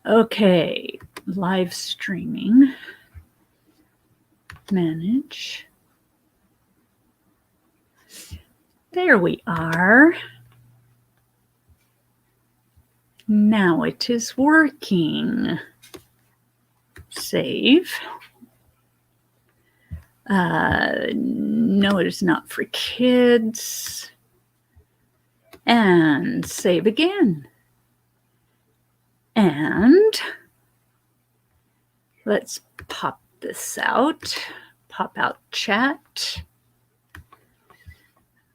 Okay, live streaming. Manage. There we are. Now it is working. Save. No, it is not for kids. And save again. And let's pop this out. Pop out chat.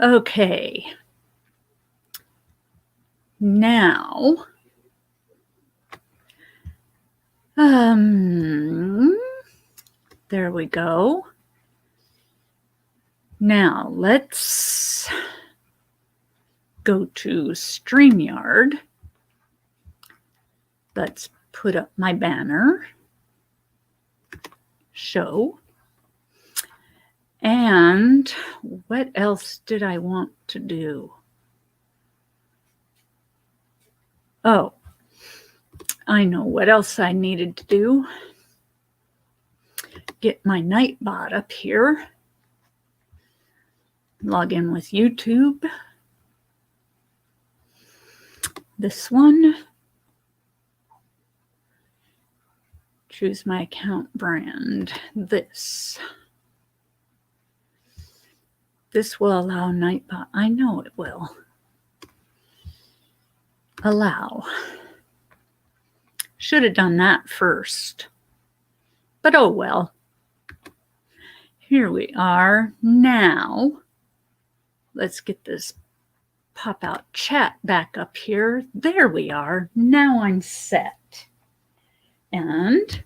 Okay. Now, there we go. Now let's go to StreamYard. Let's put up my banner. Show. And what else did I want to do? Oh, I know what else I needed to do. Get my Nightbot up here. Log in with YouTube. This one. Choose my account brand. This will allow Nightbot. I know it will. Allow. Should have done that first. But oh well. Here we are. Now, let's get this pop-out chat back up here. There we are. Now I'm set. And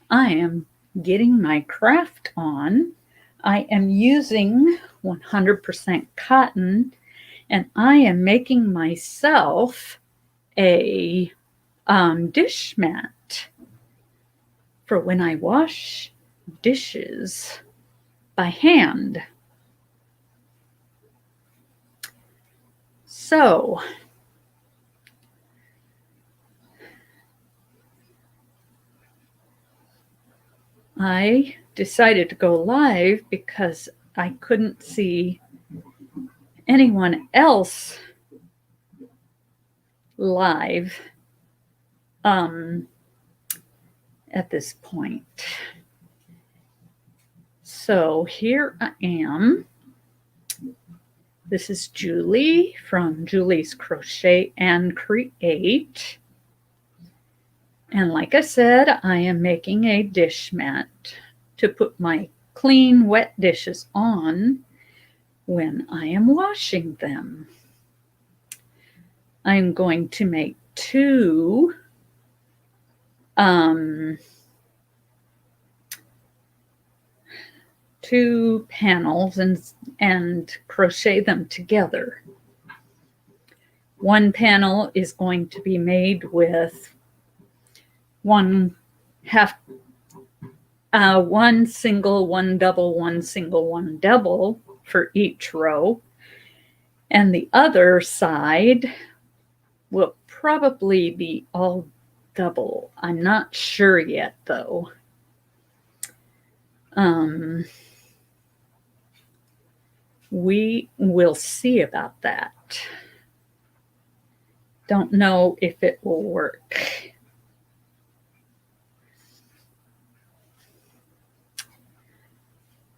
I am getting my craft on. I am using 100% cotton, and I am making myself a dish mat for when I wash dishes by hand. So, I decided to go live because I couldn't see anyone else live at this point. So here I am. This is Julie from Julie's Crochet and Create. And like I said, I am making a dish mat to put my clean, wet dishes on when I am washing them. I'm going to make two panels and crochet them together. One panel is going to be made with one single, one double, one single, one double for each row. And the other side will probably be all double. I'm not sure yet, though. We will see about that. Don't know if it will work.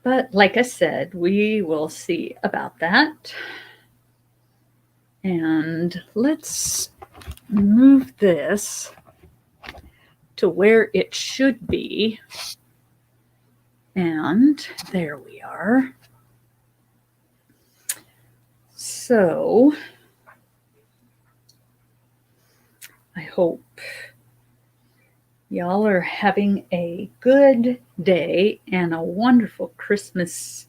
But like I said, we will see about that. And let's move this to where it should be. And there we are. So I hope y'all are having a good day and a wonderful Christmas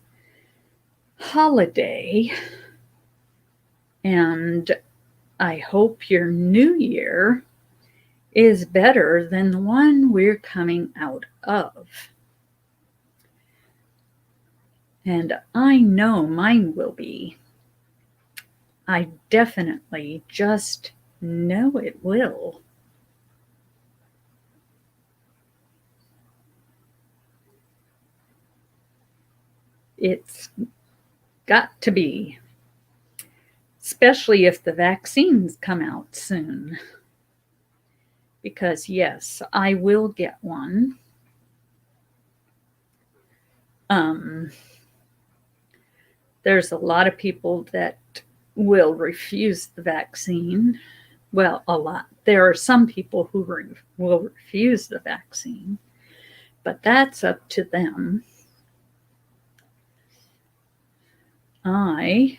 holiday. And I hope your new year is better than the one we're coming out of. And I know mine will be. I definitely just know it will. It's got to be, especially if the vaccines come out soon. Because, yes, I will get one. There's a lot of people that will refuse the vaccine. Well, a lot. There are some people who will refuse the vaccine, but that's up to them. I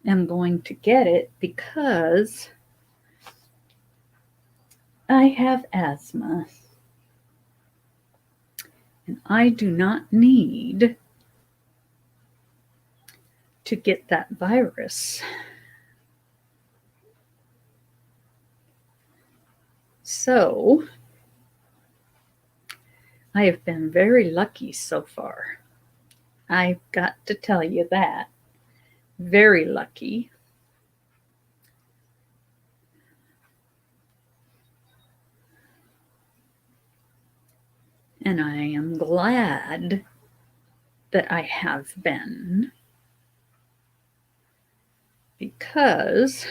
am going to get it because I have asthma, and I do not need to get that virus. So, I have been very lucky so far. I've got to tell you that. Very lucky. And I am glad that I have been, because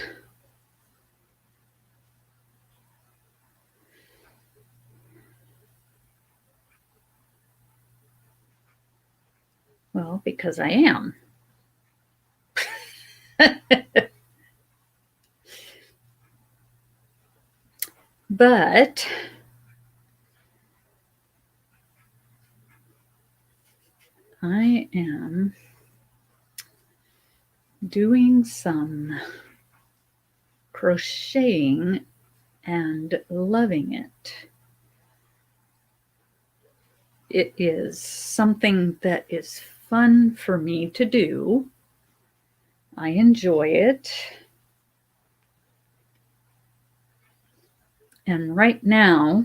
because I am. But I am doing some crocheting and loving it. It is something that is fun for me to do. I enjoy it. And right now,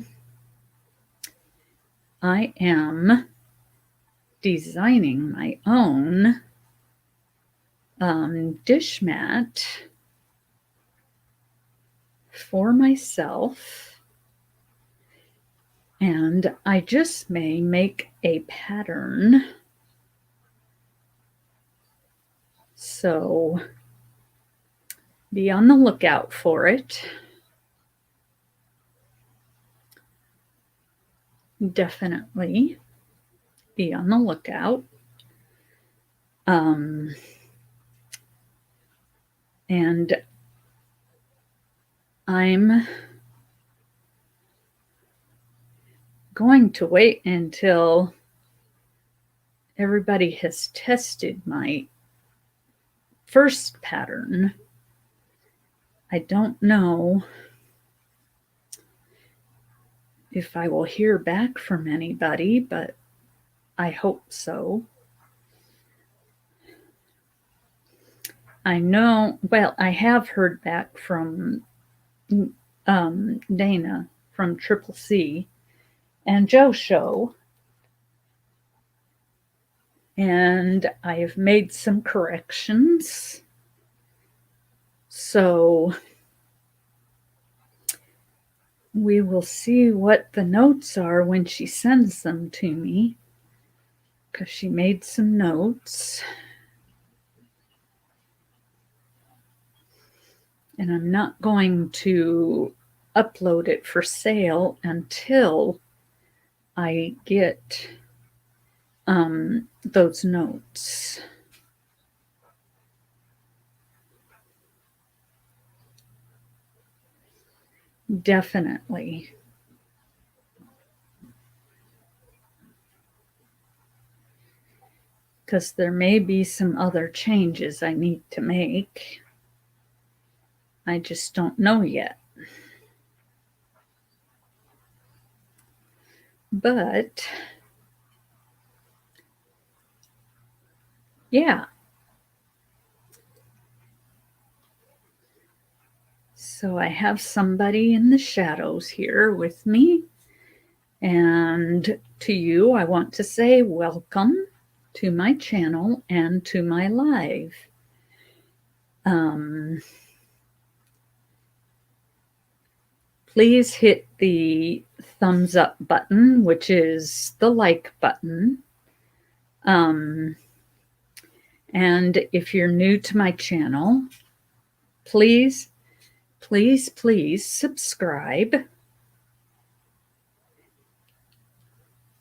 I am designing my own dish mat for myself, and I just may make a pattern. So be on the lookout for it. Definitely be on the lookout. And I'm going to wait until everybody has tested my first pattern. I don't know if I will hear back from anybody, but I hope so. I know, well, I have heard back from Dana from Triple C and Joe Show, and I have made some corrections. So we will see what the notes are when she sends them to me, because she made some notes. And I'm not going to upload it for sale until I get those notes. Definitely. Because there may be some other changes I need to make. I just don't know yet. But yeah. So I have somebody in the shadows here with me. And to you, I want to say welcome to my channel and to my live. Please hit the thumbs up button, which is the like button. And if you're new to my channel, please, please, please subscribe.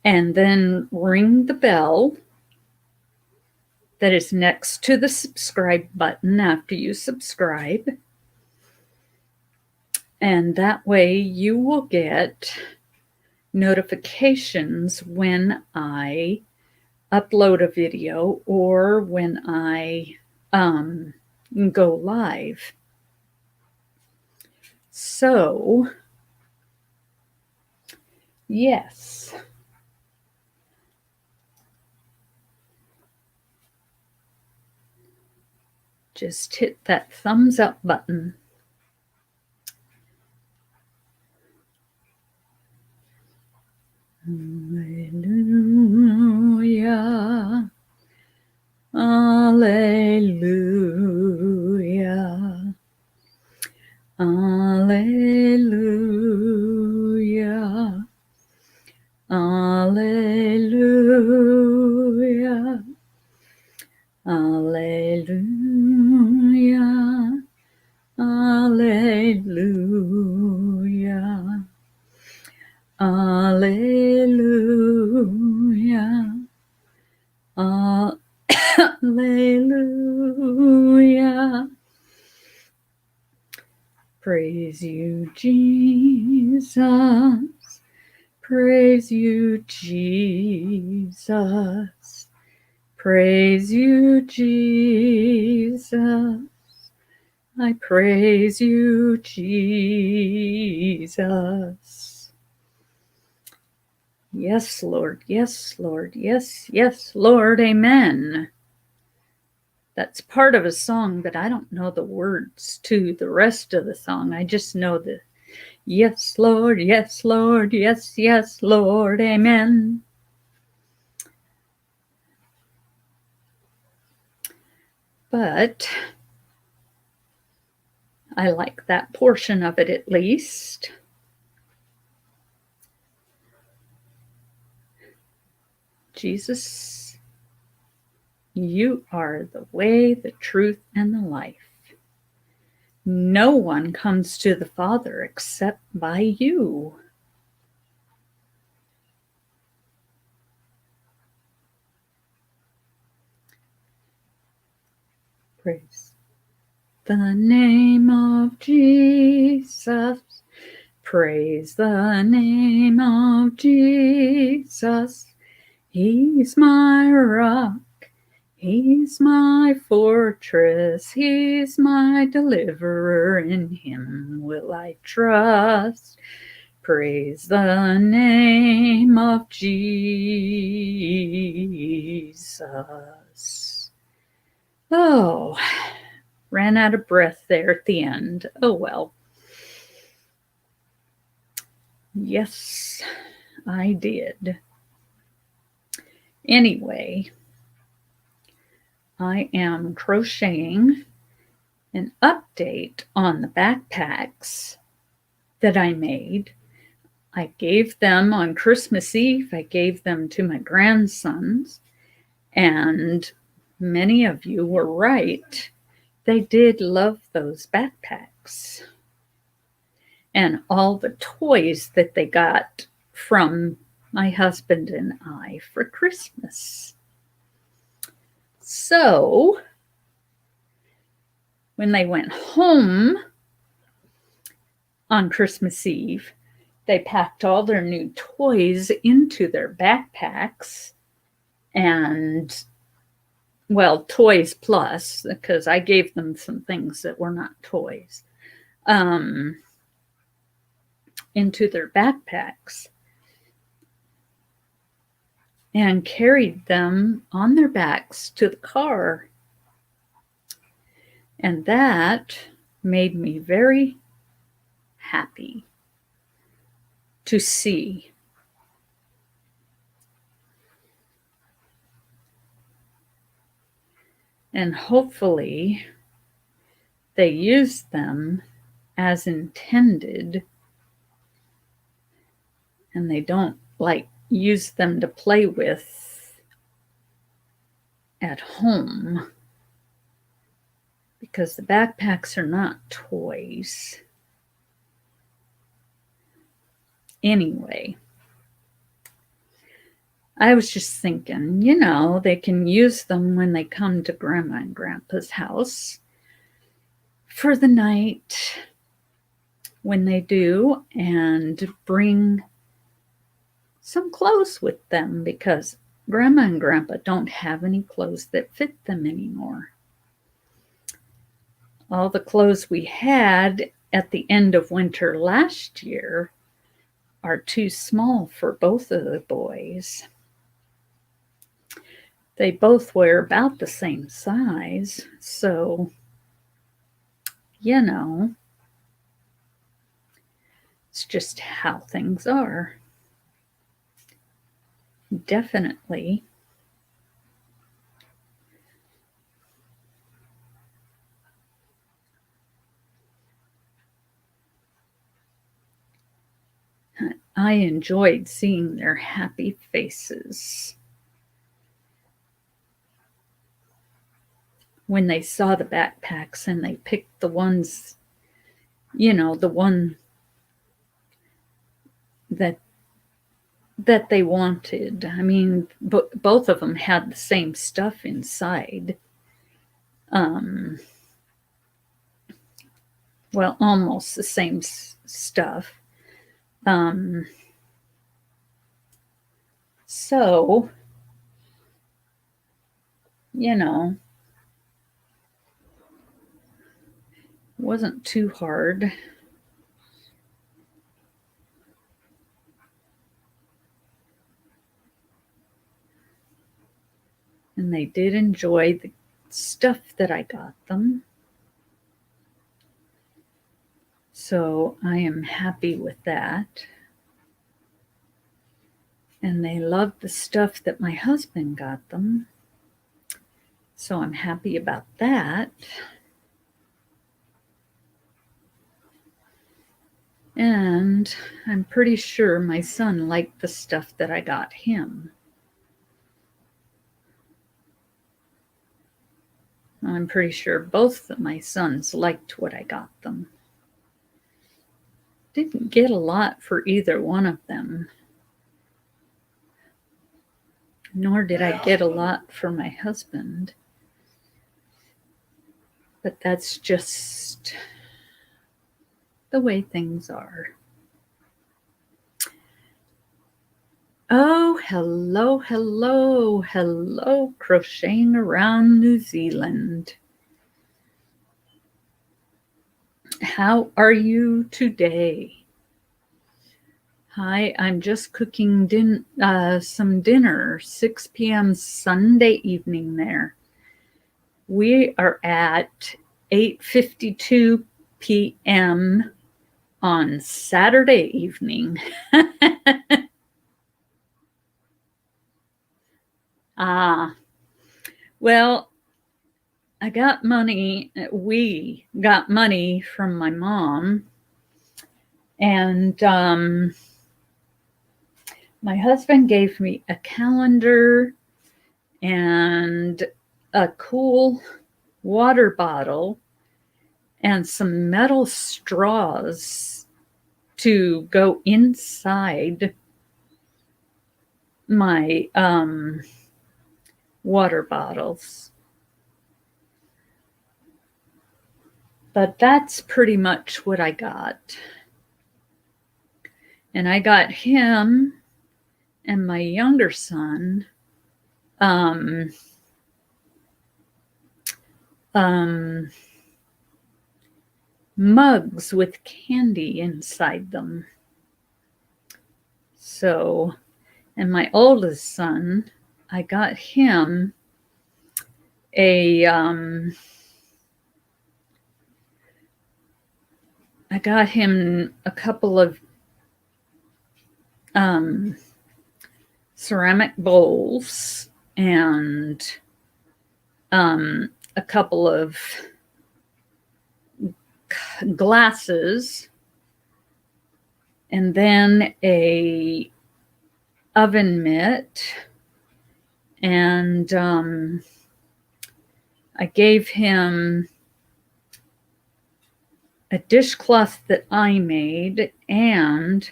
And then ring the bell that is next to the subscribe button after you subscribe. And that way you will get notifications when I upload a video or when I go live. So, yes. Just hit that thumbs up button. Hallelujah. Alleluia. Alleluia. Alleluia. Alleluia. Alleluia. Alleluia. Alleluia. Praise you, Jesus. Praise you, Jesus. Praise you, Jesus. I praise you, Jesus. Yes, Lord. Yes, Lord. Yes, yes, Lord. Amen. That's part of a song, but I don't know the words to the rest of the song. I just know the yes, Lord, yes, Lord, yes, yes, Lord, amen. But I like that portion of it at least. Jesus, you are the way, the truth, and the life. No one comes to the Father except by you. Praise the name of Jesus. Praise the name of Jesus. He's my rock. He's my fortress, he's my deliverer, in him will I trust. Praise the name of Jesus. Oh, ran out of breath there at the end. Oh well. Yes, I did. Anyway, I am crocheting an update on the backpacks that I made. I gave them on Christmas Eve. I gave them to my grandsons, and many of you were right. They did love those backpacks and all the toys that they got from my husband and I for Christmas. So, when they went home on Christmas Eve, they packed all their new toys into their backpacks and, well, toys plus, because I gave them some things that were not toys, into their backpacks and carried them on their backs to the car. And that made me very happy to see. And hopefully they use them as intended and they don't like use them to play with at home. because the backpacks are not toys. Anyway, I was just thinking, they can use them when they come to Grandma and Grandpa's house for the night when they do, and bring some clothes with them because Grandma and Grandpa don't have any clothes that fit them anymore. All the clothes we had at the end of winter last year are too small for both of the boys. They both wear about the same size, so, it's just how things are. Definitely. I enjoyed seeing their happy faces when they saw the backpacks and they picked the ones, the one that they wanted. I mean, both of them had the same stuff inside. Well, almost the same stuff. So, wasn't too hard. And they did enjoy the stuff that I got them. So I am happy with that. And they loved the stuff that my husband got them. So I'm happy about that. And I'm pretty sure my son liked the stuff that I got him. I'm pretty sure both of my sons liked what I got them. Didn't get a lot for either one of them. Nor did I get a lot for my husband. But that's just the way things are. Oh, hello, hello, hello, crocheting around New Zealand. How are you today? Hi, I'm just cooking some dinner, 6 p.m. Sunday evening there. We are at 8:52 p.m. on Saturday evening. Well, we got money from my mom, and my husband gave me a calendar and a cool water bottle and some metal straws to go inside my water bottles. But that's pretty much what I got. And I got him and my younger son mugs with candy inside them. So, and my oldest son, I got him a couple of ceramic bowls and a couple of glasses, and then a oven mitt, and I gave him a dishcloth that I made and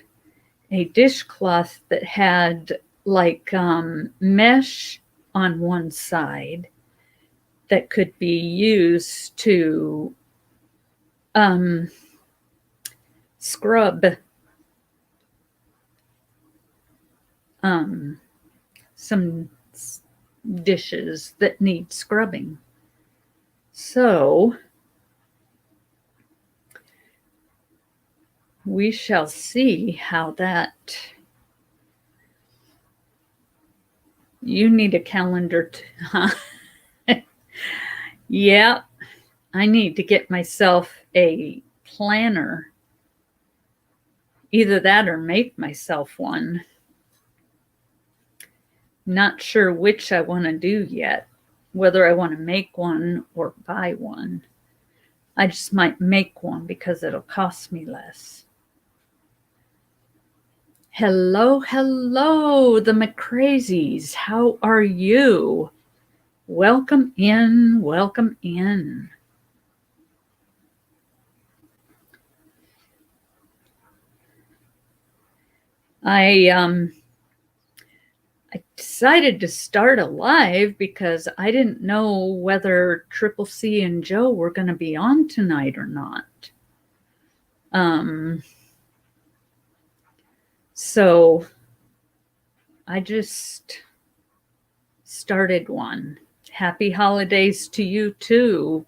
a dishcloth that had like mesh on one side that could be used to scrub some dishes that need scrubbing. So we shall see how that. You need a calendar Yeah, I need to get myself a planner. Either that or make myself one. Not sure which I want to do yet, whether I want to make one or buy one. I just might make one because it'll cost me less. Hello, hello, the McCrazies. How are you? Welcome in, welcome in. I decided to start a live because I didn't know whether Triple C and Joe were going to be on tonight or not. So I just started one. Happy holidays to you too,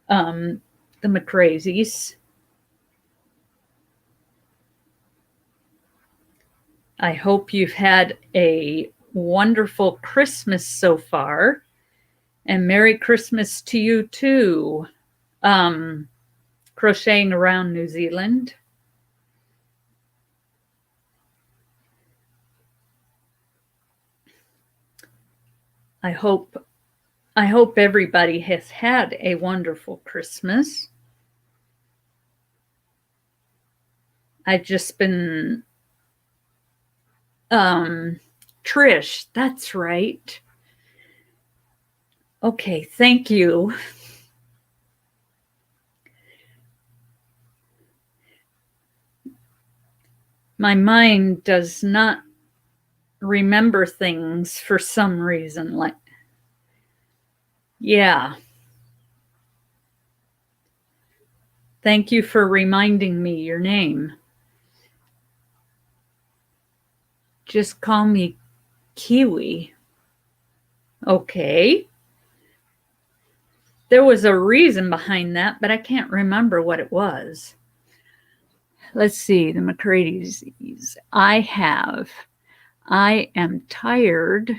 the McCrazies. I hope you've had a wonderful Christmas so far, and Merry Christmas to you too, crocheting around New Zealand. I hope everybody has had a wonderful Christmas. I've just been Trish, that's right. Okay, thank you. My mind does not remember things for some reason. Like, yeah. Thank you for reminding me your name. Just call me Kiwi. Okay. There was a reason behind that, but I can't remember what it was. Let's see, the McCrady's. I am tired.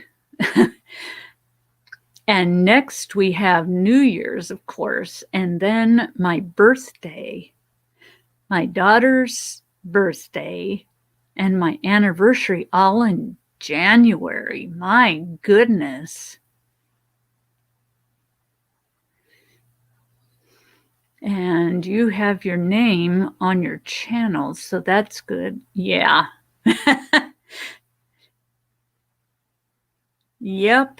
And next we have New Year's, of course, and then my birthday, my daughter's birthday, and my anniversary all in January. My goodness. And you have your name on your channel, so that's good. Yeah. Yep.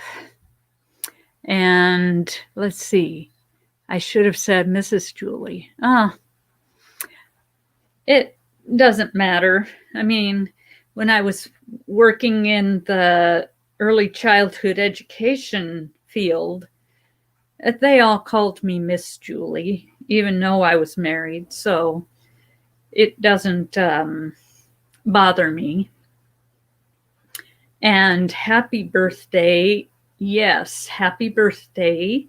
And let's see. I should have said Mrs. Julie. It doesn't matter. I mean, when I was working in the early childhood education field, they all called me Miss Julie, even though I was married. So it doesn't bother me. And happy birthday. Yes, happy birthday.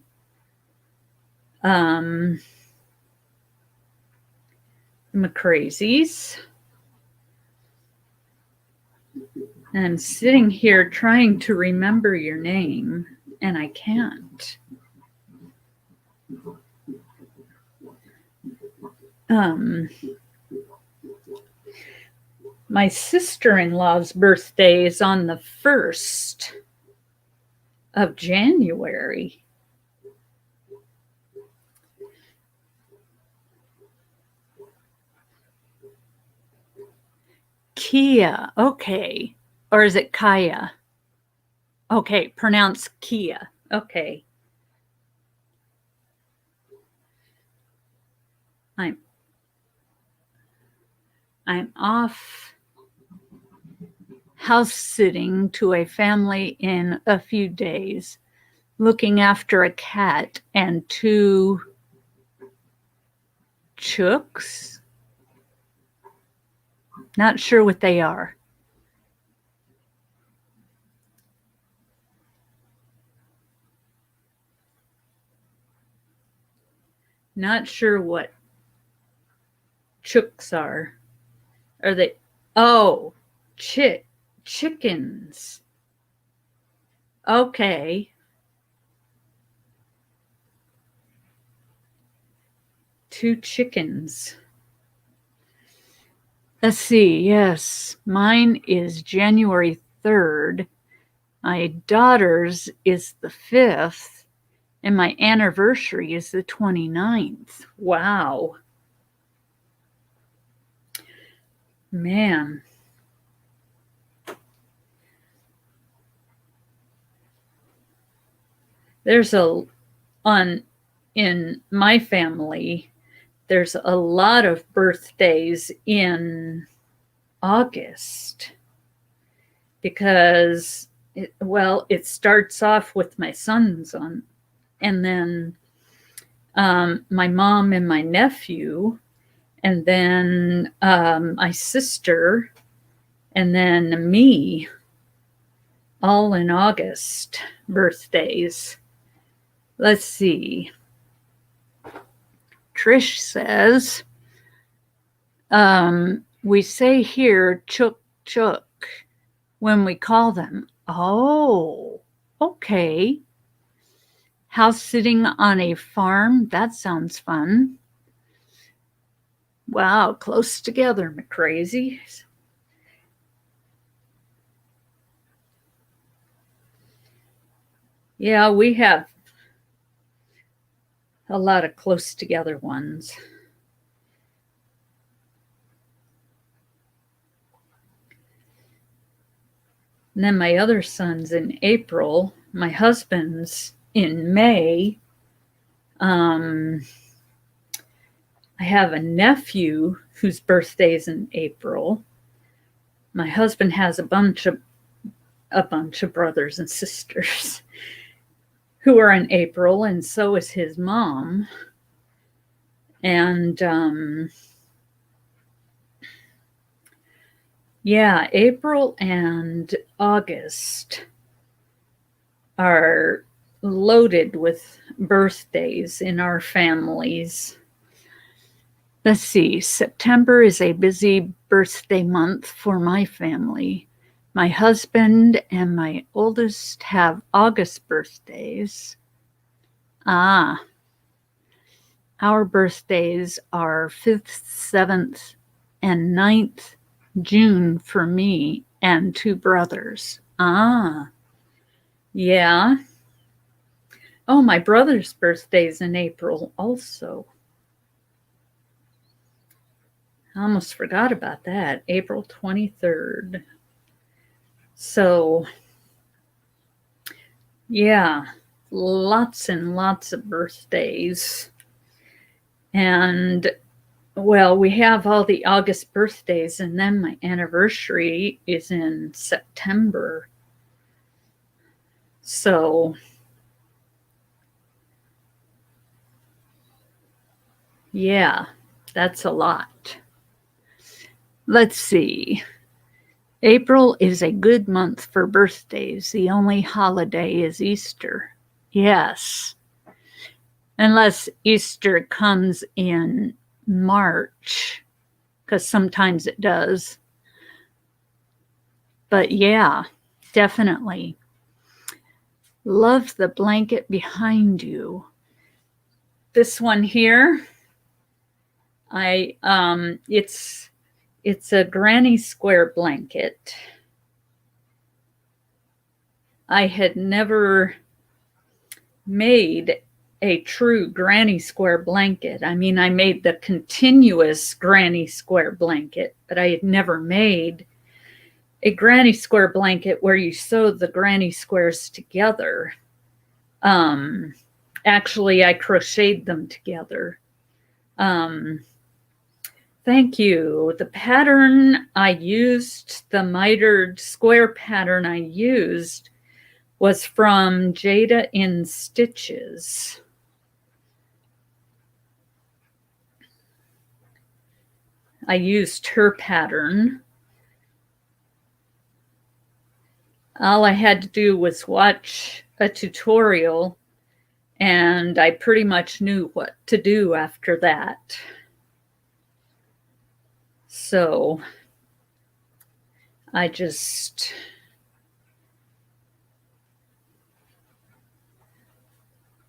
McCrazies. I'm sitting here trying to remember your name, and I can't. My sister-in-law's birthday is on the 1st of January. Kia, okay. Or is it Kaya? Okay, pronounce Kia. Okay. I'm off house sitting to a family in a few days, looking after a cat and 2 chooks. Not sure what they are. Not sure what chooks are. Are they? Oh, chickens. Okay. 2 chickens. Let's see. Yes, mine is January 3rd. My daughter's is the 5th. And my anniversary is the 29th. Wow. Man. There's in my family, there's a lot of birthdays in August because it starts off with my sons and then my mom and my nephew, and then my sister, and then me, all in August birthdays. Let's see. Trish says, we say here chook chook when we call them. Oh, okay. House sitting on a farm. That sounds fun. Wow, close together, McCrazies. Yeah, we have a lot of close together ones. And then my other son's in April. My husband's in May. I have a nephew whose birthday is in April. My husband has a bunch of brothers and sisters who are in April, and so is his mom. And yeah, April and August are loaded with birthdays in our families. Let's see, September is a busy birthday month for my family. My husband and my oldest have August birthdays. Our birthdays are 5th, 7th, and 9th June for me and 2 brothers. Yeah. Oh, my brother's birthday's in April also. I almost forgot about that. April 23rd. So, yeah, lots and lots of birthdays. And, well, we have all the August birthdays, and then my anniversary is in September. So, yeah, that's a lot. Let's see. April is a good month for birthdays. The only holiday is Easter. Yes. Unless Easter comes in March, because sometimes it does. But yeah, definitely. Love the blanket behind you. This one here, it's a granny square blanket. I had never made a true granny square blanket. I mean, I made the continuous granny square blanket, but I had never made a granny square blanket where you sew the granny squares together. Actually, I crocheted them together. Thank you. The pattern I used, the mitered square pattern I used, was from Jada in Stitches. I used her pattern. All I had to do was watch a tutorial, and I pretty much knew what to do after that. So I just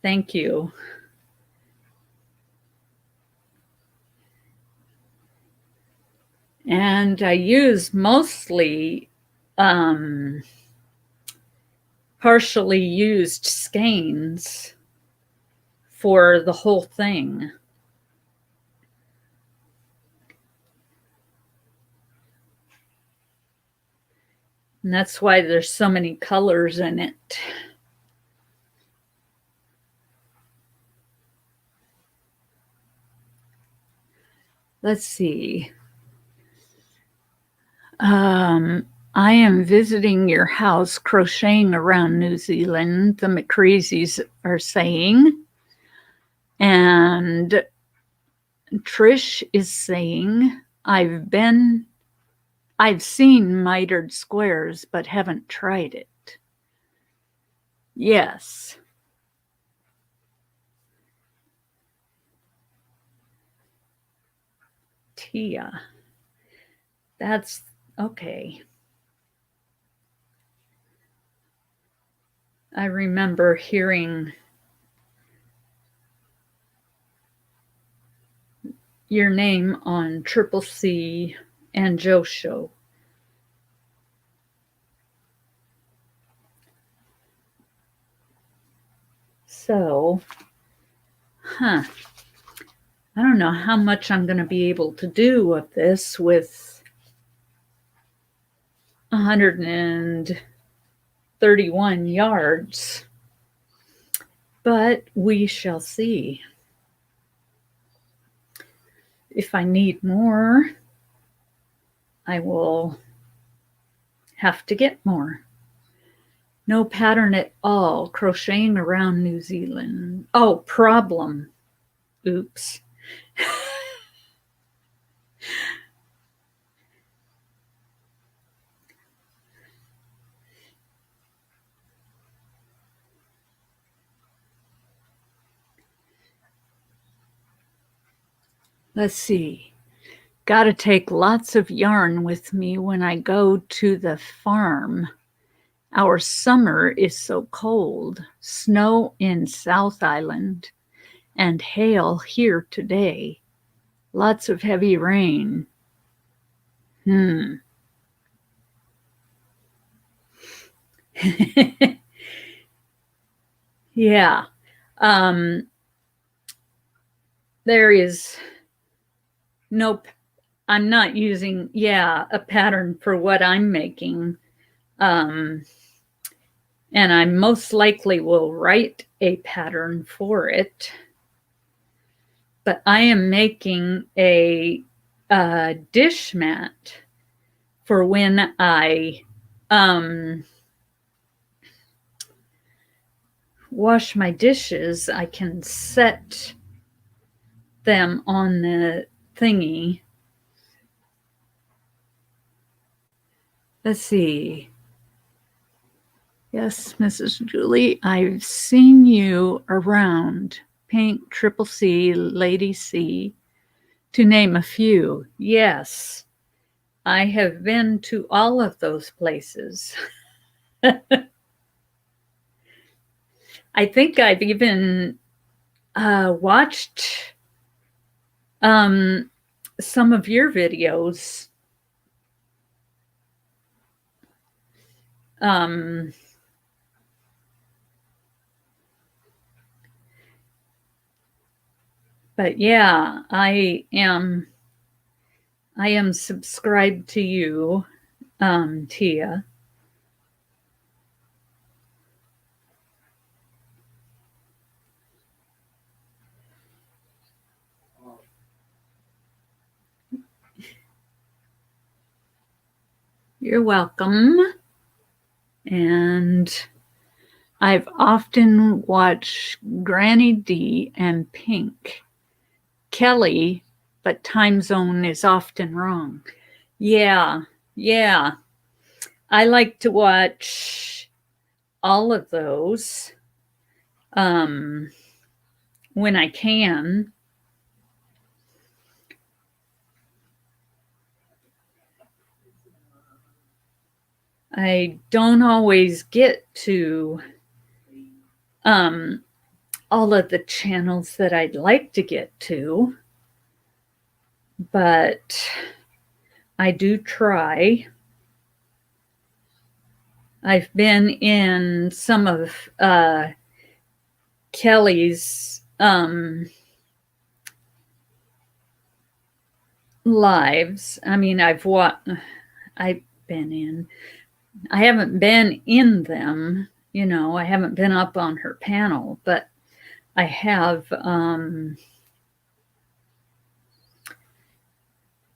thank you. And I use mostly partially used skeins for the whole thing. And that's why there's so many colors in it. Let's see. I am visiting your house, crocheting around New Zealand, the McCreasy's are saying. And Trish is saying, I've seen mitered squares, but haven't tried it. Yes. Tia. That's okay. I remember hearing your name on Triple C and Joe show. So, I don't know how much I'm going to be able to do of this with 131 yards, but we shall see. If I need more, I will have to get more. No pattern at all, crocheting around New Zealand. Oh, problem. Oops. Let's see. Got to take lots of yarn with me when I go to the farm. Our summer is so cold. Snow in South Island and hail here today. Lots of heavy rain. Yeah. There is no, I'm not using, a pattern for what I'm making. And I most likely will write a pattern for it. But I am making a dish mat for when I wash my dishes. I can set them on the thingy. Let's see. Yes, Mrs. Julie, I've seen you around. Pink, Triple C, Lady C, to name a few. Yes, I have been to all of those places. I think I've even watched some of your videos. But yeah, I am subscribed to you, Tia. You're welcome. And I've often watched Granny D and Pink. Kelly, but time zone is often wrong. Yeah. I like to watch all of those when I can. I don't always get to all of the channels that I'd like to get to, but I do try. I've been in some of Kelly's lives. I mean, I've been in. I haven't been in them, you know, I haven't been up on her panel, but I have,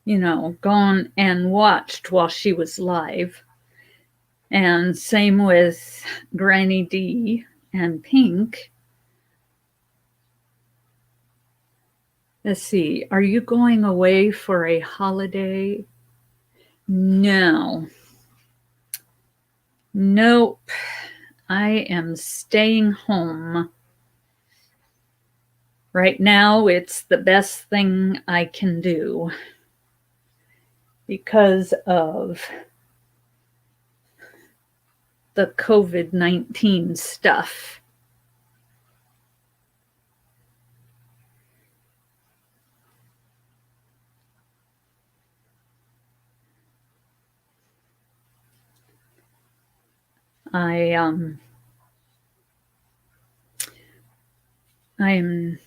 you know, gone and watched while she was live. And same with Granny D and Pink. Let's see, are you going away for a holiday? No. Nope. I am staying home. Right now, it's the best thing I can do because of the COVID-19 stuff. I'm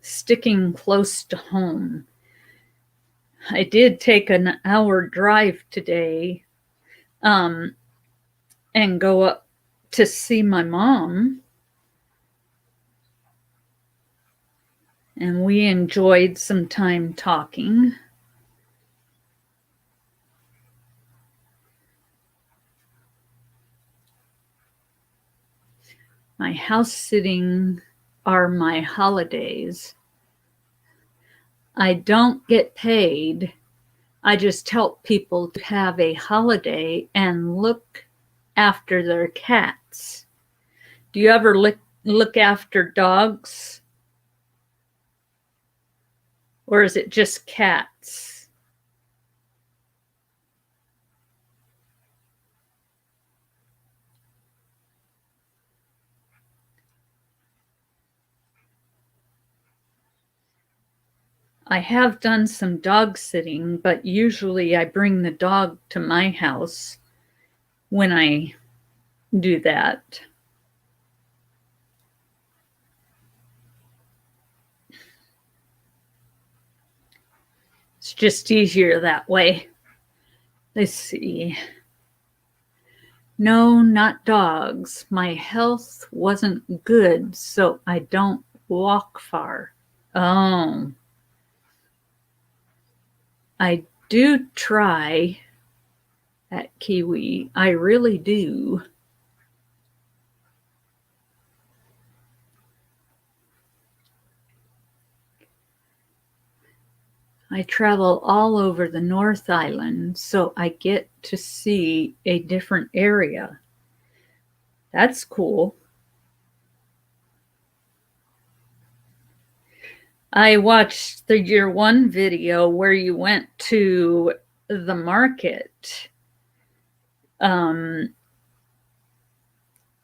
sticking close to home. I did take an hour drive today and go up to see my mom. And we enjoyed some time talking. My house sitting are my holidays. I don't get paid. I just help people to have a holiday and look after their cats. Do you ever look after dogs? Or is it just cats? I have done some dog sitting, but usually I bring the dog to my house when I do that. It's just easier that way. Let's see. No, not dogs. My health wasn't good, so I don't walk far. Oh. I do try at Kiwi. I really do. I travel all over the North Island, so I get to see a different area. That's cool. I watched your one video where you went to the market, where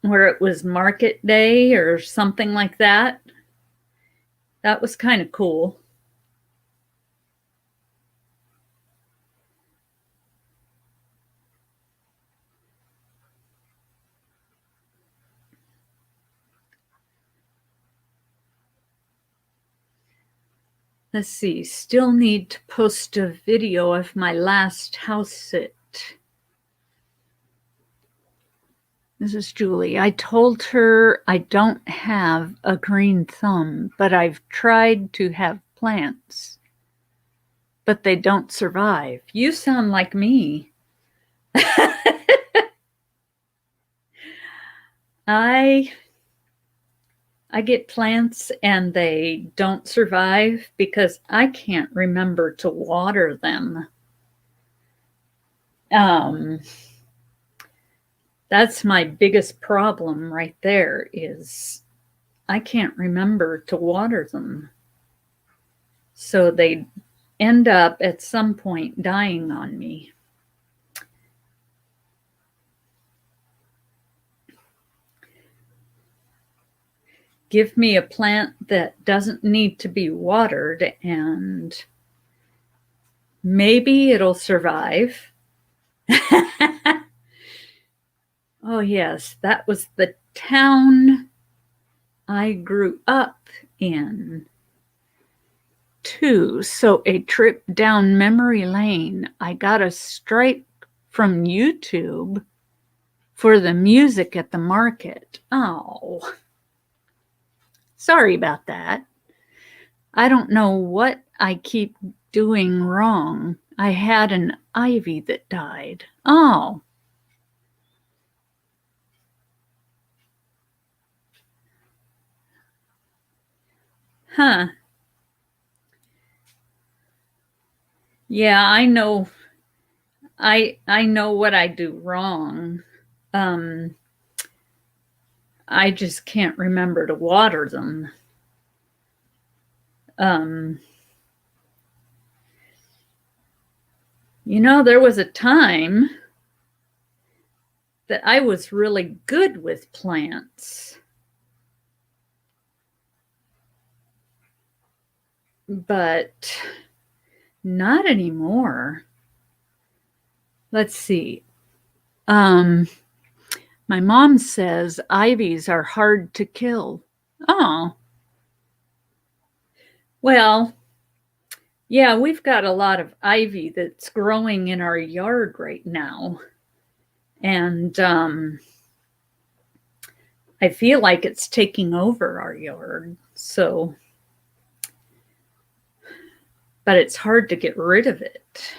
it was market day or something like that. That was kind of cool. Let's see, still need to post a video of my last house sit. This is Julie. I told her I don't have a green thumb, but I've tried to have plants, but they don't survive. You sound like me. I get plants and they don't survive because I can't remember to water them. That's my biggest problem right there is I can't remember to water them. So they end up at some point dying on me. Give me a plant that doesn't need to be watered and maybe it'll survive. Oh, yes, that was the town I grew up in, too. So, a trip down memory lane, I got a strike from YouTube for the music at the market. Oh, sorry about that. I don't know what I keep doing wrong. I had an ivy that died. Oh. Huh. Yeah, I know. I know what I do wrong. Um, I just can't remember to water them. Um, there was a time that I was really good with plants, but not anymore. Let's see. My mom says ivies are hard to kill. Oh, well, yeah, we've got a lot of ivy that's growing in our yard right now. And I feel like it's taking over our yard. So, but it's hard to get rid of it.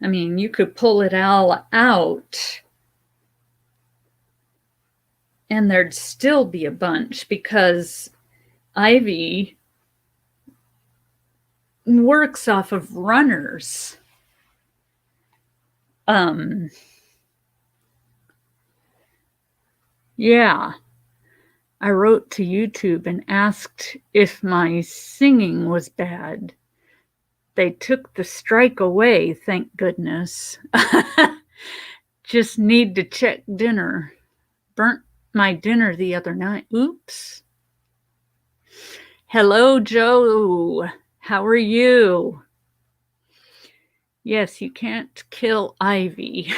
I mean, you could pull it all out and there'd still be a bunch because ivy works off of runners. Yeah. I wrote to YouTube and asked if my singing was bad. They took the strike away, thank goodness. Just need to check dinner. Burnt my dinner the other night. Oops. Hello, Joe. How are you? Yes, you can't kill ivy.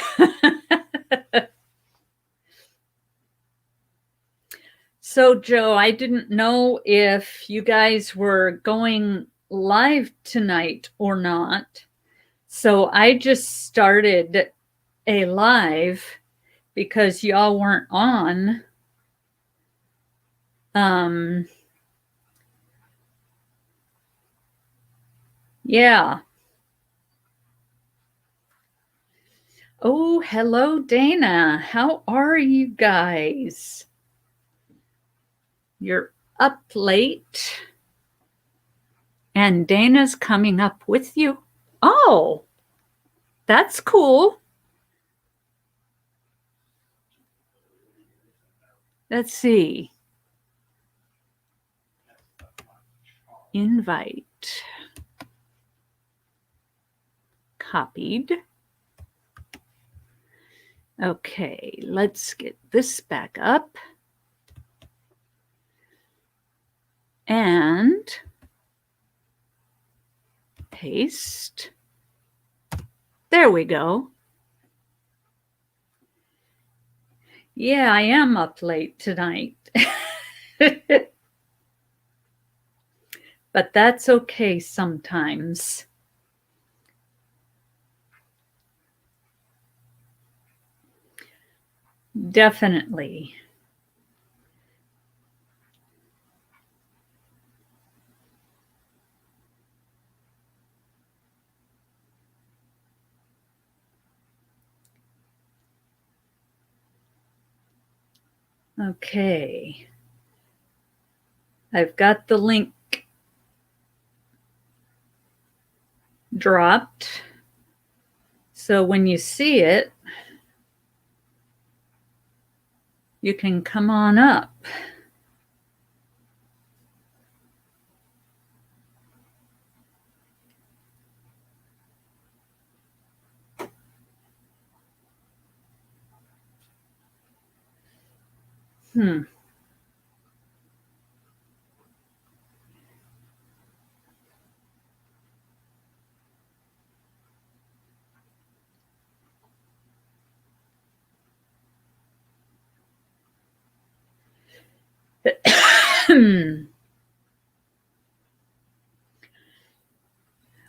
So, Joe, I didn't know if you guys were going live tonight or not. So I just started a live because y'all weren't on. Yeah. Oh, hello, Dana. How are you guys? You're up late. And Dana's coming up with you. Oh, that's cool. Let's see. Invite. Copied. Okay, let's get this back up. And paste. There we go. Yeah, I am up late tonight. But that's okay sometimes. Definitely. Okay. I've got the link dropped. So when you see it, you can come on up.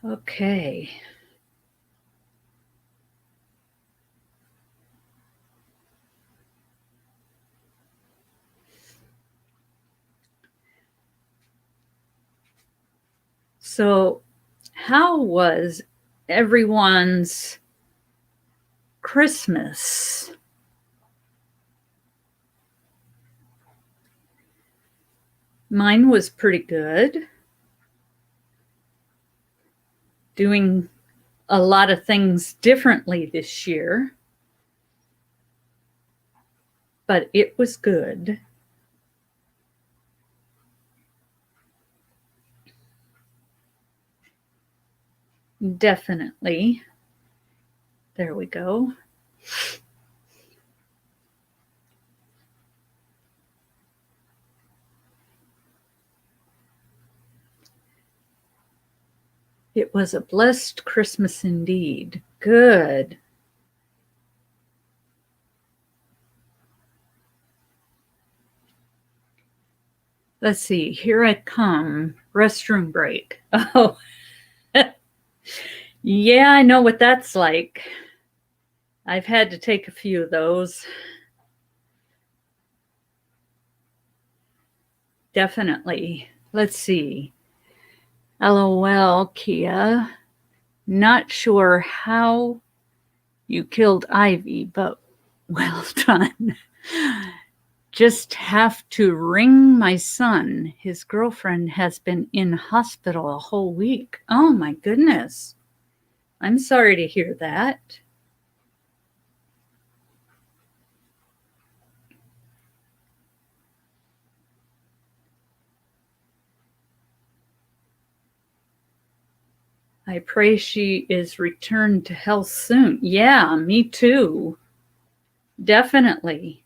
Okay. So, how was everyone's Christmas? Mine was pretty good. Doing a lot of things differently this year, but it was good. Definitely. There we go. It was a blessed Christmas indeed. Good. Let's see. Here I come. Restroom break. Oh, yeah, I know what that's like. I've had to take a few of those. Definitely. Let's see. LOL, Kia. Not sure how you killed Ivy, but well done. Just have to ring my son. His girlfriend has been in hospital a whole week. Oh my goodness. I'm sorry to hear that. I pray she is returned to health soon. Yeah, me too. Definitely.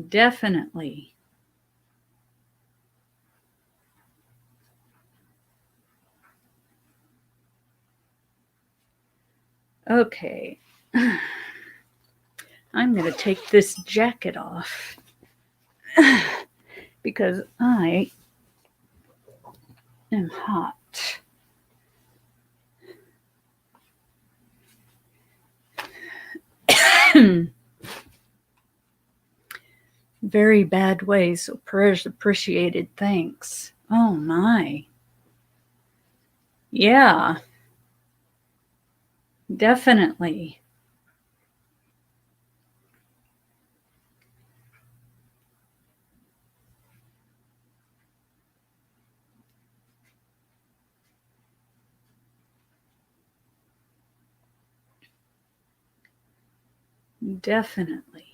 Definitely. Okay. I'm going to take this jacket off because I am hot. Very bad way, so prayers appreciated. Thanks. Oh my. Yeah, definitely. Definitely.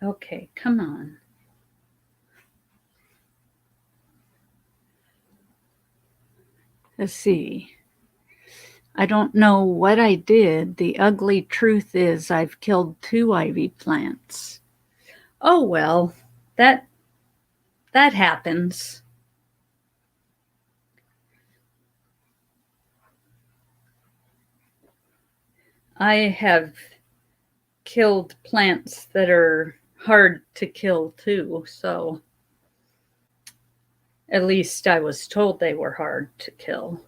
Okay, come on. Let's see. I don't know what I did. The ugly truth is I've killed 2 ivy plants. Oh well, that happens. I have killed plants that are hard to kill too, so at least I was told they were hard to kill.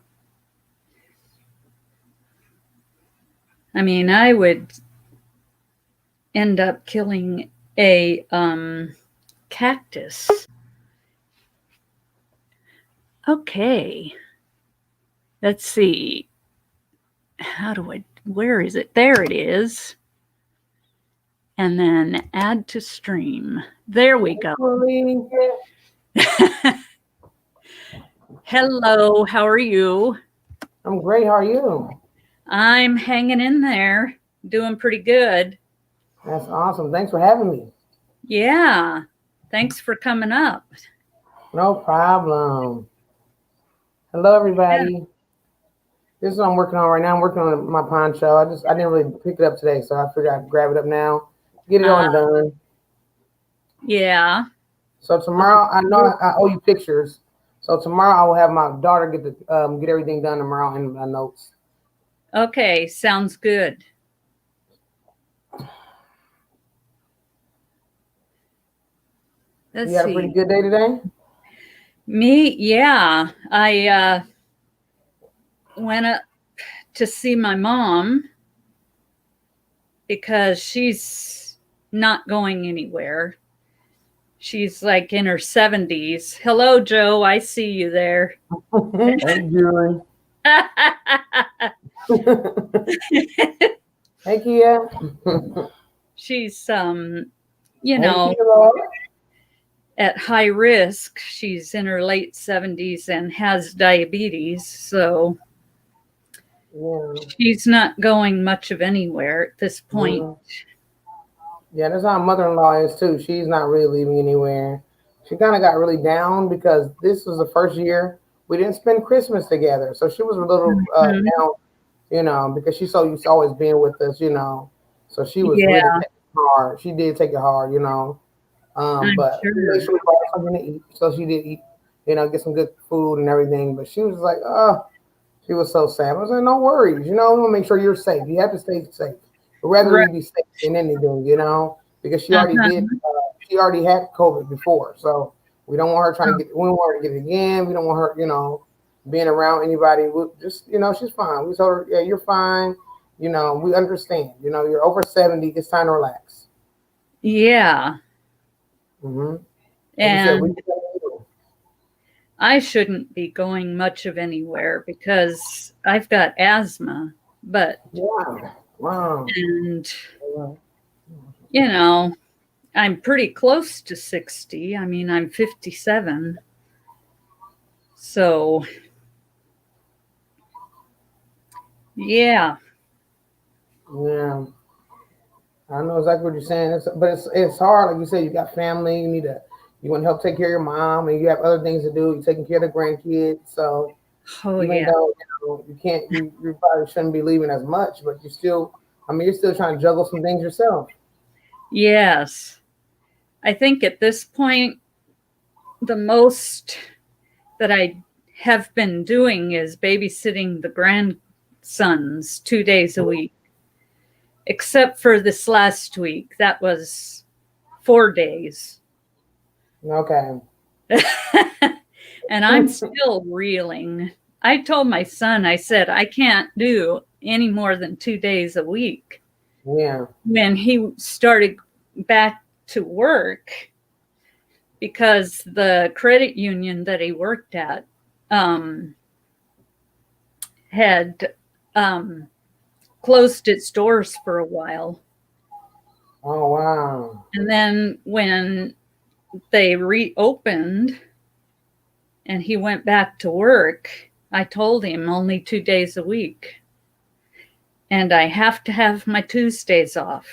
I mean, I would end up killing a cactus. Okay. Let's see. Where is it? There it is. And then add to stream. There we go. Hello, how are you? I'm great. How are you? I'm hanging in there, doing pretty good. That's awesome. Thanks for having me. Yeah, thanks for coming up. No problem. Hello, everybody. This is what I'm working on right now. I'm working on my poncho. I didn't really pick it up today, so I figured I'd grab it up now, get it on done. Yeah. So tomorrow, I know I owe you pictures. So tomorrow I will have my daughter get everything done tomorrow in my notes. Okay, sounds good. Let's You had see. a pretty good day today? Me, yeah. I went up to see my mom because she's not going anywhere. She's like in her 70s. Hello, Joe. I see you there. Hey, Julie. Hey, Kia. She's at high risk. She's in her late 70s and has diabetes, so she's not going much of anywhere at this point. Yeah, that's how my mother-in-law is too. She's not really leaving anywhere. She kind of got really down because this was the first year we didn't spend Christmas together. So she was a little down, because she's so used to always being with us, So she was really taking it hard. She did take it hard, but we made sure we bought something to eat. So she did eat, get some good food and everything. But she was like, oh, she was so sad. I was like, no worries, we'll make sure you're safe. You have to stay safe. Rather you be safe than anything, because she already she already had COVID before. So we don't want her we don't want her to get it again. We don't want her, being around anybody. We just, she's fine. We told her, yeah, you're fine. We understand. You're over 70. It's time to relax. Yeah. Mm-hmm. And I shouldn't be going much of anywhere because I've got asthma, but wow. And I'm pretty close to 60. I mean, I'm 57. So yeah. Yeah. I know exactly what you're saying. It's hard. Like you said, you got family. You want to help take care of your mom, and you have other things to do. You're taking care of the grandkids. So even though you can't, you probably shouldn't be leaving as much, but you're still trying to juggle some things yourself. Yes. I think at this point, the most that I have been doing is babysitting the grandsons 2 days a week. Except for this last week. That was 4 days. Okay. And I'm still reeling. I told my son, I said, I can't do any more than 2 days a week. Yeah. When he started back to work, because the credit union that he worked at had closed its doors for a while. Oh, wow. And then when they reopened and he went back to work, I told him only 2 days a week. And I have to have my Tuesdays off.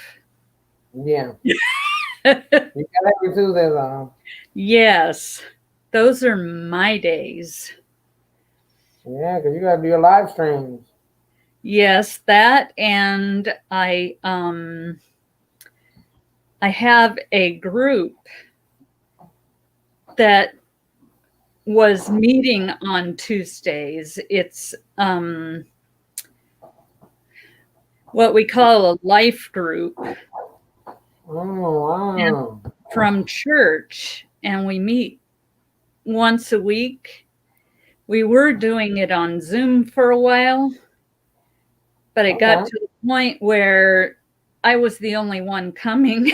Yeah. You gotta have your Tuesdays off. Yes. Those are my days. Yeah, because you gotta do your live streams. Yes, that, and I have a group that was meeting on Tuesdays. It's what we call a life group. Oh, wow. From church, and we meet once a week. We were doing it on Zoom for a while, but it got to the point where I was the only one coming.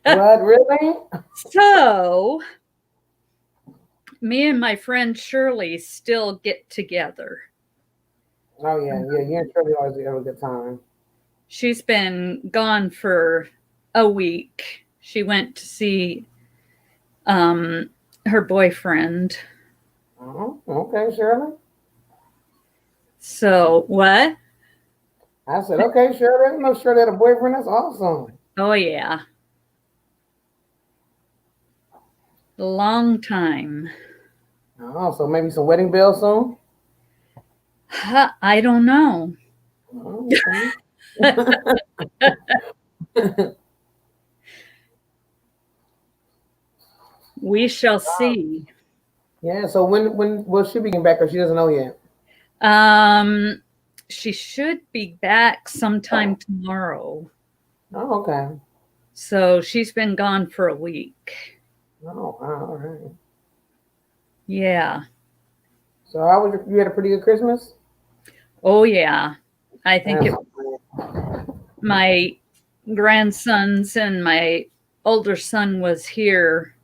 What, really? So, me and my friend Shirley still get together. Oh yeah, yeah. You and Shirley always have a good time. She's been gone for a week. She went to see her boyfriend. Oh, okay, Shirley. So, what? I said, okay, Shirley. I didn't know Shirley had a boyfriend. That's awesome. Oh, yeah. Long time. Oh, so maybe some wedding bells soon? I don't know. Oh, okay. We shall see. Yeah, so when will she be getting back or she doesn't know yet? Um, she should be back sometime tomorrow. Oh, okay. So she's been gone for a week. Oh, wow, all right. Yeah. So how was you had a pretty good Christmas? Oh, yeah. I think That's it my grandsons and my older son was here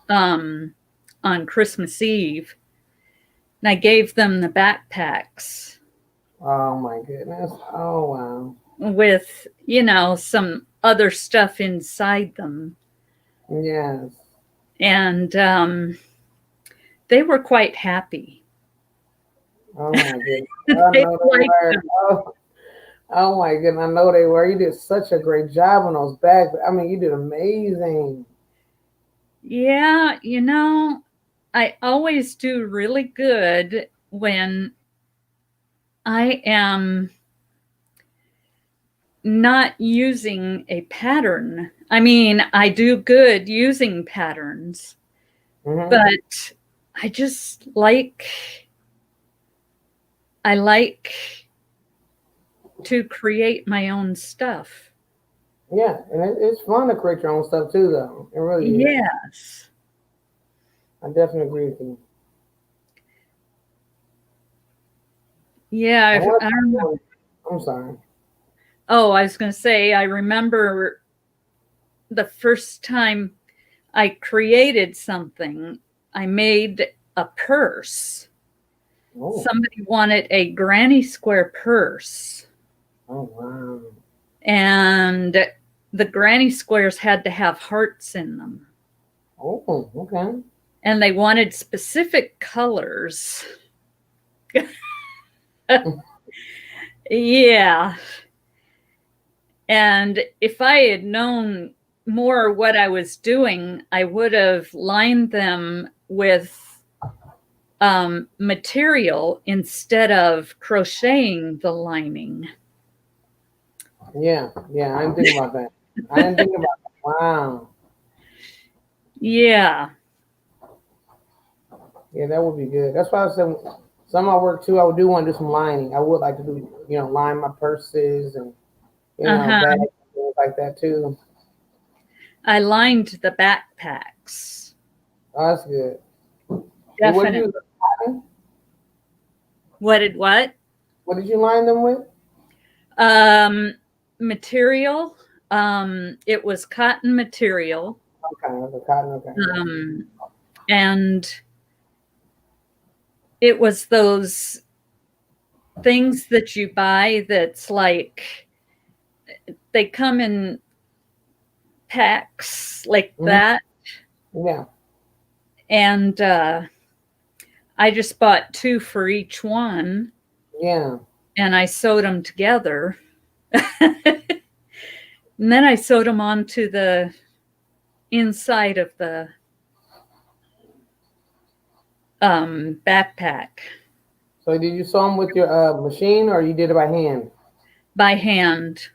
on Christmas Eve, and I gave them the backpacks oh my goodness. Oh wow. with, some other stuff inside them. Yes. And they were quite happy. Oh my goodness. I They know they liked were. them. Oh my goodness. I know they were. You did such a great job on those bags. I mean, you did amazing. Yeah, I always do really good when I am not using a pattern. I mean, I do good using patterns, Hmm. but I just I like to create my own stuff. Yeah, and it's fun to create your own stuff too, though. It really is. Yes. I definitely agree with you. Yeah, I want I remember. to. I'm sorry. Oh, I was going to say, I remember the first time I created something, I made a purse. Oh, Somebody wanted a granny square purse, oh wow. and the granny squares had to have hearts in them. Oh, okay. And they wanted specific colors. Yeah. And if I had known more what I was doing, I would have lined them with material instead of crocheting the lining. Yeah, yeah. I didn't think about that. I didn't think about that. Wow. Yeah. Yeah, that would be good. That's why I said some of my work too. I would do want to do some lining. I would like to do, line my purses and bags Uh-huh. and things like that too. I lined the backpacks. Oh, that's good. What did Definitely. you line? What did what? What did you line them with? Um, Material. It was cotton material. Okay, okay, cotton. Okay, yeah. Um, and it was those things that you buy that's like they come in packs like Mhm. that. Yeah. And I just bought two for each one Yeah. and I sewed them together. And then I sewed them onto the inside of the backpack So did you sew them with your machine or you did it by hand? by hand.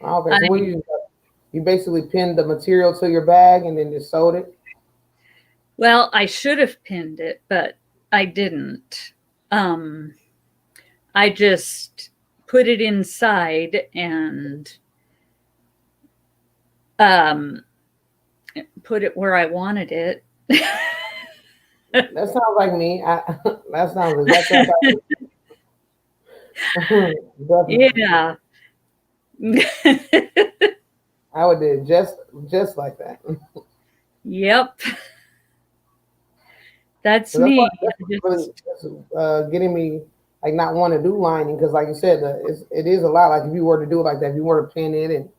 Okay, I, so what you basically pinned the material to your bag and then just sewed it? well, I should have pinned it, but I didn't. I just put it inside and um, put it where I wanted it. That sounds like me. That sounds exactly like definitely. Yeah. I would do it just like that. Yep. That's So me. that's what really getting me like not want to do lining because, like you said, it is a lot. Like if you were to do it like that, if you were to pin it and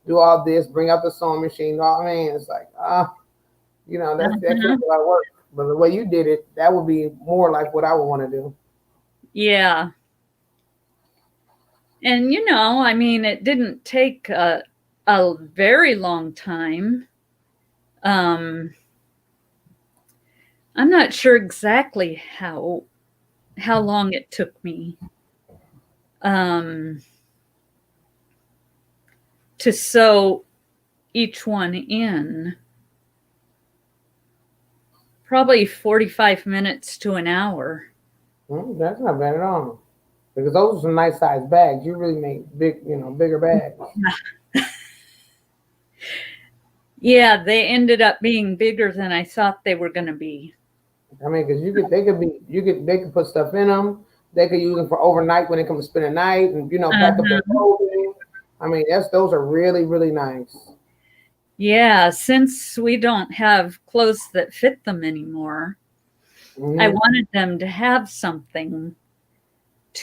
do all this, bring out the sewing machine, oh man, it's like that can Uh-huh. be a lot of work. But the way you did it, that would be more like what I would want to do. Yeah. And I mean, it didn't take a very long time. Um, I'm not sure exactly how long it took me um, to sew each one in. Probably 45 minutes to an hour. That's not bad at all. Because those are some nice sized bags. You really make bigger bags. Yeah, they ended up being bigger than I thought they were going to be. I mean, because they could put stuff in them. They could use them for overnight when they come to spend a night, and pack up their Uh-huh. clothing. I mean, those are really really nice. Yeah, since we don't have clothes that fit them anymore, I Hmm. wanted them to have something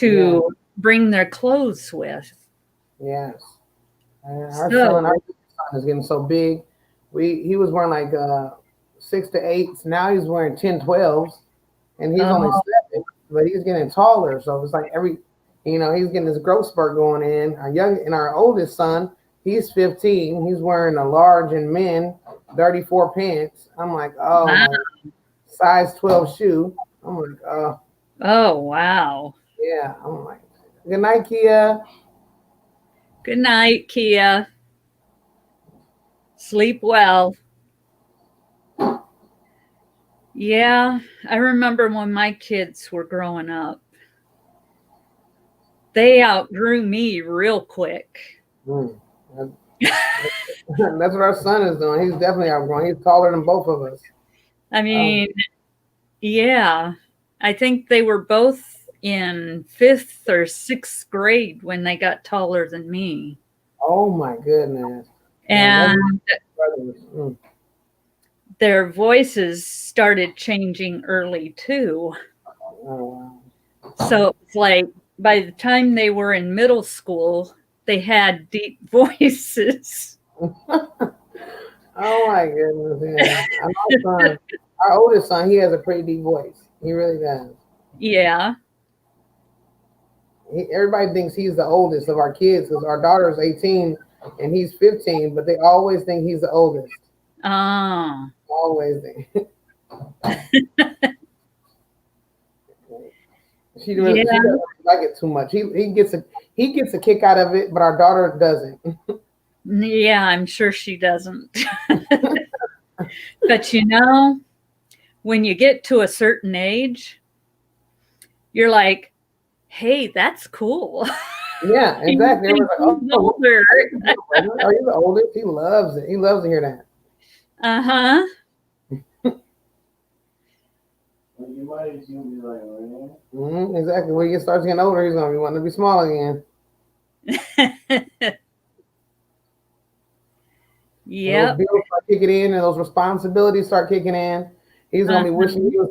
Yeah. to bring their clothes with. Yes. And So, our son is getting so big. He was wearing like 6 to 8s. Now he's wearing 10, 12s, and he's only oh, 7, but he's getting taller. So it's like he's getting this growth spurt going in. Our oldest son, he's 15. He's wearing a large in men, 34 pants. I'm like, oh wow. my, size 12 shoe. I'm like, oh Oh, wow. yeah. I'm like, good night, Kia. Good night, Kia. Sleep well. Yeah, I remember when my kids were growing up, they outgrew me real quick. Mm. That's what our son is doing. He's definitely outgrowing. He's taller than both of us. I Um, mean, yeah, I think they were both in fifth or sixth grade when they got taller than me. oh my goodness. Man, that's And brothers. Mm. their voices started changing early too. Oh So it's like by the time they were in middle school, they had deep voices. wow. Oh my goodness. Yeah. Our oldest son, he has a pretty deep voice. He really does. Yeah. Everybody thinks he's the oldest of our kids because our daughter is 18 and he's 15, but they always think he's the oldest. Oh, Always think. She yeah. doesn't like it too much. He gets a kick out of it, but our daughter doesn't. Yeah, I'm sure she doesn't. But when you get to a certain age, you're like, hey, that's cool. Yeah, You exactly. think Everyone's like, he's "Oh, older. are you the oldest?" He loves it. He loves to hear that. Uh-huh. Exactly. When he starts getting older, he's gonna be wanting to be small again. When those Yep. bills start kicking in and those responsibilities start kicking in, he's gonna be wishing Uh-huh. he was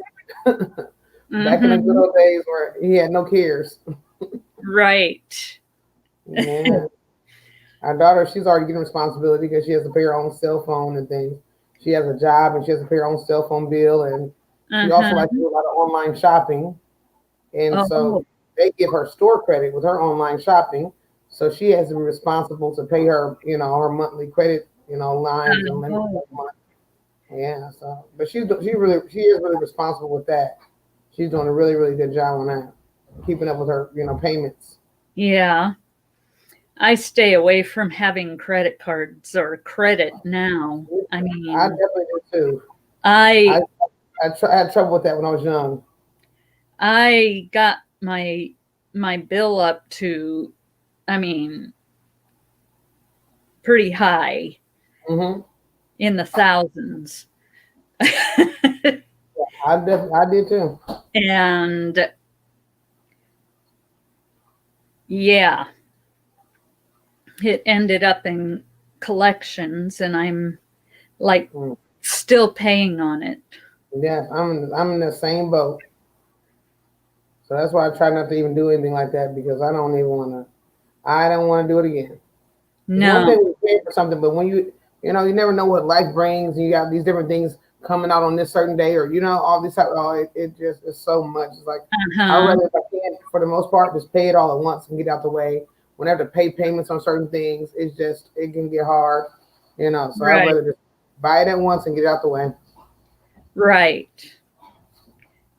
back in the good Mm-hmm. old days where he had no cares. Right. Man, our daughter, she's already getting responsibility because she has to pay her own cell phone and things. She has a job and she has to pay her own cell phone bill, and she also likes to Uh-huh. do a lot of online shopping. And so Oh. they give her store credit with her online shopping. So she has to be responsible to pay her, her monthly credit, lines and limits Oh. every month. Yeah. So, but she is really responsible with that. She's doing a really really good job on that, keeping up with her, payments. Yeah. I stay away from having credit cards or credit now. I I mean, definitely do too. I I I had trouble with that when I was young. I got my bill up to, I mean, pretty high Hmm. in the thousands. I did too. And yeah, it ended up in collections, and I'm like Mm. still paying on it. Yeah, I'm in the same boat. So that's why I try not to even do anything like that because I don't even want to. I don't want to do it again. It's one No, thing we pay for something, but when you know, you never know what life brings. And you got these different things coming out on this certain day, or you know, all these. Oh, it just is so much. It's like I'd uh-huh, rather, if I can, for the most part, just pay it all at once and get out the way. Whenever to pay payments on certain things, it can get hard, you know. So I'd right, rather just buy it at once and get it out the way. right.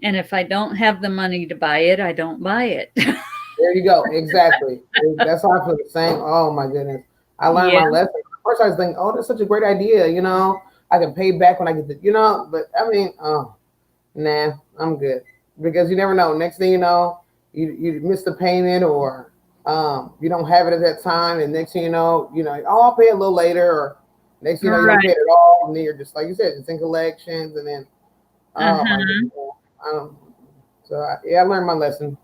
And if I don't have the money to buy it, I don't buy it. There you go. Exactly. That's how I feel the same. Oh my goodness. I learned Yeah, my lesson. First I was thinking, oh, that's such a great idea, you know. I can pay back when I get the, you know, but I mean, oh, nah, I'm good. Because you never know. Next thing you know, you miss the payment or you don't have it at that time, and next thing you know, oh, I'll pay it a little later, or next thing you know, you don't pay right. it at all, and then you're just like you said, it's in collections, and then oh my Uh-huh. goodness. Um, yeah, I learned my lesson.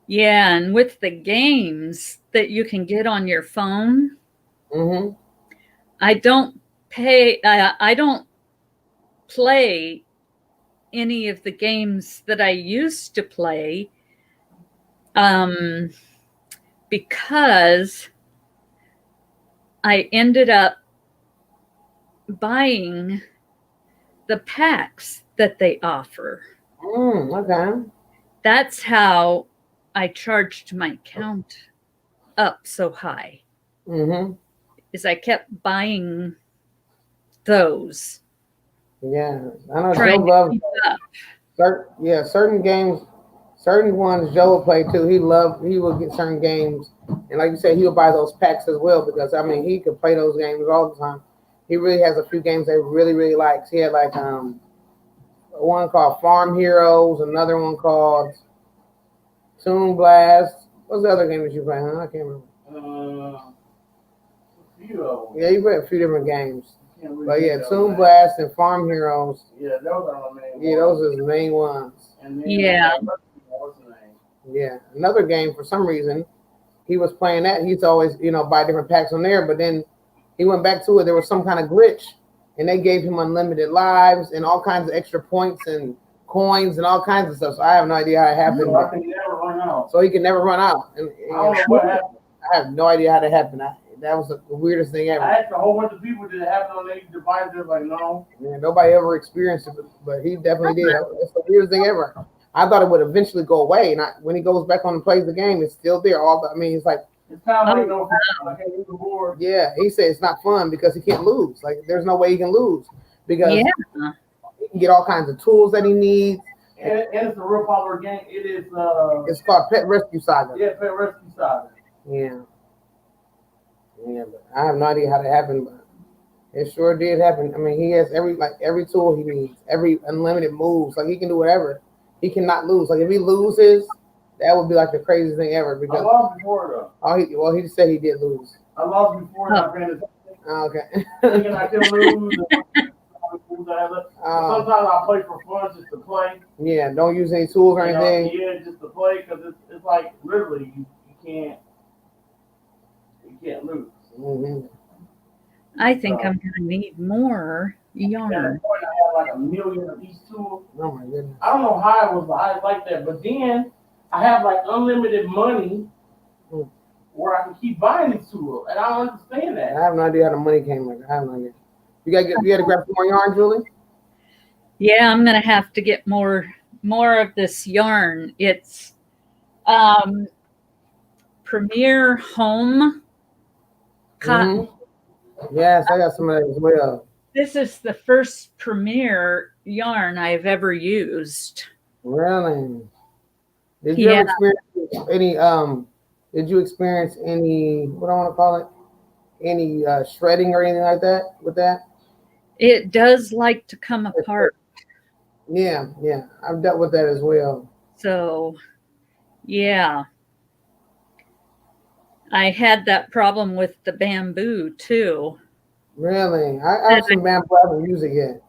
Yeah, and with the games that you can get on your phone, Mm-hmm. I don't I don't play any of the games that I used to play um, because I ended up buying the packs that they offer. Okay. That's how I charged my account up so high, Mm-hmm. is I kept buying those, Yeah, I know Joe trying to loves keep up. certain games, certain ones Joe will play too. He will get certain games, and like you said, he'll buy those packs as well because I mean he could play those games all the time. He really has a few games that he really likes. He had like one called Farm Heroes, another one called Toon Blast. What's the other game that you play? Huh? I can't remember. Yeah, you played a few different games. But yeah, Toon Blast and Farm Heroes. Yeah, those are the main. Yeah, those are the main ones. And then Yeah. what's the name? Yeah, another game for some reason he was playing that. He's always buy different packs on there, but then he went back to it. There was some kind of glitch, and they gave him unlimited lives and all kinds of extra points and coins and all kinds of stuff. So I have no idea how it happened. So I can never run out. So he can never run out. And I don't know what happened. I have no idea how that happened. That was the weirdest thing ever. I asked a whole bunch of people, did it happen on their device? They're like, no. Yeah, nobody ever experienced it, but he definitely did. It's the weirdest thing ever. I thought it would eventually go away, and when he goes back on and plays the game, it's still there. It's like it's kind of like no fun. I can't use the board. Yeah, he said it's not fun because he can't lose. Like there's no way he can lose because he can get all kinds of tools that he needs. And it's a real popular game. It is. It's called Pet Rescue Saga. Yeah, Pet Rescue Saga. Yeah. Yeah, but I have no idea how that happened, but it sure did happen. I mean, he has every tool he needs, every unlimited moves. Like he can do whatever. He cannot lose. Like if he loses, that would be like the craziest thing ever. Because I lost before though. He said he did lose. I lost before. Okay. Thinking I can lose. Sometimes I play for fun, just to play. Yeah, don't use any tools or anything. Yeah, just to play because it's like literally you can't lose. Mm-hmm. I think I'm going to need more yarn. At that point, I had like 1 million of each tool. Oh my goodness! I don't know how it was like that, but then I have like unlimited money where I can keep buying these tools, and I don't understand that. I have no idea how the money came. Like I have no idea. You got to grab some more yarn, Julie. Yeah, I'm going to have to get more of this yarn. It's Premier Home Cotton. Mm-hmm. Yes, I got some of that as well. This is the first Premier yarn I've ever used. Really? Did you ever experience any? Did you experience any? What I want to call it? Any shredding or anything like that with that? It does like to come apart. Yeah, I've dealt with that as well. So, yeah. I had that problem with the bamboo too. Really? I have some bamboo. I haven't used it yet.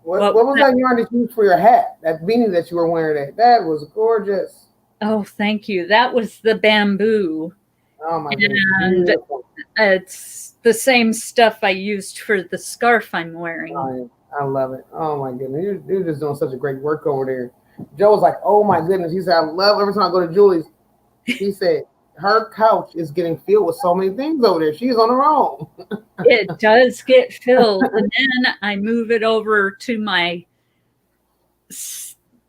What was that yarn that you used for your hat? That beanie that you were wearing? That was gorgeous. Oh, thank you. That was the bamboo. Oh my goodness, And beautiful. it's the same stuff I used for the scarf I'm wearing. Oh, I love it. Oh my goodness, you're just doing such a great work over there. Joe was like, "Oh my goodness," he said, "I love every time I go to Julie's." He said her couch is getting filled with so many things over there. She's on her own. It does get filled, and then I move it over to my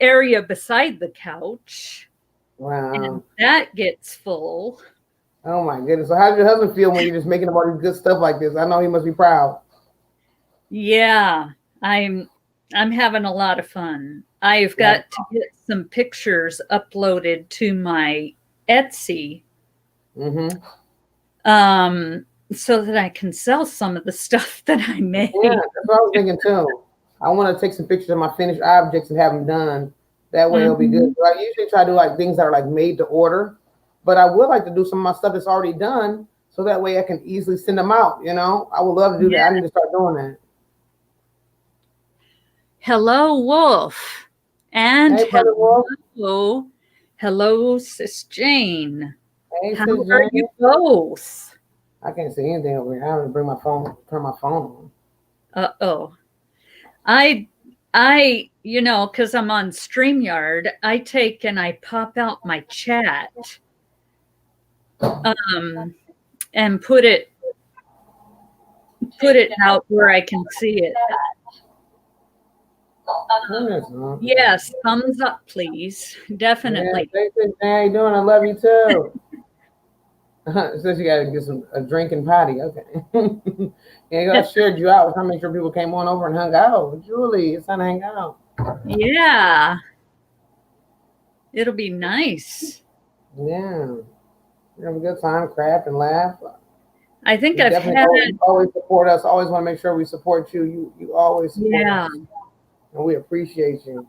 area beside the couch, and Wow. that gets full. Oh my goodness. So how does your husband feel when you're just making all these good stuff like this? I know he must be proud. Yeah, I'm having a lot of fun. I've Yeah. got to get some pictures uploaded to my Etsy, Mm-hmm. so that I can sell some of the stuff that I Yeah, made. that's what I was thinking too. I want to take some pictures of my finished objects and have them done. That way it'll be good. Mhm. So I usually try to do like things that are like made to order, but I would like to do some of my stuff that's already done, so that way I can easily send them out. I would love to do that. I Yeah. need to start doing that. Hello, Wolf, and Hey, brother Wolf. hello, Sis Jane. Hey, How sis are you Jane. both? I can't see anything over here. I have to bring my phone, turn my phone Uh-oh. I because I'm on StreamYard, I take and I pop out my chat, and put it out where I can see it. on. Yes, thumbs up, please. Yeah, Definitely. hey, sis Jane, how you doing? I love you too. Says you got to get a drink and potty. Okay. Yeah, I shared you out. I make sure people came on over and hung out. Julie, it's time to hang out. Yeah, it'll be nice. Yeah. We have a good time, craft and laugh. I think You I've definitely had, always support us. Always want to make sure we support you. You always support yeah, us. And we appreciate you.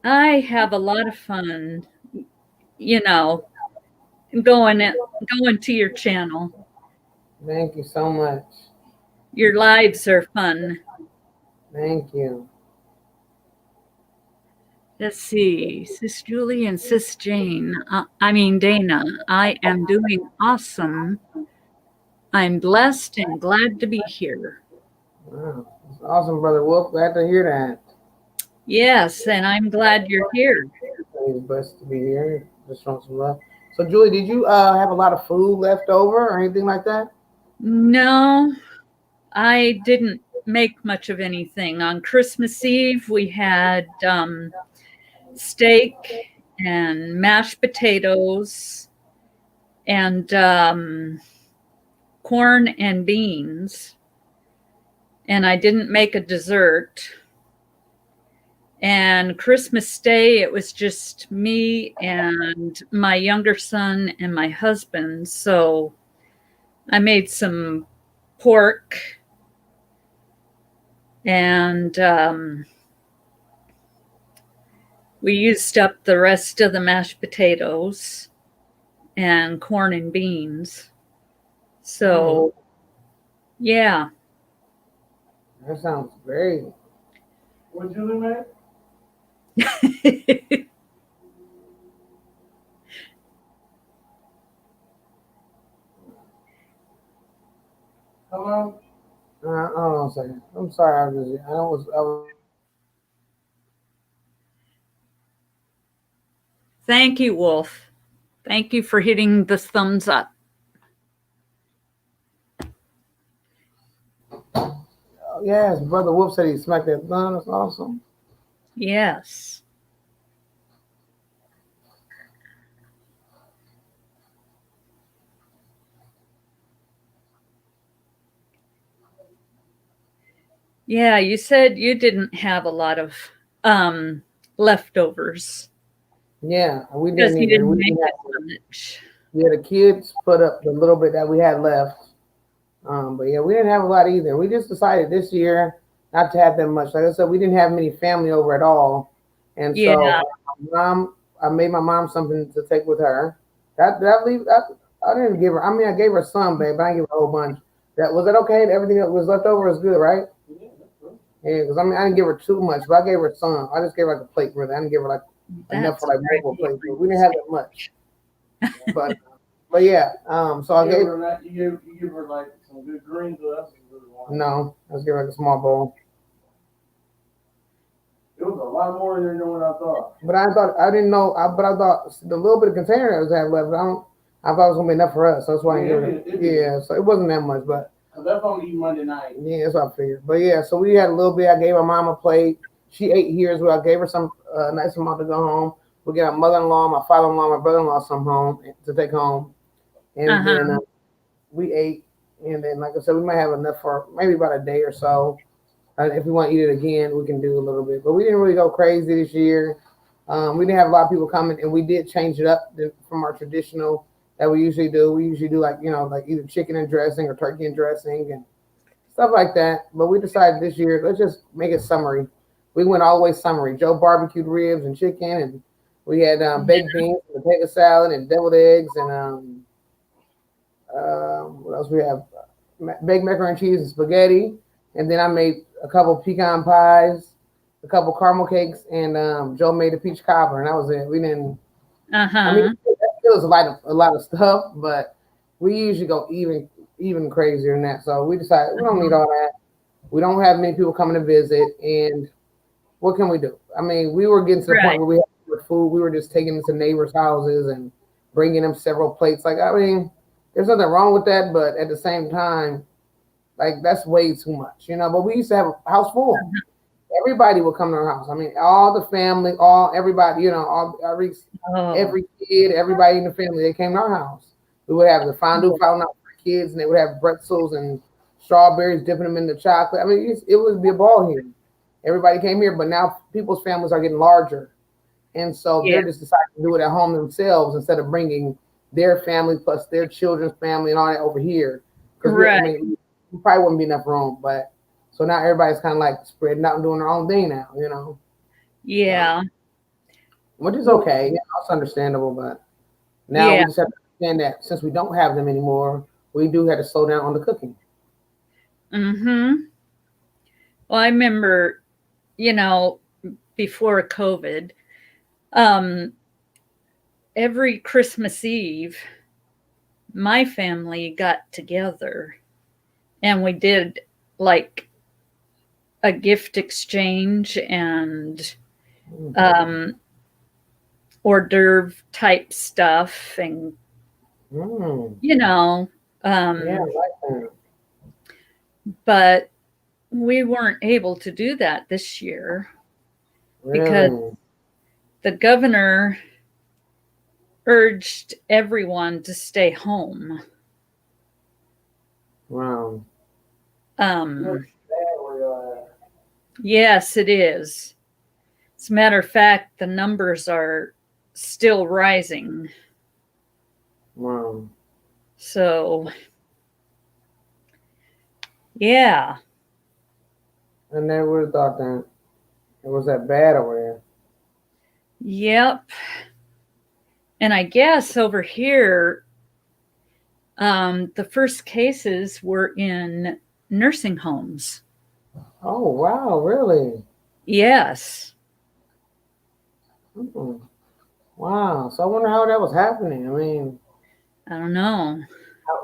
I have a lot of fun, you know, going to your channel. Thank you so much. Your lives are fun. Thank you. Let's see, Sis Julie and Sis Jane. I mean, Dana, I am doing awesome. I'm blessed and glad to be here. Wow. That's awesome, Brother Wolf. Glad to hear that. Yes, and I'm glad you're here. He's blessed to be here. Just showing some love. So, Julie, did you have a lot of food left over or anything like that? No, I didn't make much of anything. On Christmas Eve, we had steak and mashed potatoes and corn and beans. And I didn't make a dessert. And Christmas Day, it was just me and my younger son and my husband. So I made some pork and we used up the rest of the mashed potatoes and corn and beans. So, yeah. That sounds great. What Julie made? Hello? Hold on a second. I'm sorry. I was. Thank you, Wolf. Thank you for hitting the thumbs up. Yes, Brother Wolf said he smacked that thumb. That's awesome. Yes. Yeah, you said you didn't have a lot of leftovers Yeah, we because didn't you either. didn't make it much. Yeah, the kids put up the little bit that we had left. But yeah, we didn't have a lot either. We just decided this year not to have that much. Like I said, we didn't have many family over at all, and so Yeah, mom, I made my mom something to take with her. That leave. I didn't give her. I mean, I gave her some, babe, but I didn't give her a whole bunch. That okay? Everything that was left over is good, right? Yeah, because I mean, I didn't give her too much, but I gave her some. I just gave her like a plate, really. I didn't give her like enough that's for like multiple plates. But we didn't have that much. But But yeah, so I gave. You give her like some good greens. That's a good one. No, let's give her like a small bowl. It was a lot more in there than what I thought. But I didn't know. But I thought the little bit of container that was had left. I thought it was gonna be enough for us. So that's why I gave it. Yeah, so it wasn't that much, but. That's only Monday night. Yeah, that's what I figured. But yeah, so we had a little bit. I gave her mom a plate. She ate here as well. I gave her some nice amount to go home. We got my mother-in-law, my father-in-law, my brother-in-law some home to take home, and then we ate. And then, like I said, we might have enough for maybe about a day or so. If we want to eat it again, we can do a little bit. But we didn't really go crazy this year. We didn't have a lot of people coming, and we did change it up from our traditional that we usually do. We usually do like either chicken and dressing or turkey and dressing and stuff like that. But we decided this year, let's just make it summery. We went all the way summery. Joe barbecued ribs and chicken, and we had baked beans, and potato salad, and deviled eggs, and what else we have? Baked macaroni and cheese and spaghetti. And then I made a couple pecan pies, a couple caramel cakes, and Joe made a peach cobbler, and that was it. We didn't. I mean, it was a lot of stuff, but we usually go even crazier than that. So we decided we don't need all that. We don't have many people coming to visit, and what can we do? I mean, we were getting to the point where we had food. We were just taking it to neighbors' houses and bringing them several plates. Like, I mean, there's nothing wrong with that, but at the same time, like that's way too much, But we used to have a house full. Everybody would come to our house. I mean, all the family, everybody, every kid, everybody in the family, they came to our house. We would have the fondue falling out for kids, and they would have pretzels and strawberries, dipping them in the chocolate. I mean, it would be a ball here. Everybody came here, but now people's families are getting larger. And so they're just deciding to do it at home themselves instead of bringing their family plus their children's family and all that over here. Because we probably wouldn't be enough room, but so now everybody's kind of like spreading out and doing their own thing now, Yeah. Which is okay. It's understandable, but now we just have to understand that since we don't have them anymore, we do have to slow down on the cooking. Well, I remember, before COVID, every Christmas Eve, my family got together and we did like a gift exchange and hors d'oeuvre type stuff and I like that. But we weren't able to do that this year because the governor urged everyone to stay home. Wow. Yes, it is. As a matter of fact, the numbers are still rising. Wow. So, yeah. I never would have thought that it was that bad over there. Yep. And I guess over here, the first cases were in nursing homes. Oh, wow, really? Yes. Wow. So I wonder how that was happening. I mean, I don't know.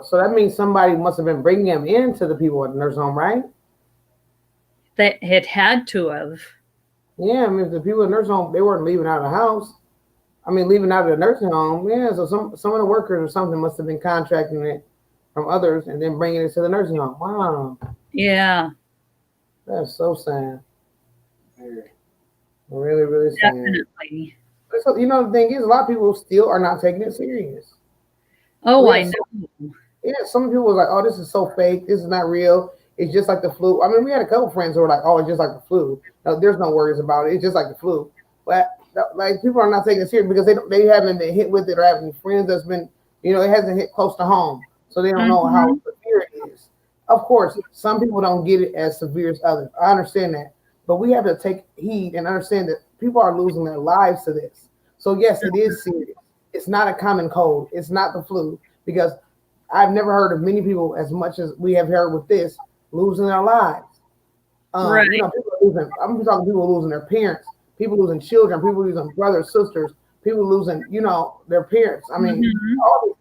So that means somebody must have been bringing them into the people at the nursing home, right? That it had to have. Yeah, I mean, if the people in the nursing home, they weren't leaving out of the house. I mean, leaving out of the nursing home. Yeah, so some of the workers or something must have been contracting it from others and then bringing it to the nursing home. Wow. Yeah. That's so sad. Really, really sad. Definitely. So, the thing is, a lot of people still are not taking it serious. Oh, I know. Yeah, some people were like, oh, this is so fake. This is not real. It's just like the flu. I mean, we had a couple friends who were like, oh, it's just like the flu. No, there's no worries about it. It's just like the flu. But like people are not taking it serious because they haven't been hit with it or having friends that's been, it hasn't hit close to home. So they don't know how severe it is. Of course, some people don't get it as severe as others. I understand that. But we have to take heed and understand that people are losing their lives to this. So yes, it is serious. It's not a common cold. It's not the flu because I've never heard of many people as much as we have heard with this losing their lives. Right. People are losing. I'm talking people losing their parents, people losing children, people losing brothers, sisters, people losing, their parents. I mean, all this,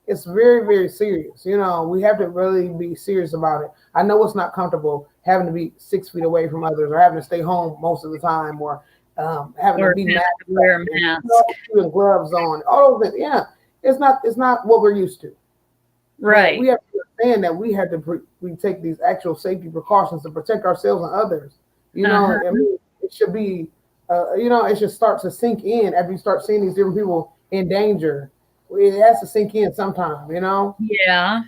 it's very, very serious. You know, we have to really be serious about it. I know it's not comfortable having to be 6 feet away from others, or having to stay home most of the time, or having to Or be have masked to wear a up mask. and gloves on. All of it, yeah. It's not what we're used to. But Right. we have to understand that we have to we take these actual safety precautions to protect ourselves and others. You know, Uh-huh. I mean, it should be, you know, it should start to sink in after you start seeing these different people in danger. It has to sink in sometime, you know. Yeah.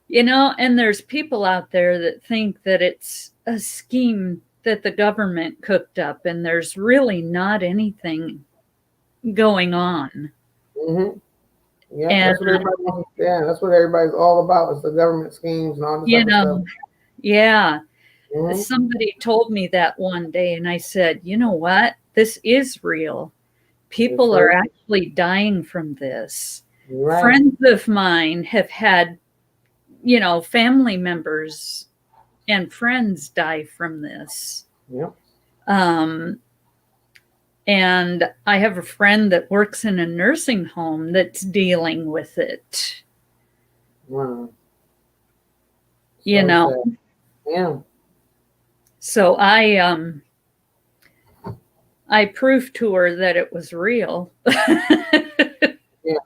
You know, and there's people out there that think that it's a scheme that the government cooked up, and there's really not anything going on. Hmm. Yeah, And, that's what everybody wants. Yeah, that's what everybody's all about. Is the government schemes and all this you type of stuff. know, yeah, Hmm. somebody told me that one day, and I said, you know what? This is real. It People are sure, actually dying from this. you're right. Friends of mine have had, family members and friends die from this. Yep. Um, and I have a friend that works in a nursing home that's dealing with it. Wow. You So know, sad. Yeah. so I proved to her that it was real. Yeah.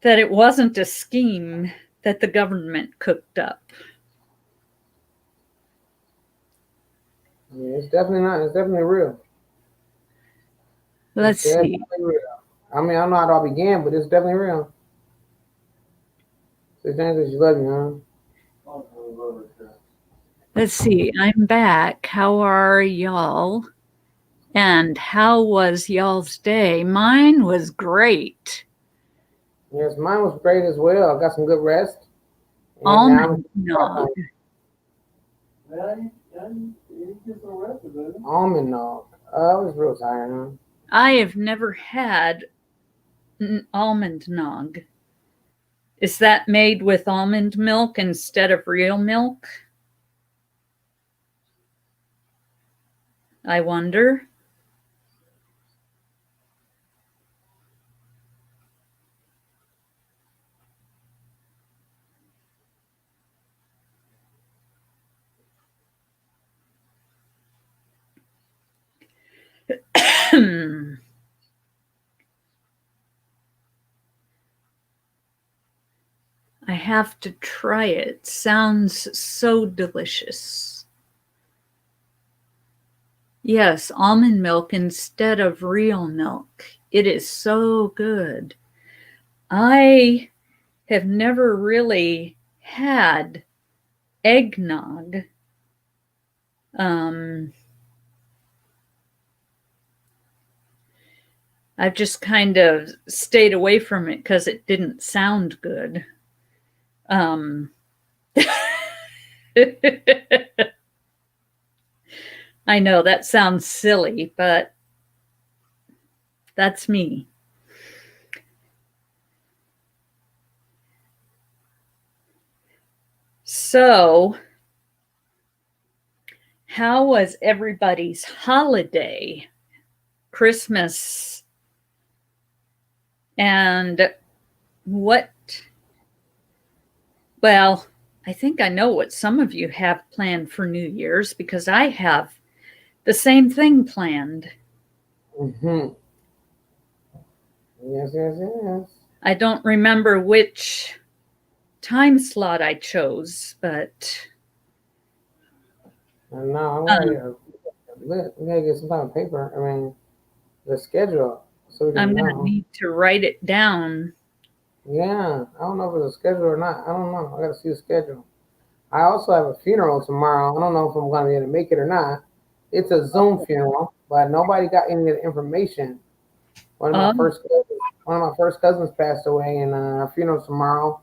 That it wasn't a scheme that the government cooked up. Yeah, it's definitely not. It's definitely real. It's Let's see. definitely real. I mean, I don't know how it all began, but it's definitely real. So James says you love you, huh? Oh, I love it, yeah. Let's see. I'm back. How are y'all? And how was y'all's day? Mine was great. Yes, mine was great as well. I got some good rest, and now Almond nog. You get some rest, baby. almond nog. I was real tired, huh? I have never had almond nog. Is that made with almond milk instead of real milk? I wonder. I have to try it. Sounds so delicious. Yes, almond milk instead of real milk. It is so good. I have never really had eggnog. I've just kind of stayed away from it because it didn't sound good. I know that sounds silly, but that's me. So, how was everybody's holiday? Christmas? And what? Well, I think I know what some of you have planned for New Year's because I have the same thing planned. Mm-hmm. Yes, yes, yes. I don't remember which time slot I chose, but And now we gotta get some type of paper. I mean, the schedule, so we I'm can going to know. need to write it down. Yeah, I don't know if it's a schedule or not. I don't know. I gotta see the schedule. I also have a funeral tomorrow. I don't know if I'm gonna be able to make it or not. It's a Zoom funeral, but nobody got any of the information. One of my Oh, first cousins, one of my first cousins passed away, and our funeral's tomorrow.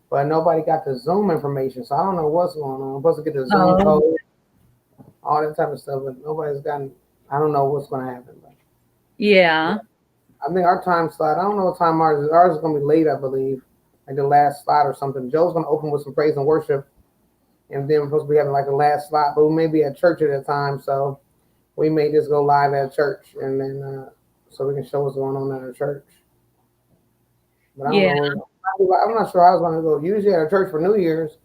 But nobody got the Zoom information, so I don't know what's going on. I'm supposed to get the Zoom oh, code, all that type of stuff, but nobody's gotten. I don't know what's going to happen. But yeah. I think our time slot. I don't know what time ours is. Ours is going to be late, I believe, like the last slot or something. Joe's going to open with some praise and worship, and then we're supposed to be having like the last slot, but we may be at church at that time, so we may just go live at church, and then so we can show what's going on at our church. But I don't know. I'm not sure I was going to go. Usually at a church for New Year's,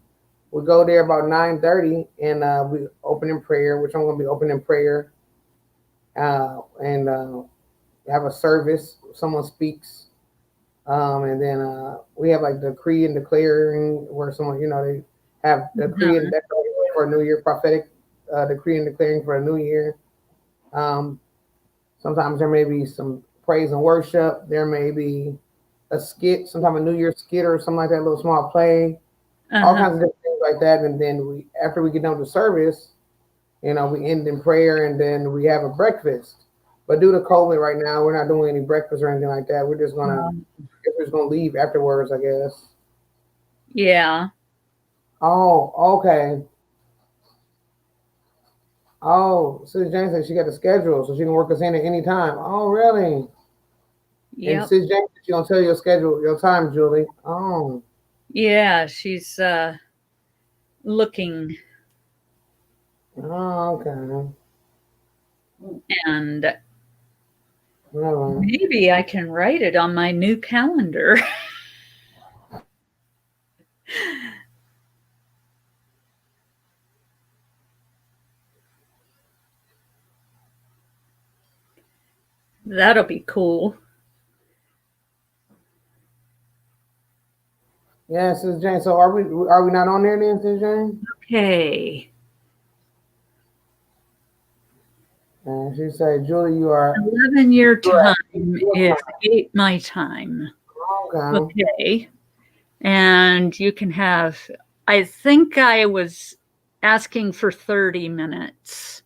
we go there about 9:30 and we open in prayer, which I'm going to be opening prayer, and have a service. Someone speaks, and then we have like decree and declaring, where someone, they have decree and declaring for a new year, prophetic decree and declaring for a new year. Sometimes there may be some praise and worship. There may be a skit, sometimes a New Year's skit or something like that, a little small play, all kinds of different things like that. And then after we get done with the service, we end in prayer, and then we have a breakfast. But due to COVID right now, we're not doing any breakfast or anything like that. We're just gonna leave afterwards, I guess. Yeah. Oh, okay. Oh, Sis Jane said she got a schedule, so she can work us in at any time. Oh, really? Yeah. And Sis Jane, she gonna tell you your schedule, your time, Julie. Oh. Yeah, she's looking. Oh, okay. And maybe I can write it on my new calendar. That'll be cool. Yeah, Sis Jane. So are we not on there then, Sis Jane? Okay. And she said, Julie, you are 11 your time is 8 my time. okay. Okay. And you can have, I think I was asking for 30 minutes.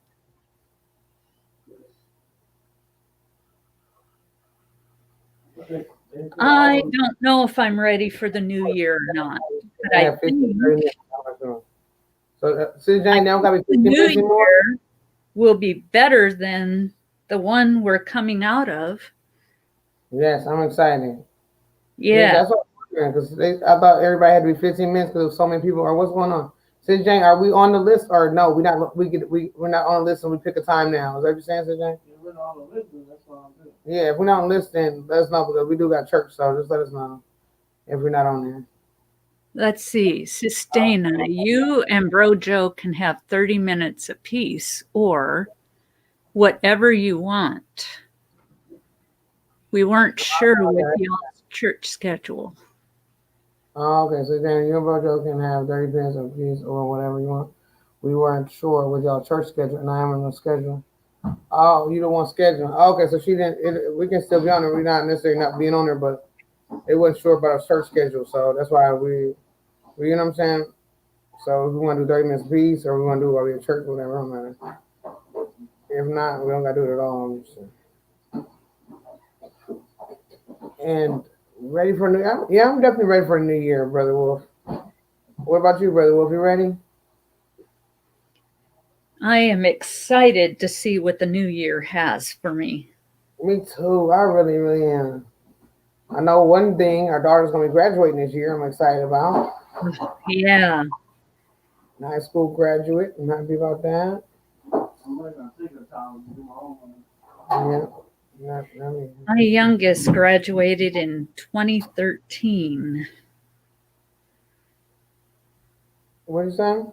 I don't know if I'm ready for the new year or not. But I think so, Sis Jane, now got to be the 15 new minutes anymore? year will be better than the one we're coming out of. Yes, I'm excited. Yeah. That's what because I thought everybody had to be 15 minutes because so many people are. What's going on? Sis Jane, are we on the list or no? We're not. We're not on the list and we pick a time now. Is that what you're saying, Sis Jane? If we're not on the list, then that's what I'm doing. Yeah, if we're not on the list, then let us know because we do got church. So just let us know if we're not on there. Let's see. Sistina, you and Bro Joe can have 30 minutes apiece or whatever you want. We weren't sure with y'all's church schedule. Oh, okay, so then you and Bro Joe can have 30 minutes apiece or whatever you want. We weren't sure with y'all church schedule, and I am on the schedule. Oh, you don't want schedule. Okay, so she didn't. We can still be on there. We're not necessarily not being on there, but they wasn't sure about our church schedule, so that's why we you know what I'm saying. So if we want to do 30 minutes apiece, or we want to do while we at church, whatever, don't matter. If not, we don't got to do it at all. And ready for new? Yeah, I'm definitely ready for a new year, Brother Wolf. What about you, Brother Wolf? You ready? I am excited to see what the new year has for me. Me too. I really, really am. I know one thing, our daughter's going to be graduating this year. I'm excited about. Yeah. High school graduate. I'm happy about that. I'm not gonna take the time to do my own one. Yeah. My youngest graduated in 2013. What are you saying?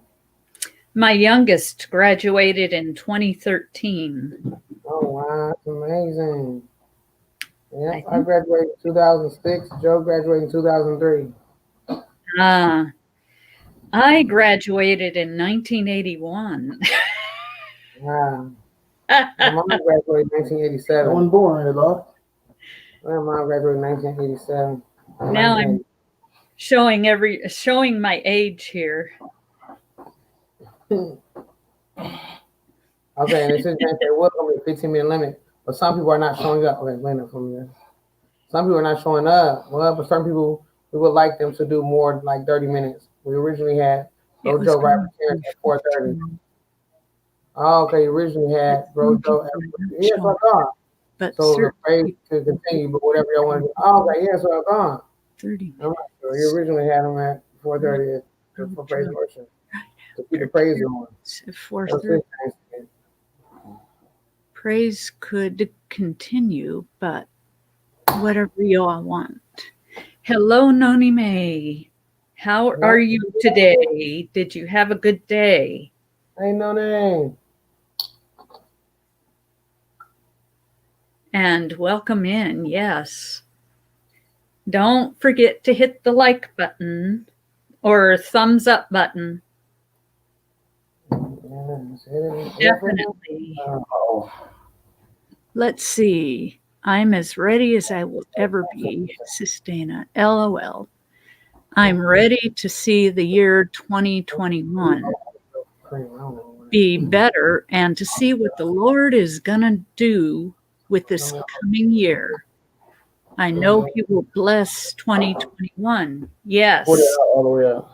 My youngest graduated in 2013. Oh, wow. That's amazing. Yeah, I graduated in 2006. Joe graduated in 2003. I graduated in 1981. Wow. My mom graduated in 1987. I wasn't born at all. My mom graduated in 1987. Now I'm showing my age here. Okay, and it says there was only a 15-minute limit, but some people are not showing up. Okay, wait up for me. Some people are not showing up. Well, but some people, we would like them to do more like 30 minutes. We originally had Rojo Rapper at 4:30. Oh, okay, you originally had Rojo. Yes, I thought. But so the praise to continue, but whatever y'all want to do. Oh, okay, yes, I thought. 30. I'm not sure. You originally had them at 4:30 for praise and worship. To keep the praise going. 4:30. Praise could continue, but whatever you all want. Hello, Noni May. How are you today? Did you have a good day? Ain't no name. And welcome in, yes. Don't forget to hit the like button or thumbs up button. Definitely. Let's see. I'm as ready as I will ever be, Sistina. LOL. I'm ready to see the year 2021 be better and to see what the Lord is going to do with this coming year. I know He will bless 2021. Yes. All the way up.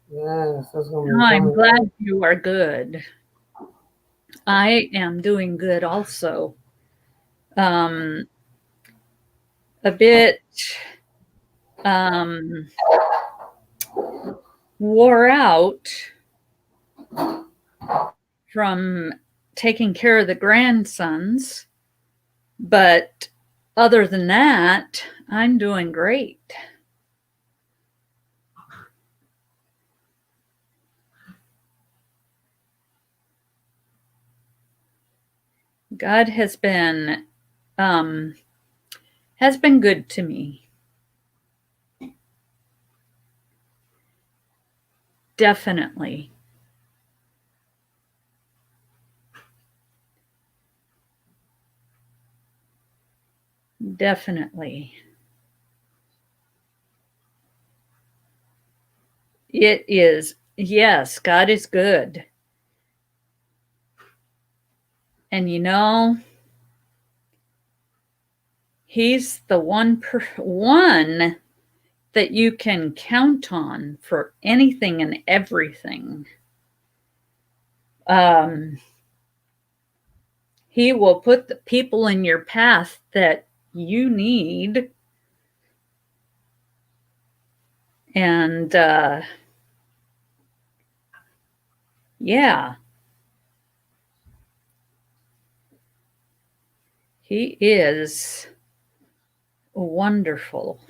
Yes, that's gonna be I'm glad you are good. I am doing good also. A bit wore out from taking care of the grandsons, but other than that, I'm doing great. God has been good to me. Definitely. Definitely. It is. Yes, God is good. And you know, He's the one that you can count on for anything and everything. He will put the people in your path that you need. And yeah, He is wonderful.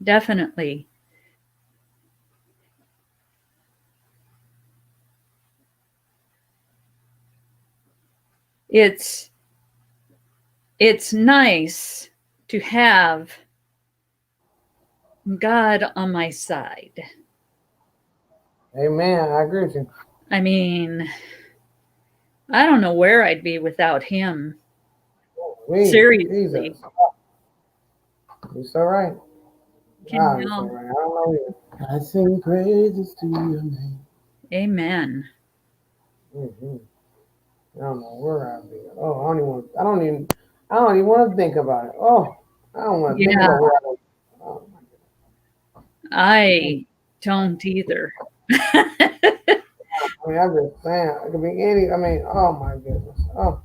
Definitely. It's nice to have God on my side. Amen. I agree with you. I mean, I don't know where I'd be without Him. Seriously. Jesus. You're so right. Can You're so you? right. I don't know either. I sing praises to your name. Amen. Mm-hmm. I don't know where I'd be. Oh, I don't even want to think about it. Oh, I don't want to think about where I would. Oh my goodness. I don't either. I mean, I'm just saying, it could be any. I mean, oh my goodness. Oh.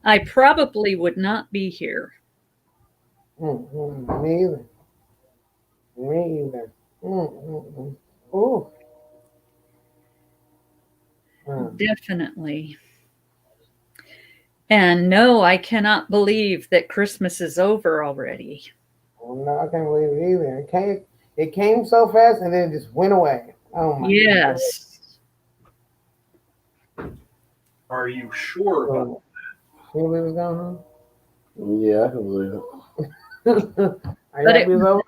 I probably would not be here. Me either. Me either. Ooh. Definitely. And no, I cannot believe that Christmas is over already. Oh, no, I can't believe it either. It came so fast and then it just went away. Oh my Yes. goodness. Are you sure about that? Can you believe it's gone, huh? Yeah, I can believe it. Are you But happy it's over?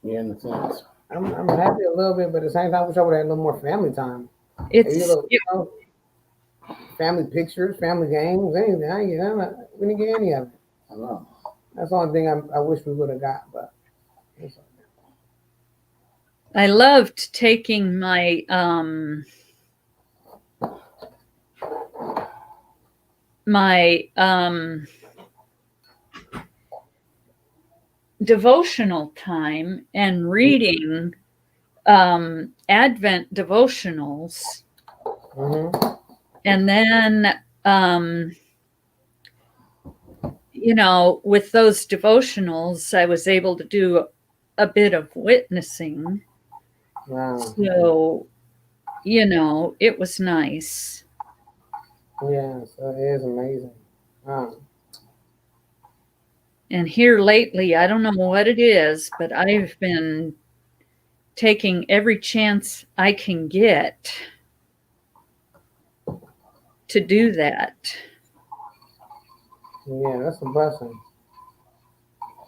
Yeah, in a sense. I'm happy a little bit, but at the same time, I wish I would have had a little more family time. Maybe a little, family pictures, family games, anything. We didn't get any of it. I know. That's the only thing I wish we would have got, but it's okay. I loved taking my devotional time and reading Advent devotionals. Mm-hmm. And then with those devotionals, I was able to do a bit of witnessing. Wow. So, it was nice. Yeah, so it is amazing. Wow. And here lately, I don't know what it is, but I've been taking every chance I can get to do that. Yeah, that's a blessing.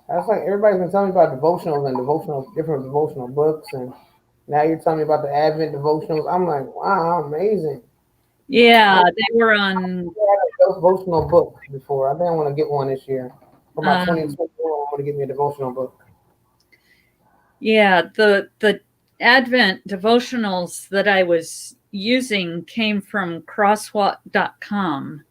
That's like everybody's been telling me about devotionals and different devotional books, and now you're telling me about the Advent devotionals. I'm like, wow, amazing. Yeah, they were on. I had a devotional book before. I think I want to get one this year. For my Um, 2024, I want to get me a devotional book. yeah, the Advent devotionals that I was using came from crosswalk.com.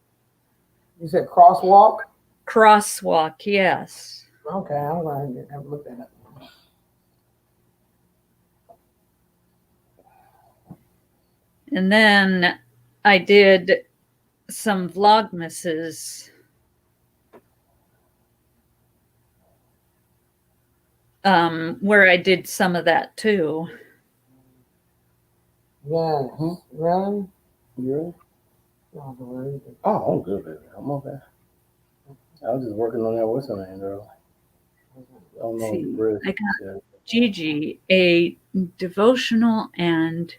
You said crosswalk? Crosswalk, yes. Okay, I'm going to have to look that up. And then I did some vlogmases where I did some of that too. Yes. Really? You ready? Oh, I'm good, baby. I'm okay. I was just working on that. What's her name, girl? I don't know. See, Really, I got Gigi a devotional, and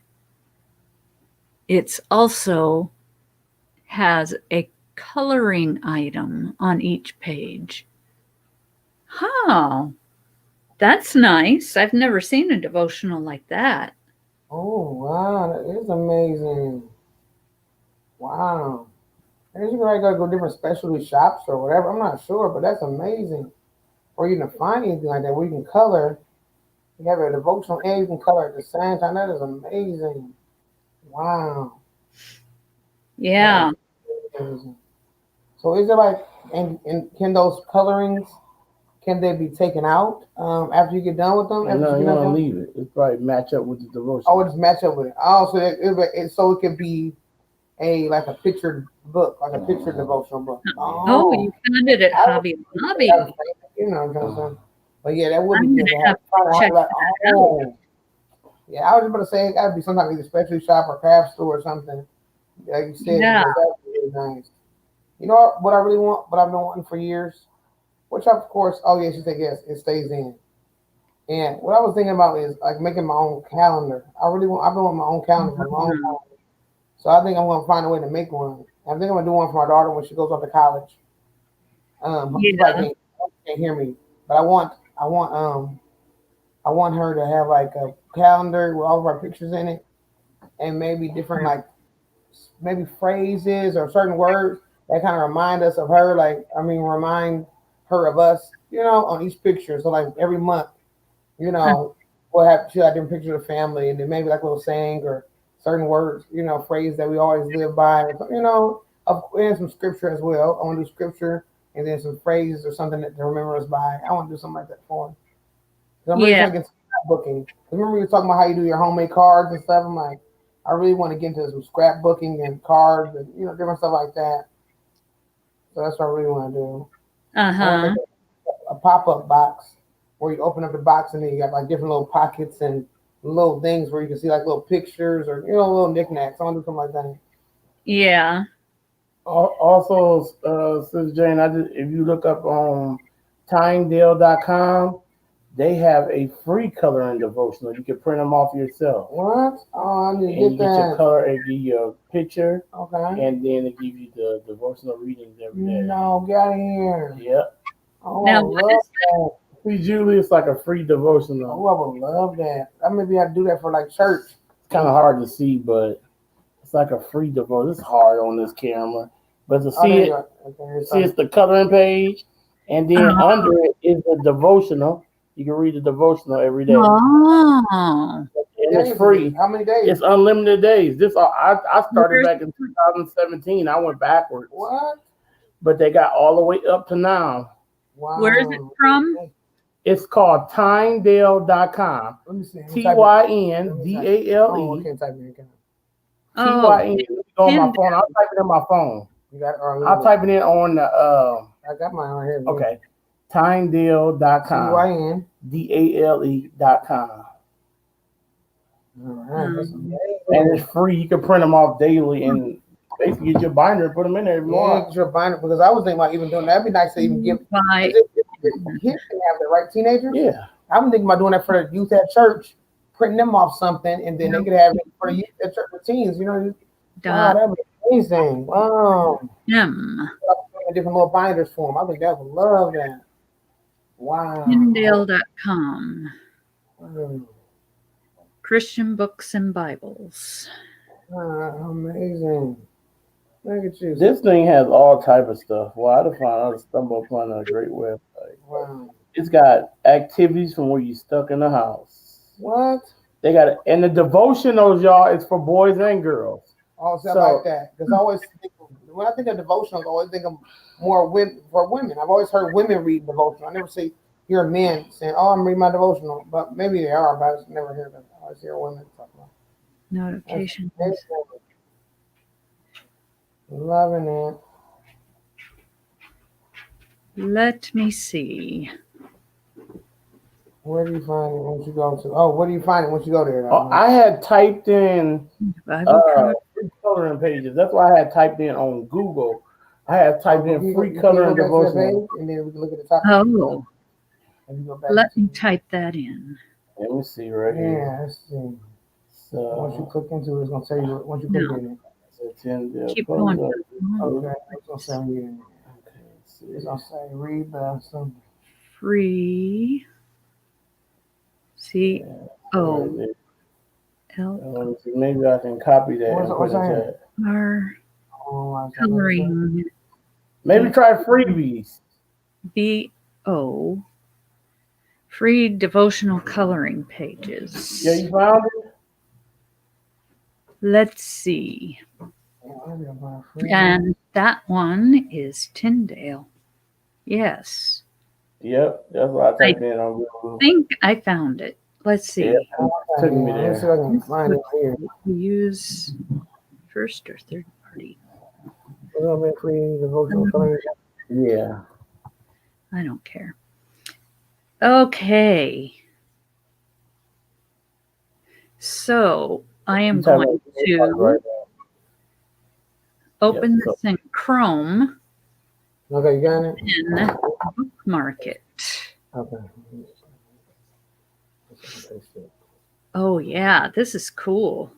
it's also has a coloring item on each page. Oh, that's nice. I've never seen a devotional like that. Oh, wow. That is amazing. Wow. I guess you probably got to go different specialty shops or whatever. I'm not sure, but that's amazing. Or you can find anything like that where you can color. You have a devotional and you can color at the same time. That is amazing. Wow. That Yeah. is amazing. So is it like, and can those colorings, can they be taken out after you get done with them? After no, you you get want to done? leave it. It probably match up with the devotion. Oh, it just match up with it. Oh, so so it could be like a pictured book, like a pictured devotional book. Oh, you found it at Hobby Lobby. You know what I'm saying? But yeah, that would be I'm good gonna to have have. to check Like, that out. oh, yeah, I was just about to say it got to be some type of either specialty shop or craft store or something. Like you said, Yeah. because that's really nice. You know what I really want? What I've been wanting for years, which of course, oh yes, you said yes, it stays in. And what I was thinking about is like making my own calendar. I really want. I've been wanting my own calendar for a long Mhm. time. So I think I'm gonna find a way to make one. I think I'm gonna do one for my daughter when she goes off to college. You Yeah. probably can't hear me, but I want her to have like a calendar with all of our pictures in it, and maybe different like maybe phrases or certain words that kind of remind us of her. Like I mean, remind her of us. On each picture. So like every month, she'll have different pictures of the family, and then maybe like a little saying or certain words, phrase that we always live by. And some scripture as well. I want to do scripture and then some phrases or something that to remember us by. I want to do something like that for her. 'Cause I'm really Yeah. trying to get some scrapbooking. 'Cause remember you were talking about how you do your homemade cards and stuff. I'm like, I really want to get into some scrapbooking and cards and different stuff like that. So that's what I really want to do. I want to Uh-huh. make a pop-up box where you open up the box and then you got like different little pockets and little things where you can see like little pictures or little knickknacks. I want to do something like that. Yeah. Also, Sister Jane, if you look up on Tyndale.com, they have a free coloring devotional. You can print them off yourself. What? Oh, I need to And you get get your that. color, it give you a picture, Okay. and then it give you the devotional readings every day. No, get out of here. Yep. Oh, Now, I what love is that. See, Julie, it's like a free devotional. Oh, I would love that. I maybe have to do that for like church. It's kind of hard to see, but it's like a free devotional. It's hard on this camera, but to Oh, see there you it, go. Okay, see it's the coloring page, and then Uh-huh. under it is the devotional. You can read the devotional every day, Oh. and it's days free. How many days? It's unlimited days. I started Where's- back in 2017. I went backwards, What? but they got all the way up to now. Wow. Where is it from? It's called Tyndale.com. Let me see. Tyndale. Oh, okay, type it in. Oh, Tyn. Go on my phone. I'll type it in my phone. You got it. I'll type it in on the. I got mine right here. Okay. Tyndale.com. Tyn. DALE.com. All right, that's amazing. And it's free. You can print them off daily and basically get your binder and put them in there if you Yeah, want. get your binder, because I was thinking about even doing that. That'd be nice to even give. Why? If kids can have the right teenagers. Yeah. I'm thinking about doing that for the youth at church, printing them off something, and then they could have it for the youth at church for teens. You know, wow, Dot that would be amazing. Wow, M. different little binders for them. I think that would love that. Wow. Tyndale.com. Mm. Christian books and Bibles. Amazing. Look at you. This thing has all type of stuff. Well, I stumble upon a great website. Wow. It's got activities from where you stuck in the house. What? They got it, and the devotionals, y'all, is for boys and girls. Oh, so I like that, because I always think when I think of devotionals, I always think of more for women. I've always heard women read devotional. I never hear men saying, "Oh, I'm reading my devotional," but maybe they are. But I just never hear them. I always hear women talk about Notifications. Loving it. Let me see. Where do you find it once you go to? Oh, where do you find it once you go there? Oh, I had typed in Bible free coloring pages. That's why I had typed in on Google. I had typed in free coloring devotional. And then we can look at the top. Oh, and you go back let me type that in. Let me see right here. Yeah, let's see. So Once you click into it, it's gonna tell you. Once you click in it, Keep going. okay, it's gonna say read it. Okay, It's gonna say read the something. Free. C O L maybe I can copy that and put it that? R coloring. Maybe try freebies. BO. Free devotional coloring pages. Yeah, you found it? Let's see. And that one is Tyndale. Yes. Yep, that's what I typed in on Google. I think I found it. Let's see. Yeah, took me there. Let's see if I can find it here. We use first or third party. A little bit free devotional coloring. Yeah. I don't care. Okay. So I am going to open this in Chrome Okay, you got it? and bookmark it. Okay. Oh, yeah, this is cool.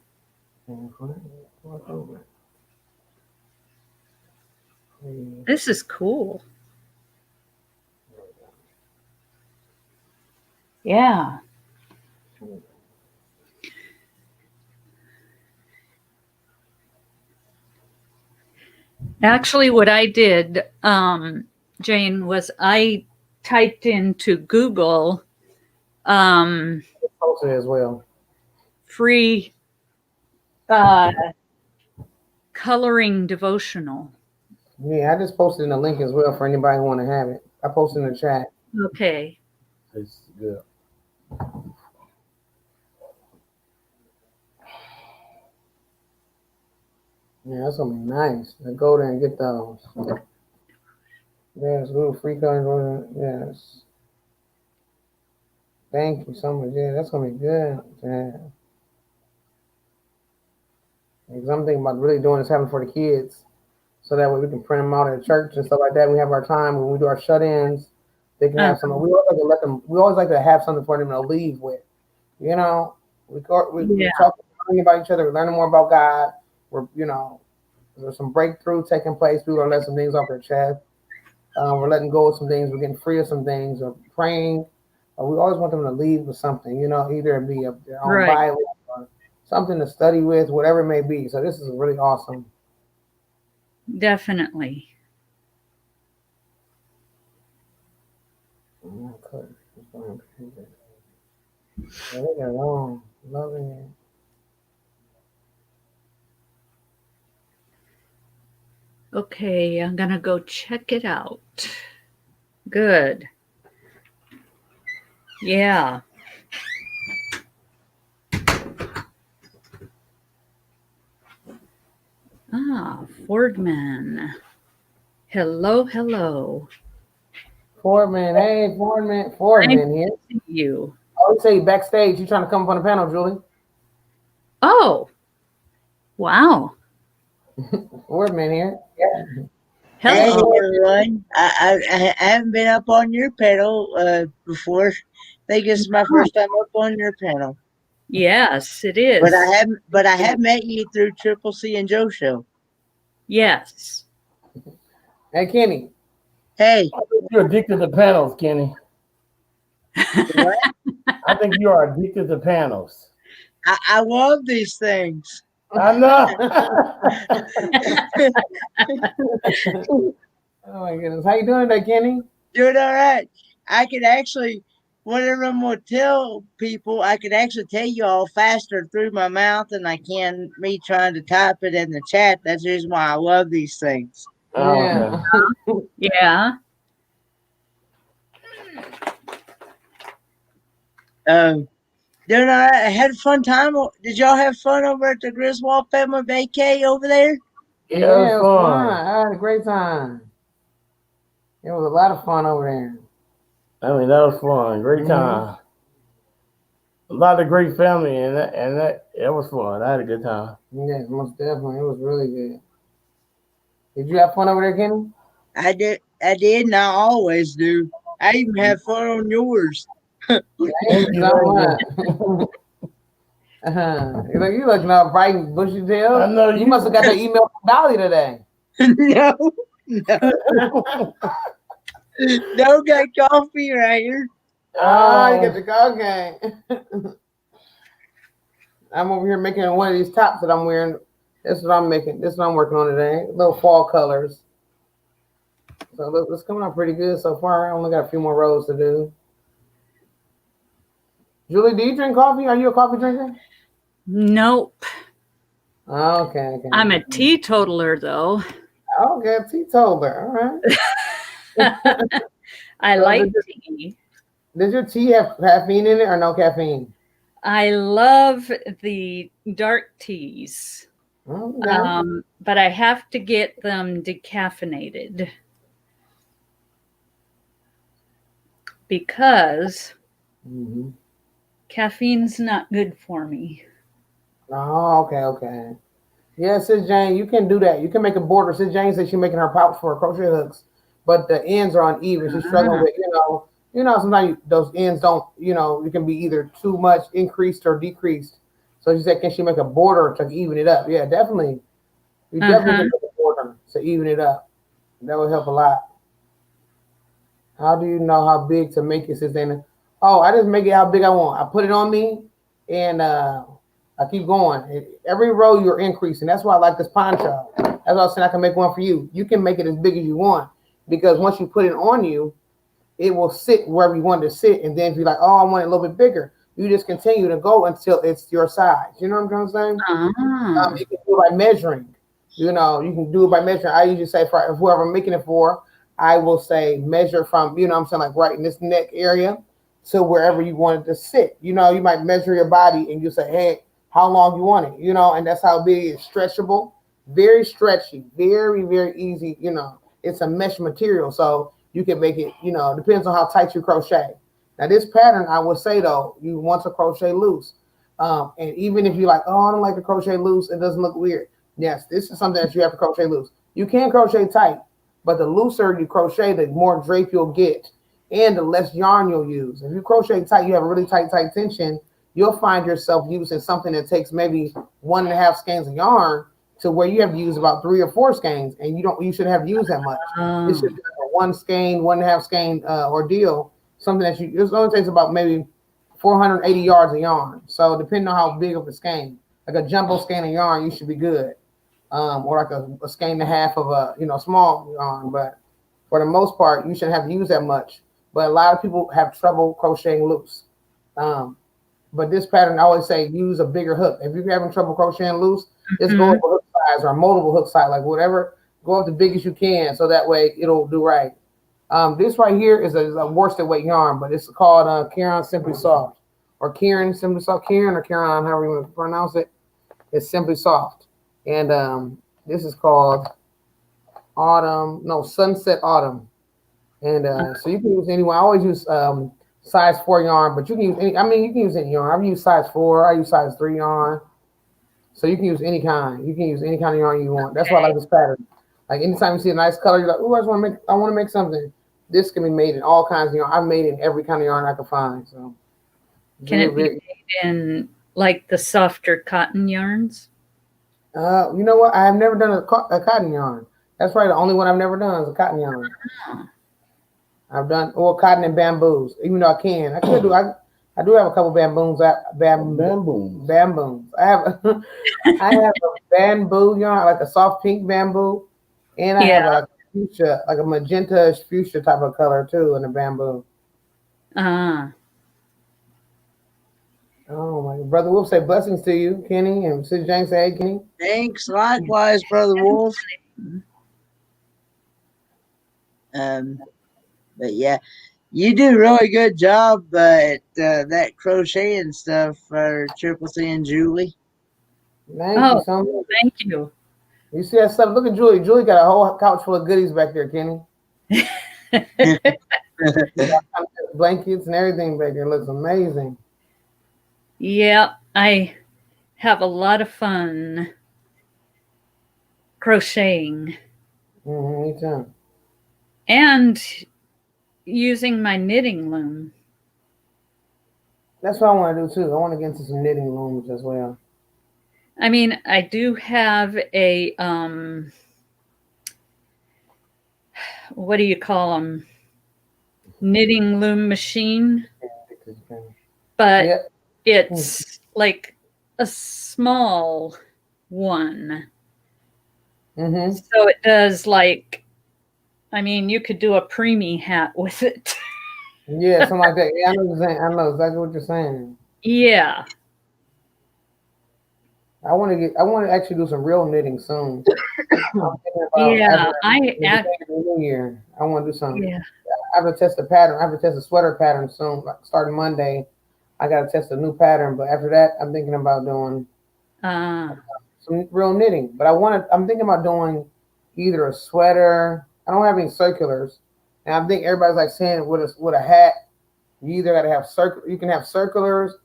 This is cool. Yeah. Actually, what I did, Jane, was I typed into Google Posted as well. Free coloring devotional. Yeah, I just posted in the link as well for anybody who want to have it. I posted in the chat. Okay. It's good. Yeah, that's gonna be nice. I go there and get those. Yes, little free colors. Yes. Thank you so much. Yeah, that's gonna be good. Yeah. Because I'm thinking about really doing this having for the kids, so that way we can print them out at church and stuff like that. We have our time when we do our shut-ins. They can have something. We always like to let them. We always like to have something for them to leave with. You know, we talk about each other. We're learning more about God. There's some breakthrough taking place. People are letting some things off their chest. We're letting go of some things. We're getting free of some things. Or praying. We always want them to leave with something. Either it be their own Bible or something to study with, whatever it may be. So this is really awesome. Definitely. Loving it. Okay, I'm going to go check it out. Good. Yeah. Fordman. Hello, hello. Fordman, hey, Fordman here. You. I would say backstage. You trying to come up on the panel, Julie? Oh, wow. We're men here. Hey Hello. everyone. I haven't been up on your panel before. I think this is my first time up on your panel. Yes, it But is. I have met you through Triple C and Joe show. Yes. Hey, Kenny. Hey, You're addicted to panels, Kenny. what? I think you are addicted to panels. I love these things. I know. Oh my goodness. How you doing today, Kenny? Doing all right. I could actually, whenever I'm going to tell people, I could actually tell you all faster through my mouth than I can me trying to type it in the chat. That's the reason why I love these things. Oh, Yeah. okay. Yeah. Doing all right. I had a fun time. Did y'all have fun over at the Griswold family vacay over there? Yeah, Yeah, it it was was fun. fun. I had a great time. It was a lot of fun over there. I mean, that was fun. Great Mhm. time. A lot of great family, and that it was fun. I had a good time. Yeah, most definitely. It was really good. Did you have fun over there, Kenny? I did, and I always do. I even had fun on yours. Thank Thank you you, so thank much. You look now bright and bushy tail. I know You you. must have got that email from Dolly today. No, no, got coffee right here. Ah, you get the call game. I'm over here making one of these tops that I'm wearing. This is what I'm making. This is what I'm working on today. Little fall colors. So look, it's coming out pretty good so far. I only got a few more rows to do. Julie, do you drink coffee? Are you a coffee drinker? Nope. Okay. I'm a teetotaler, though. Okay, teetotaler. All right. I So like tea. does your tea have caffeine in it or no caffeine? I love the dark teas, Okay. but I have to get them decaffeinated because Mm-hmm. caffeine's not good for me. Oh, okay. Yeah, Sis Jane, you can do that. You can make a border. Sis Jane said she's making her pouch for her crochet hooks, but the ends are uneven. She's struggling with, sometimes those ends don't, it can be either too much increased or decreased. So she said, can she make a border to even it up? Yeah, definitely. You definitely can make a border to even it up. That would help a lot. How do you know how big to make it, Sis Dana? Oh, I just make it how big I want. I put it on me, and I keep going. Every row you're increasing. That's why I like this poncho. That's why I was saying I can make one for you. You can make it as big as you want because once you put it on you, it will sit wherever you want it to sit. And then if you're like, oh, I want it a little bit bigger, you just continue to go until it's your size. You know what I'm trying to say? You can do it by measuring. You can do it by measuring. I usually say for whoever I'm making it for, I will say measure from, like right in this neck area to wherever you want it to sit. You might measure your body and you say, hey, how long you want it, and that's how big it's stretchable, very stretchy, very, very easy. It's a mesh material. So you can make it, depends on how tight you crochet. Now this pattern, I would say though, you want to crochet loose. And even if you're like, oh, I don't like to crochet loose, it doesn't look weird. Yes, this is something that you have to crochet loose. You can crochet tight, but the looser you crochet, the more drape you'll get and the less yarn you'll use. If you crochet tight, you have a really tight tension, you'll find yourself using something that takes maybe 1.5 skeins of yarn to where you have to use about 3 or 4 skeins, and you shouldn't have to use that much. It should be like a 1 skein, 1.5 skein ordeal. Something that it only takes about maybe 480 yards of yarn. So depending on how big of a skein, like a jumbo skein of yarn, you should be good. Or like a skein and a half of a small yarn. But for the most part, you shouldn't have to use that much. But a lot of people have trouble crocheting loose. But this pattern, I always say, use a bigger hook. If you're having trouble crocheting loose, just go up a hook size or a multiple hook size, like whatever. Go up the biggest you can, so that way it'll do right. This right here is a worsted weight yarn, but it's called Karen Simply Soft, or Karen Simply Soft, Karen or Karen, however you want to pronounce it. It's Simply Soft, and this is called Sunset Autumn, and so you can use anyone. I always use size 4 yarn, but you can use any. I mean, you can use any yarn. I've used size 4. I use size 3 yarn. So you can use any kind. You can use any kind of yarn you want. That's why I like this pattern. Like anytime you see a nice color, you're like, oh, I want to make something. This can be made in all kinds of yarn. I've made in every kind of yarn I could find. So Can it be made in like the softer cotton yarns? You know what? I have never done a cotton yarn. That's probably the only one I've never done is a cotton yarn. I've done cotton and bamboos. Even though I could do. I do have a couple bamboos. Bamboos. I have I have a bamboo yarn, like a soft pink bamboo, and I have like a fuchsia, like a magenta fuchsia type of color too, in the bamboo. Oh my brother Wolf say blessings to you, Kenny, and Sis Jane say hey, Kenny. Thanks, likewise, Brother Wolf. But yeah, you do a really good job at that crocheting stuff for Triple C and Julie. Thank you so much. Thank you. You see that stuff? Look at Julie. Julie got a whole couch full of goodies back there, Kenny. Blankets and everything back there. It looks amazing. Yeah, I have a lot of fun crocheting. Me too. And using my knitting loom. That's what I want to do too. I want to get into some knitting looms as well. I mean, I do have a what do you call them? Knitting loom machine, but it's like a small one. So it does like, I mean, you could do a preemie hat with it. Yeah, something like that. Yeah, I know what you're saying. I know exactly what you're saying. Yeah. I want to actually do some real knitting soon. Yeah, New Year. I want to do something. Yeah. I have to test a pattern. I have to test a sweater pattern soon. Like starting Monday, I got to test a new pattern. But after that, I'm thinking about doing some real knitting. But I'm thinking about doing either a sweater. I don't have any circulars, and I think everybody's like saying with a hat, you either got to have you can have circulars,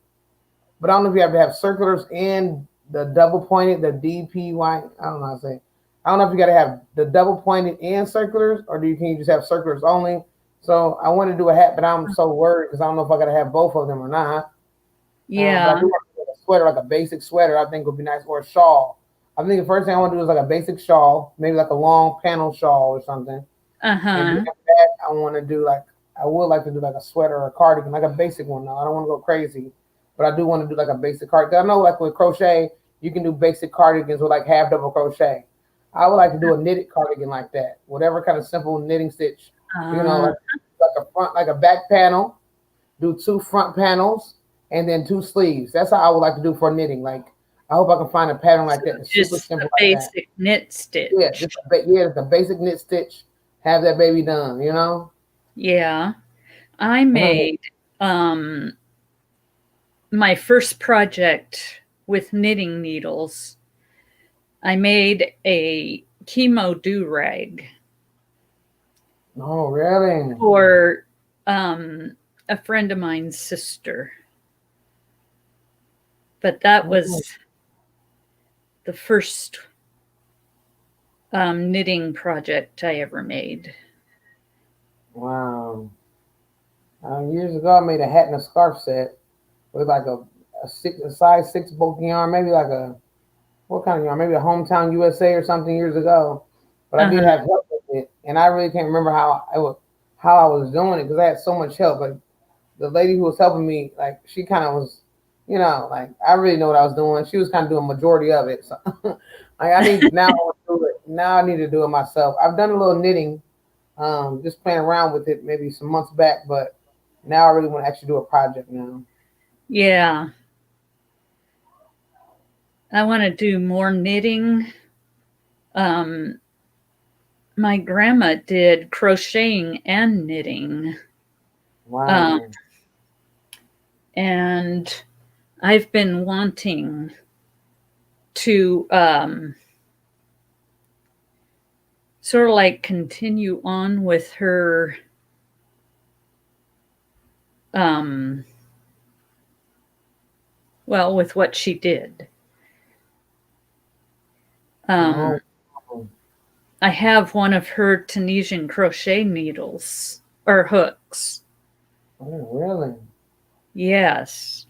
but I don't know if you have to have circulars and the double pointed, the DPY. I don't know how to say it. I don't know if you got to have the double pointed and circulars, or can you just have circulars only? So I want to do a hat, but I'm so worried because I don't know if I got to have both of them or not. Yeah. But I do want to do a sweater, like a basic sweater. I think would be nice, or a shawl. I think the first thing I want to do is like a basic shawl, maybe like a long panel shawl or something. And after that, I want to do I would like to do like a sweater or a cardigan, like a basic one. Though I don't want to go crazy, but I do want to do like a basic cardigan. I know like with crochet, you can do basic cardigans with like half double crochet. I would like to do a knitted cardigan like that, whatever kind of simple knitting stitch. You know, like a back panel, do 2 front panels, and then 2 sleeves. That's how I would like to do for knitting. Like I hope I can find a pattern like that. That's super simple. Basic knit stitch. Yeah, just the basic knit stitch. Have that baby done, you know? Yeah. I made my first project with knitting needles. I made a chemo do-rag. Oh, really? For a friend of mine's sister. But that was the first knitting project I ever made. Wow. Years ago, I made a hat and a scarf set with like a size 6 bulk yarn, maybe like what kind of yarn? Maybe a Hometown USA or something years ago. But I did have help with it, and I really can't remember how I was doing it because I had so much help. But the lady who was helping me, like she kind of was, you know, like I really know what I was doing. She was kind of doing majority of it. So I need now to do it. Now I need to do it myself. I've done a little knitting, just playing around with it maybe some months back, but now I really want to actually do a project now. Yeah. I want to do more knitting. My grandma did crocheting and knitting. Wow. And I've been wanting to sort of like continue on with her with what she did. Um, Oh, I have one of her Tunisian crochet needles or hooks. really? Yes.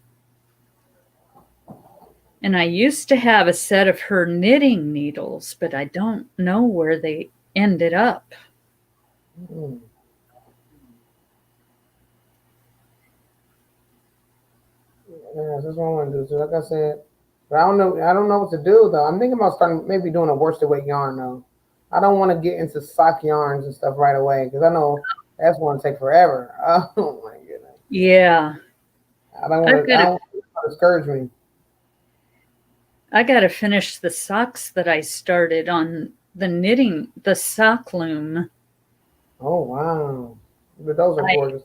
And I used to have a set of her knitting needles, but I don't know where they ended up. Mm. Yeah, that's what I want to do. So like I said, but I don't know. I don't know what to do though. I'm thinking about starting maybe doing a worsted weight yarn though. I don't want to get into sock yarns and stuff right away because I know that's going to take forever. Oh my goodness. Yeah. I don't I've want to. got I to don't want to discourage me. I got to finish the socks that I started on the knitting, the sock loom. Oh wow, but those are I gorgeous.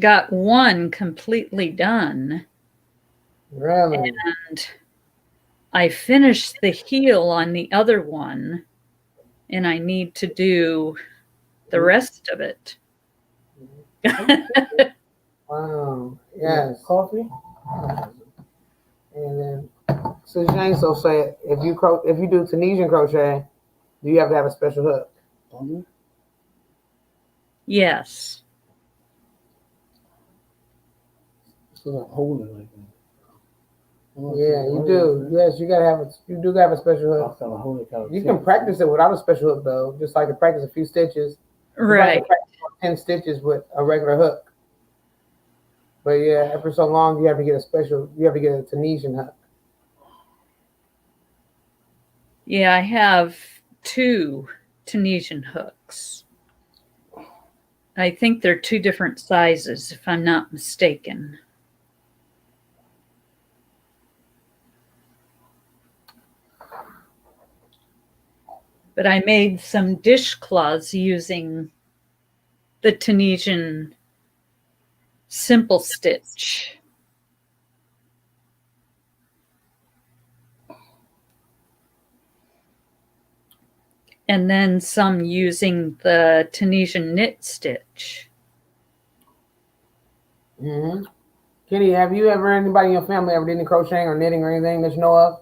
got one completely done, Really. and I finished the heel on the other one, and I need to do the rest of it. Wow. Yeah. Yes. Coffee? And then, so James will say, if you do Tunisian crochet, do you have to have a special hook? Mm-hmm. Yes. So I'm holding it like that. Yeah, you do. Yes, you gotta have a. You do gotta have a special hook. I'm holding it kind of You can practice it without a special hook though. Just like to practice a few stitches. Just like Right. to practice 10 stitches with a regular hook. But yeah, after so long, you have to get a special. You have to get a Tunisian hook. Yeah, I have 2 Tunisian hooks. I think they're 2 different sizes, if I'm not mistaken. But I made some dishcloths using the Tunisian simple stitch. And then some using the Tunisian knit stitch. Mm-hmm. Kitty, have you ever anybody in your family ever did any crocheting or knitting or anything that you know of?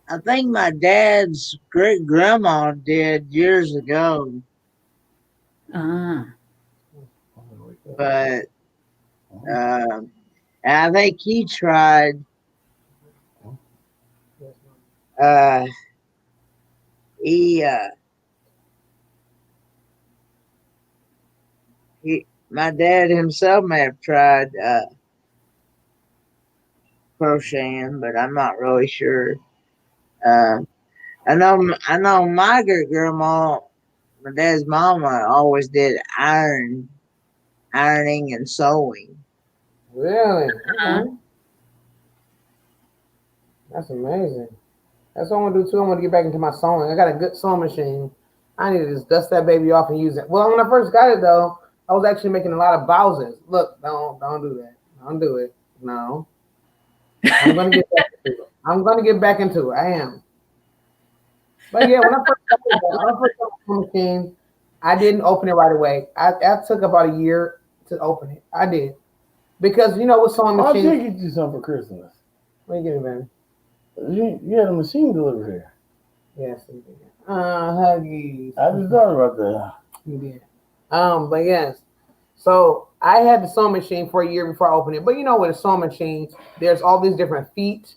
I think my dad's great grandma did years ago, Ah, but I think he tried. Uh, he my dad himself may have tried crocheting, but I'm not really sure. Uh, I know my great grandma, my dad's mama, always did ironing and sewing. Really? uh, Okay. That's amazing. That's what I'm gonna do too. I'm gonna get back into my sewing. I got a good sewing machine. I need to just dust that baby off and use it. Well, when I first got it though, I was actually making a lot of blouses. Look, don't do that. Don't do it. No. I'm gonna get back into it. I'm gonna get back into it. I am. But yeah, when I first got the sewing machine, I didn't open it right away. I took about a year to open it. I did. Because you know what sewing I machine. did get you something for Christmas. What are you getting, baby? You had a machine delivered here. Yes, you did. Huggies. I just thought about that. You did. But yes. So I had the sewing machine for a year before I opened it. But you know, with a sewing machine, there's all these different feet.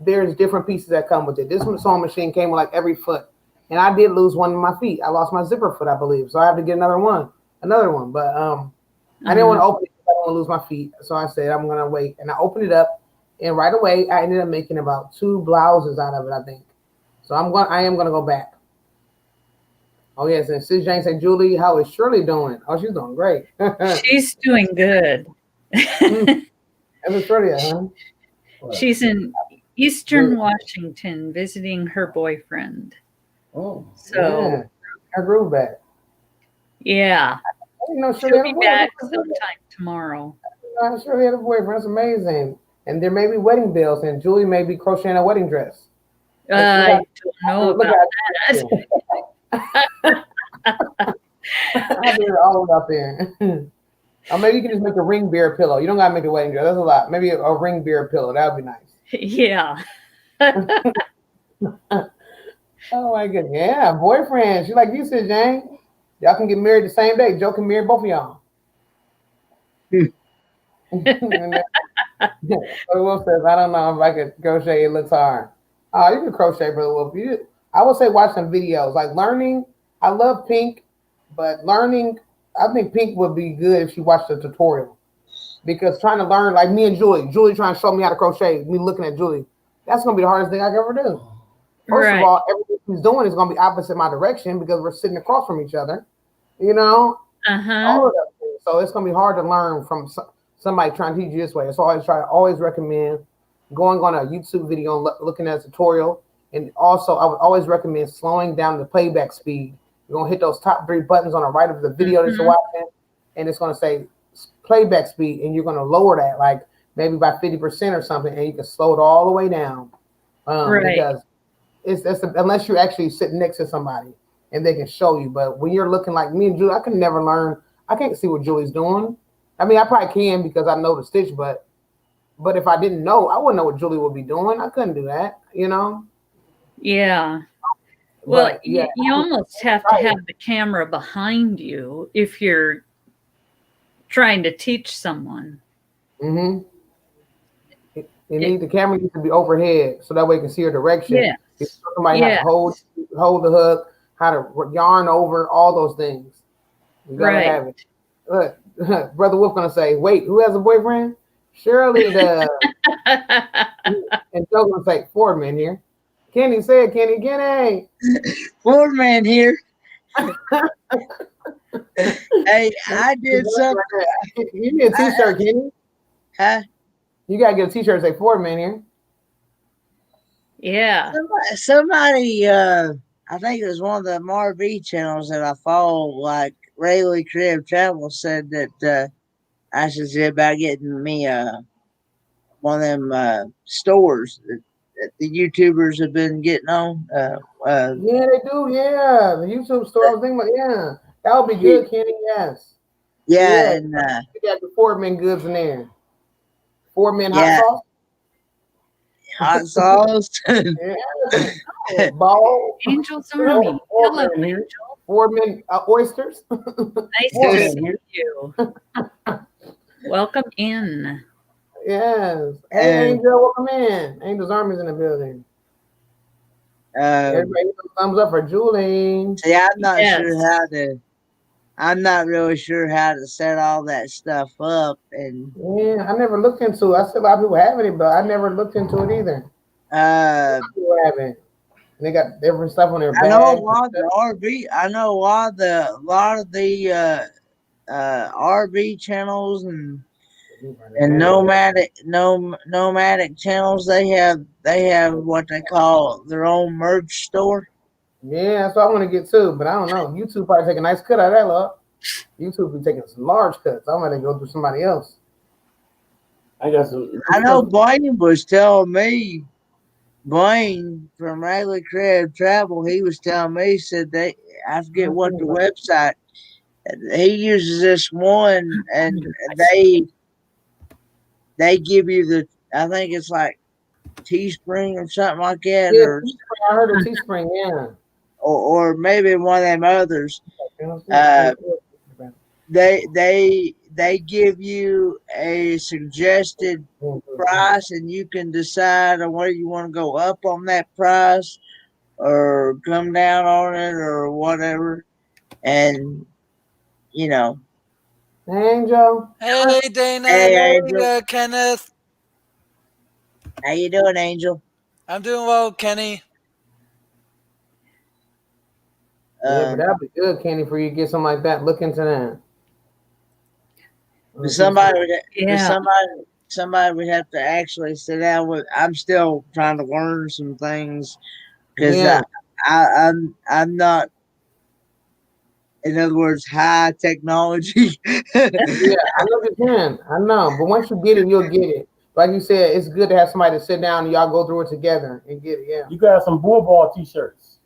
There's different pieces that come with it. This sewing machine came with like every foot. And I did lose one of my feet. I lost my zipper foot, I believe. So I have to get another one. But I didn't want to open it because I didn't want to lose my feet. So I said I'm gonna wait. And I opened it up, and right away I ended up making about 2 blouses out of it, I think. So I am gonna go back. Oh yes, and Sis Jane said, Julie, how is Shirley doing? Oh, she's doing great. she's doing good. That's Shirley, huh? She's in Eastern Washington visiting her boyfriend. Oh, So, yeah. Her groove back. yeah. I didn't know Shirley She'll had a be back boyfriend. sometime tomorrow. Shirley had a boyfriend. That's amazing. And there may be wedding bills, and Julie may be crocheting a wedding dress. I don't know Look about at that. I did it all up there. Or maybe you can just make a ring beer pillow. You don't gotta make a wedding dress. That's a lot. Maybe a ring beer pillow. That would be nice. Yeah. Oh my goodness. Yeah, boyfriend. She like you said, Jane. Y'all can get married the same day. Joe can marry both of y'all. And then, Brother Wolf says, I don't know if I could crochet. It looks hard. Oh, you can crochet, Brother Wolf. I would say watch some videos. Like learning. I love Pink, but learning, I think Pink would be good if she watched the tutorial. Because trying to learn, like me and Julie trying to show me how to crochet, me looking at Julie, that's going to be the hardest thing I can ever do. First of all, everything she's doing is going to be opposite my direction because we're sitting across from each other, you know? All of that. So it's going to be hard to learn from somebody trying to teach you this way. So I always recommend going on a YouTube video and looking at a tutorial. And also, I would always recommend slowing down the playback speed. You're going to hit those top 3 buttons on the right of the video that you're watching, and it's going to say playback speed, and you're going to lower that like maybe by 50% or something, and you can slow it all the way down. Because unless you're actually sitting next to somebody and they can show you. But when you're looking like me and Julie, I can never learn. I can't see what Julie's doing. I mean, I probably can because I know the stitch, but if I didn't know, I wouldn't know what Julie would be doing. I couldn't do that, you know? Yeah. Well, you almost have to have the camera behind you if you're trying to teach someone. You need the camera needs to be overhead so that way you can see your direction. Yeah. Somebody how to hold the hook, how to yarn over, all those things. You gotta have it. Look, Brother Wolf gonna say, wait, who has a boyfriend? Shirley does. And Joe's gonna say, 4 men here. Kenny said, Kenny. 4 men here. Hey, I did something. You need a t-shirt, Kenny. Huh? You gotta get a t-shirt and say 4 men here. Yeah. Somebody, I think it was one of the RV channels that I follow, like Rayleigh Crib Travel, said that I should see about getting me one of them stores that the YouTubers have been getting on. Yeah, they do. Yeah, the YouTube store. I was thinking about, that would be good, Kenny. Yes. Yeah, and you got the 4 men goods in there. 4 men hot sauce. Hot sauce. Ball. Angel's Army. Hello, Angel. 4 men oysters. Nice to see you. Welcome in. Yes. Hey, Angel, welcome in. Angel's Army's in the building. Everybody thumbs up for Julie. See, I'm not really sure how to set all that stuff up. And I never looked into it. I see a lot of people having it, but I never looked into it either. People have it. They got different stuff on their bag. I know a lot of the RV. I know a lot of the RV channels and nomadic channels. They have what they call their own merch store. Yeah, that's what I want to get too, but I don't know. YouTube probably take a nice cut out of that, love. YouTube be taking some large cuts. I'm gonna go through somebody else. I know Blaine was telling me. Blaine from Rayleigh Crib Travel, he was telling me, said I forget what the website. He uses this one, and they give you I think it's like Teespring or something like that. Yeah, or Teespring, I heard of Teespring, yeah. Or maybe one of them others. They give you a suggested price, and you can decide on whether you want to go up on that price or come down on it or whatever. And Angel. Hey Dana. Hey Angel. Kenneth. How you doing, Angel? I'm doing well, Kenny. But that'd be good, Kenny, for you to get something like that. Look into that. Somebody would have to actually sit down with. I'm still trying to learn some things because I'm not. In other words, high technology. I know you can. I know, but once you get it, you'll get it. Like you said, it's good to have somebody to sit down and y'all go through it together and get it. Yeah. You got some bull ball t-shirts.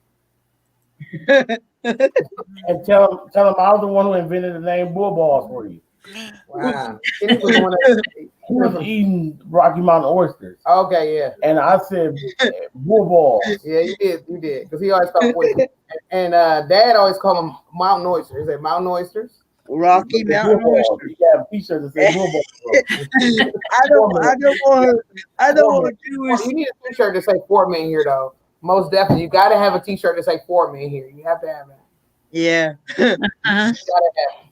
And tell them I was the one who invented the name bull balls for you. Wow. Kenny was the one that, He was eating Rocky Mountain oysters, okay, yeah. and I said bull balls. Yeah, you did. Because he always called oysters. And Dad always called them mountain oysters. He said mountain oysters. Rocky Mountain Bull balls. Oyster. You have a T-shirt that says bull balls. I don't want to do Well, you need a t-shirt to say Foreman here, though. Most definitely. You got to have a t-shirt to say Foreman here. You have to have that. Yeah. Uh-huh. You got to have it.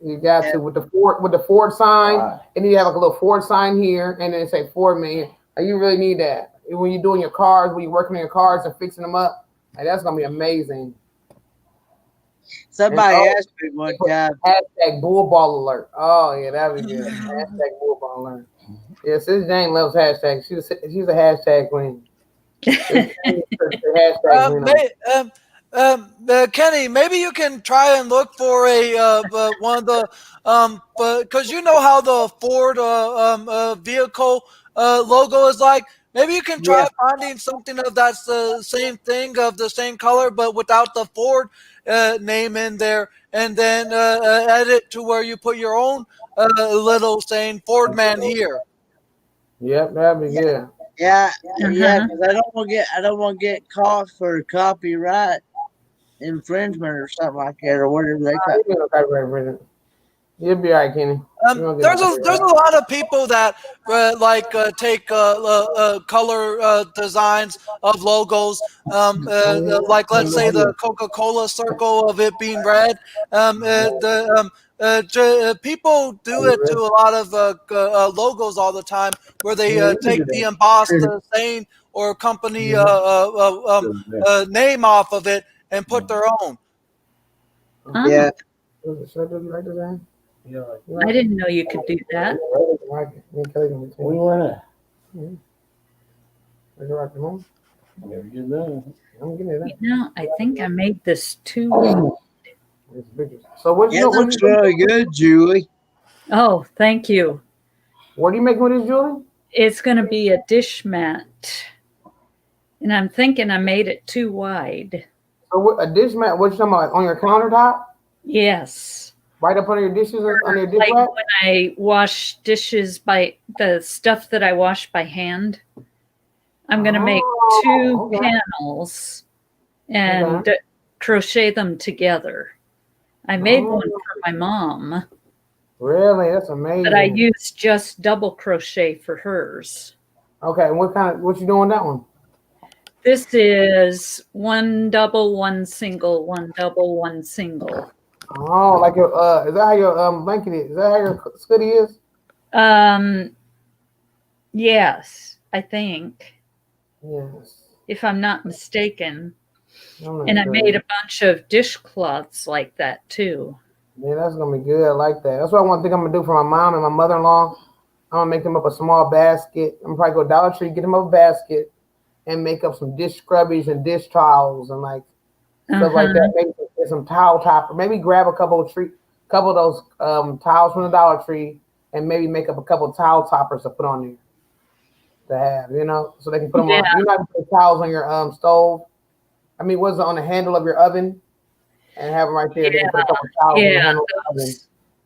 You got to with the Ford sign, Right. and you have like a little Ford sign here, and then it say Foreman here. Like, you really need that when you're doing your cars, when you're working on your cars and fixing them up. Like, that's gonna be amazing. Somebody And, asked me one time. Hashtag bull ball alert. Oh yeah, that'd be good. Hashtag bull ball alert. Yeah, Sis Jane loves hashtags. She's a hashtag queen. Kenny, maybe you can try and look for a one of the because you know how the Ford vehicle logo is like. Maybe you can try finding something of that's the same thing of the same color, but without the Ford name in there, and then edit to where you put your own little saying Ford Man here. Yep, that'd be good. Yeah, because I don't want to get caught for copyright infringement or something like that, or whatever they call it. You'll be all right, Kenny. There's a lot of people that take color designs of logos, like let's say the Coca-Cola circle of it being red. People do it to a lot of logos all the time, where they take the embossed saying or company name off of it and put their own. Oh, Yeah. Yeah, I didn't know you could do that. we were in it. I think I made this too. So what It looks really good, Julie. Oh, thank you. What are you making with this, Julie? It's going to be a dish mat. And I'm thinking I made it too wide. So what, a dish mat? What you talking about? On your countertop? Yes. Right up under your dishes, on your dish Like rack? when I wash dishes by the stuff that I wash by hand, I'm going to make two panels and crochet them together. I made one for my mom. Really? That's amazing. But I used just double crochet for hers. Okay, what you doing that one? This is one double, one single, one double, one single. Oh, like your is that how your blanket is? Is that how your scooty is? Yes, I think. Yes. If I'm not mistaken. And I made a bunch of dishcloths like that too. Yeah, that's gonna be good. I like that. That's what I'm gonna do for my mom and my mother-in-law. I'm gonna make them up a small basket. I'm probably go Dollar Tree, get them up a basket, and make up some dish scrubbies and dish towels and like stuff like that. Maybe some towel topper. Maybe grab a couple of those towels from the Dollar Tree and maybe make up a couple of towel toppers to put on there to have, so they can put them on. You might put towels on your stove. I mean, what's on the handle of your oven and have them right there. They can put a couple of towels on the handle of the oven.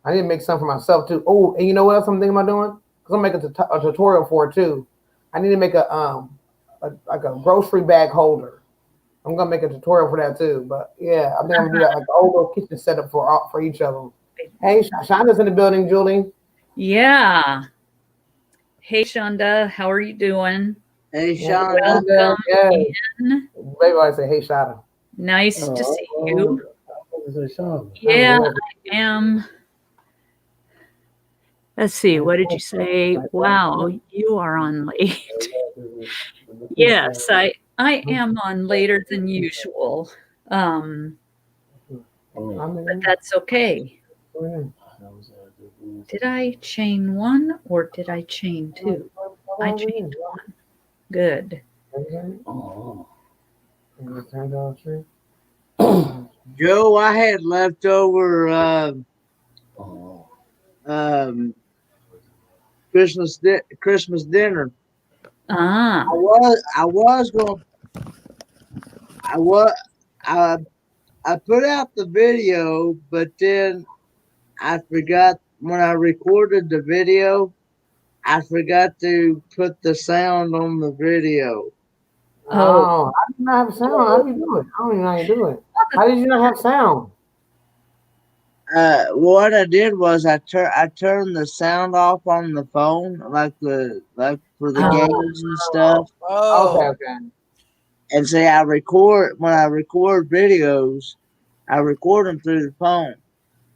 I need to make some for myself too. Oh, and you know what else I'm thinking about doing? Because I'm making a tutorial for it too. I need to make a grocery bag holder. I'm gonna make a tutorial for that too. But yeah, I think I'm gonna do that like a whole little kitchen setup for each of them. Hey, Shonda's in the building, Julie. Yeah. Hey, Shonda, how are you doing? Hey, Shonda. Welcome in. Baby always say, "Hey, Shonda." Nice to see you. Yeah, I am. Let's see. What did you say? Wow, you are on late. Yes, I am on later than usual. But that's okay. Did I chain one or did I chain two? I chained one. Good. Joe, I had leftover Christmas dinner. Ah. I put out the video, but then I forgot when I recorded the video, I forgot to put the sound on the video. Oh, I did not have sound. How do you do it? I don't even know how you do it. How did you not have sound? What I did was I turned the sound off on the phone, like for the games and stuff. Okay, Oh, okay. And say I record when I record videos, I record them through the phone.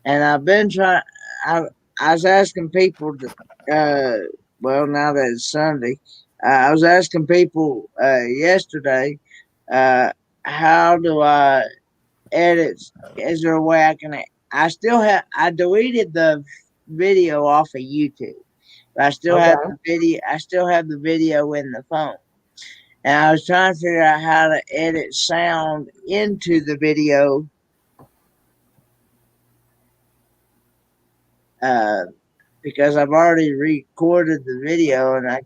And I've been trying. I I was asking people to, well, now that it's Sunday, I was asking people yesterday, uh, how do I edit? Is there a way I can? I still have. I deleted the video off of YouTube. But I still have Okay. the video. I still have the video in the phone. And I was trying to figure out how to edit sound into the video. Uh, because I've already recorded the video and I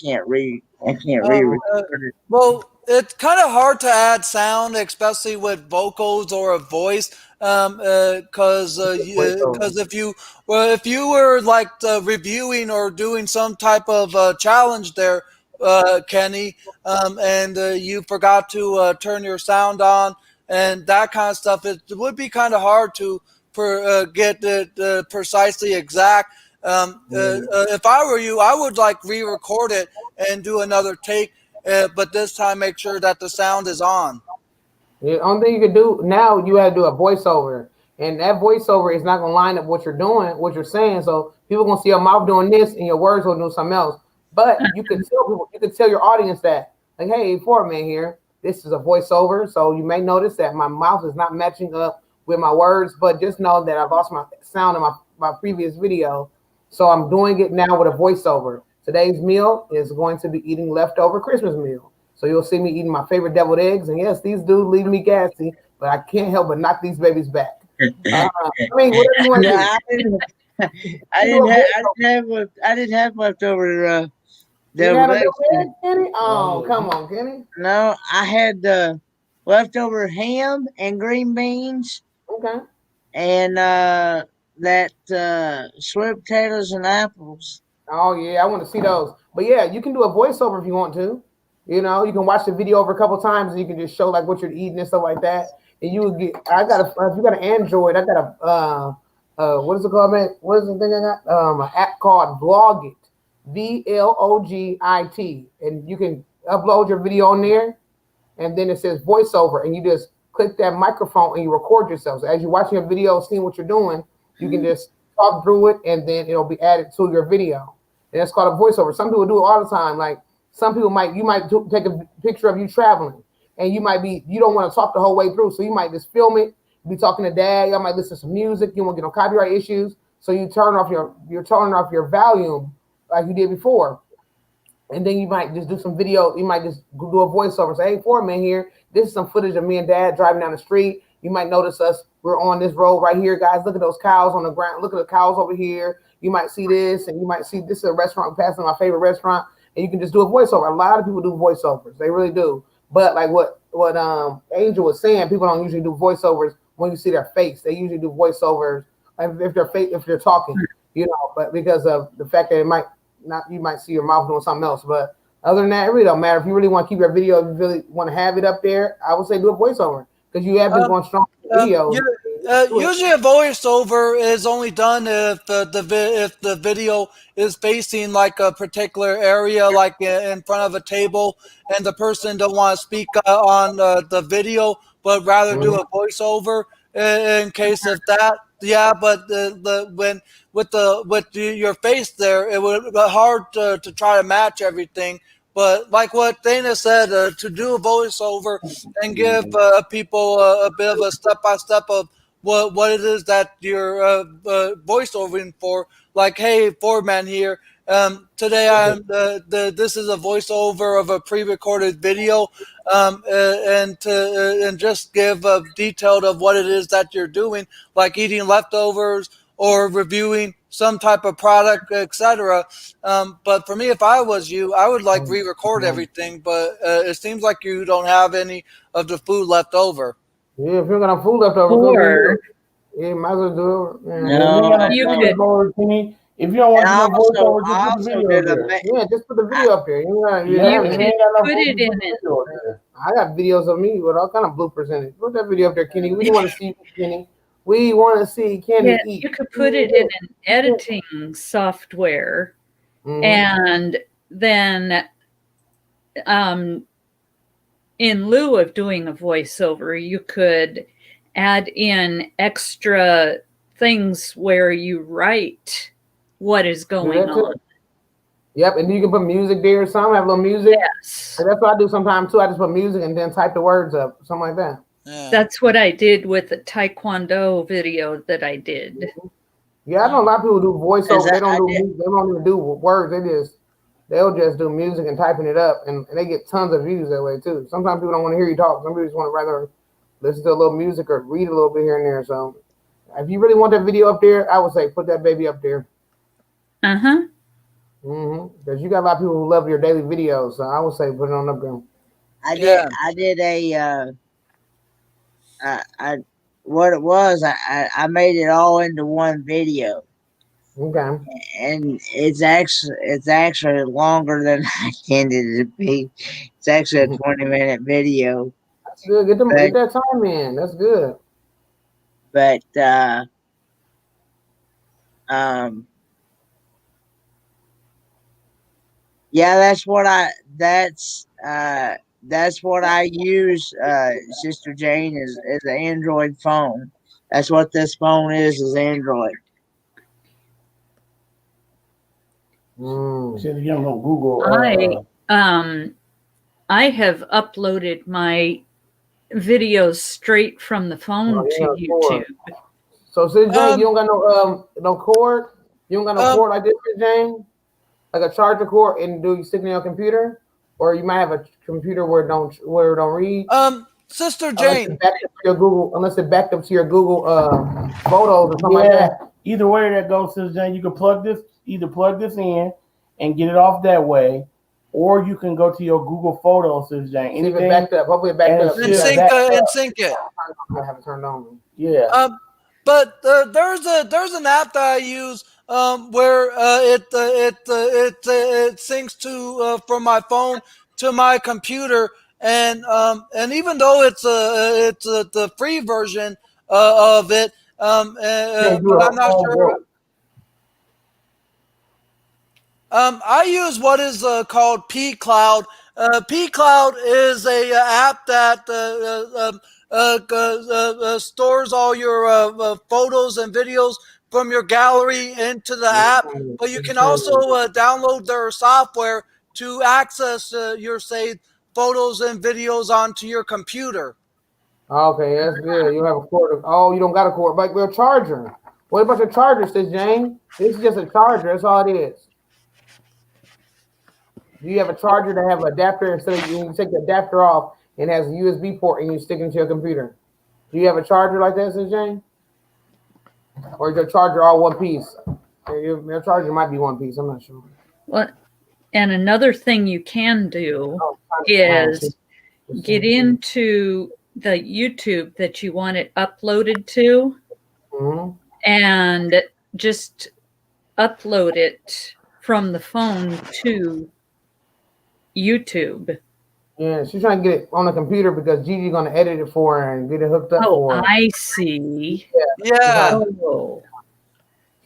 can't uh, re-record it. well, it's kind of hard to add sound, especially with vocals or a voice, because Voiceover. if you were like reviewing or doing some type of challenge there, Kenny, and you forgot to turn your sound on and that kind of stuff, it would be kind of hard to get it precisely exact. If I were you, I would like re-record it and do another take, but this time make sure that the sound is on. The only thing you can do now, you have to do a voiceover, and that voiceover is not gonna line up what you're doing, what you're saying. So people gonna see your mouth doing this, and your words will do something else. But you could tell people, you could tell your audience that, like, hey, poor man here, this is a voiceover. So you may notice that my mouth is not matching up with my words, but just know that I lost my sound in my previous video, so I'm doing it now with a voiceover. Today's meal is going to be eating leftover Christmas meal. So you'll see me eating my favorite deviled eggs. And yes, these do leave me gassy, but I can't help but knock these babies back. I mean, whatever you want to No, do. I didn't. I You do didn't a have. voiceover. I didn't have leftover You had deviled a eggs. deviled egg, Kenny? Oh, come on, Kenny. No, I had leftover ham and green beans Okay. and that sweet potatoes and apples. Oh yeah, I want to see those. But yeah, you can do a voiceover if you want to. You know, you can watch the video over a couple times, and you can just show like what you're eating and stuff like that. And you would get. I got a. If you got an Android, I got a. What is it called, man? What is the thing I got? An app called Vlogit, Vlogit, and you can upload your video on there, and then it says voiceover, and you just click that microphone and you record yourself. So as you're watching a video, seeing what you're doing, you can just talk through it, and then it'll be added to your video. And it's called a voiceover. Some people do it all the time. Like some people you might take a picture of you traveling, and you don't want to talk the whole way through, so you might just film it, be talking to dad. Y'all might listen to some music. You won't get no copyright issues, so you you're turning off your volume like you did before. And then you might just do some video. You might just do a voiceover. Say, hey, foreman here. This is some footage of me and dad driving down the street. You might notice us. We're on this road right here, guys. Look at those cows on the ground. Look at the cows over here. You might see this, and you might see this is a restaurant. We're passing my favorite restaurant, and you can just do a voiceover. A lot of people do voiceovers. They really do. But like what Angel was saying, people don't usually do voiceovers when you see their face. They usually do voiceovers if they're talking, you know. But because of the fact that it might not, you might see your mouth doing something else. But other than that, it really don't matter. If you really want to keep your video, if you really want to have it up there, I would say do a voiceover because you have been going strong videos. Usually, a voiceover is only done if if the video is facing like a particular area, like in front of a table, and the person don't want to speak on the video, but rather do a voiceover in case of that. Yeah, but the when with your face there, it would be hard to try to match everything. But like what Dana said, to do a voiceover and give people a bit of a step by step of what it is that you're voiceovering for. Like, hey, foreman here. Today this is a voiceover of a pre-recorded video, and just give a detailed of what it is that you're doing, like eating leftovers or reviewing some type of product, etc. But for me, if I was you, I would like re-record everything. But it seems like you don't have any of the food left over. Yeah, if you're gonna have food left over, Or Yeah, might as well do it. Yeah. No, You no. could. Voiceover, Kenny. If you don't want And to do I no voiceover, just I put the also video did there. Yeah, just put the video up there. Yeah, You if could you ain't got no put voice, it just in put the it. video there. I got videos of me with all kind of bloopers in it. Put that video up there, Kenny. We want to see Kenny. We want to see Kenny Yeah, eat. you could put it in an editing software, Mhm. and then in lieu of doing a voiceover, you could add in extra things where you write what is going on. Yep, and you can put music there or something, have a little music. Yes. And that's what I do sometimes too. I just put music and then type the words up, something like that. Yeah. That's what I did with the Taekwondo video that I did. Yeah, I know a lot of people do voiceover. They don't I do did. music. They don't even do words. They'll just do music and typing it up, and they get tons of views that way too. Sometimes people don't want to hear you talk. Some people just want to rather listen to a little music or read a little bit here and there. So if you really want that video up there, I would say put that baby up there. Uh-huh. Because you got a lot of people who love your daily videos, so I would say put it on up there. I did a what it was, I made it all into one video. Okay. And it's actually longer than I intended it to be. It's actually a 20-minute video. That's good. Get that time in. That's good. But yeah, that's what I use, Sister Jane, is an Android phone. That's what this phone is Android. Should have given on Google. I have uploaded my videos straight from the phone to YouTube. So, Sis Jane, you don't got no cord? You don't got no cord like this, Sis Jane? Like a charger cord, and do you stick it in your computer? Or you might have a computer where it don't read? Sister Jane. Unless it backed up to your Google photos or something like that. Either way that goes, Sis Jane, you can plug this in and get it off that way, or you can go to your Google Photos, Sis Jane. See if it backed up. Hopefully it backed up. And sync it. I have it turned on. Yeah. But there's an app that I use where it syncs to from my phone to my computer, and even though it's the free version of it, but I'm not sure. I use what is called P Cloud. P Cloud is a app that stores all your photos and videos from your gallery into the app, but you can also download their software to access your saved photos and videos onto your computer. Okay, that's good. You have a cord. You don't got a cord, but we're a charger. What about your charger, Sis Jane? This is just a charger. That's all it is. Do you have a charger that have an adapter instead of you take the adapter off and has a USB port and you stick it into your computer? Do you have a charger like that, Sis Jane? Or is your charger all one piece? Your charger might be one piece. I'm not sure. Well, and another thing you can do is get into the YouTube that you want it uploaded to, and just upload it from the phone to YouTube. Yeah, she's trying to get it on the computer because Gigi's going to edit it for her and get it hooked up for her. I see. Yeah.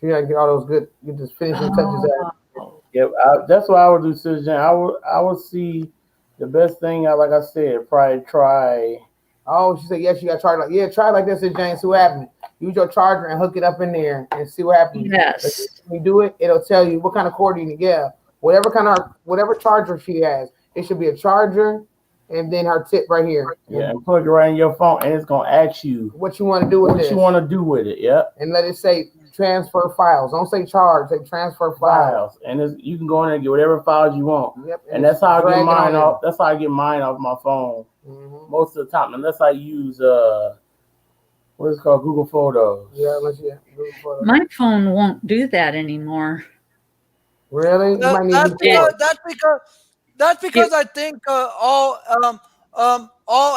She got to get all those get this finishing touches out. Yeah, that's what I would do, Sis Jane. I would see the best thing. Like I said, probably try. Oh, she said, yes, she got charged. Try like this, Sis Jane. See what happens. Use your charger and hook it up in there and see what happens. Yes. When you do it, it'll tell you what kind of cord you need. Yeah, whatever charger she has, it should be a charger and then her tip right here. Yeah, and plug it right in your phone, and it's gonna ask you what you want to do with what this. you want to do with it. Yep. And let it say transfer files. Don't say charge. Say transfer files. And you can go in there and get whatever files you want. Yep. And that's how I get mine off. That's how I get mine off my phone most of the time, unless I use what is it called, Google Photos. Yeah, Google Photos. My phone won't do that anymore. Really? That's because I think all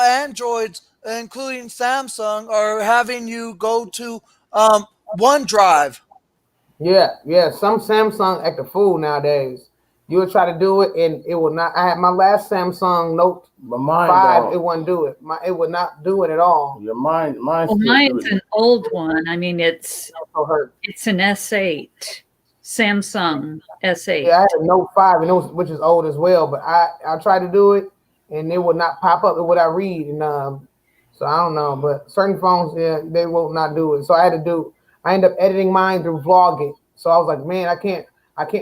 Androids, including Samsung, are having you go to OneDrive. Yeah. Some Samsung act a fool nowadays. You would try to do it and it will not. I had my last Samsung Note But mine 5. don't. It wouldn't do it. It would not do it at all. Your mine Well, still mine's do an it. old one. I mean, it's So hurt. an S8, Samsung S8. Yeah, I had a Note 5, and which is old as well. But I tried to do it, and it would not pop up. It would not read, and so I don't know. But certain phones, yeah, they will not do it. So I ended up editing mine through Vlogit. So I was like, man, I can't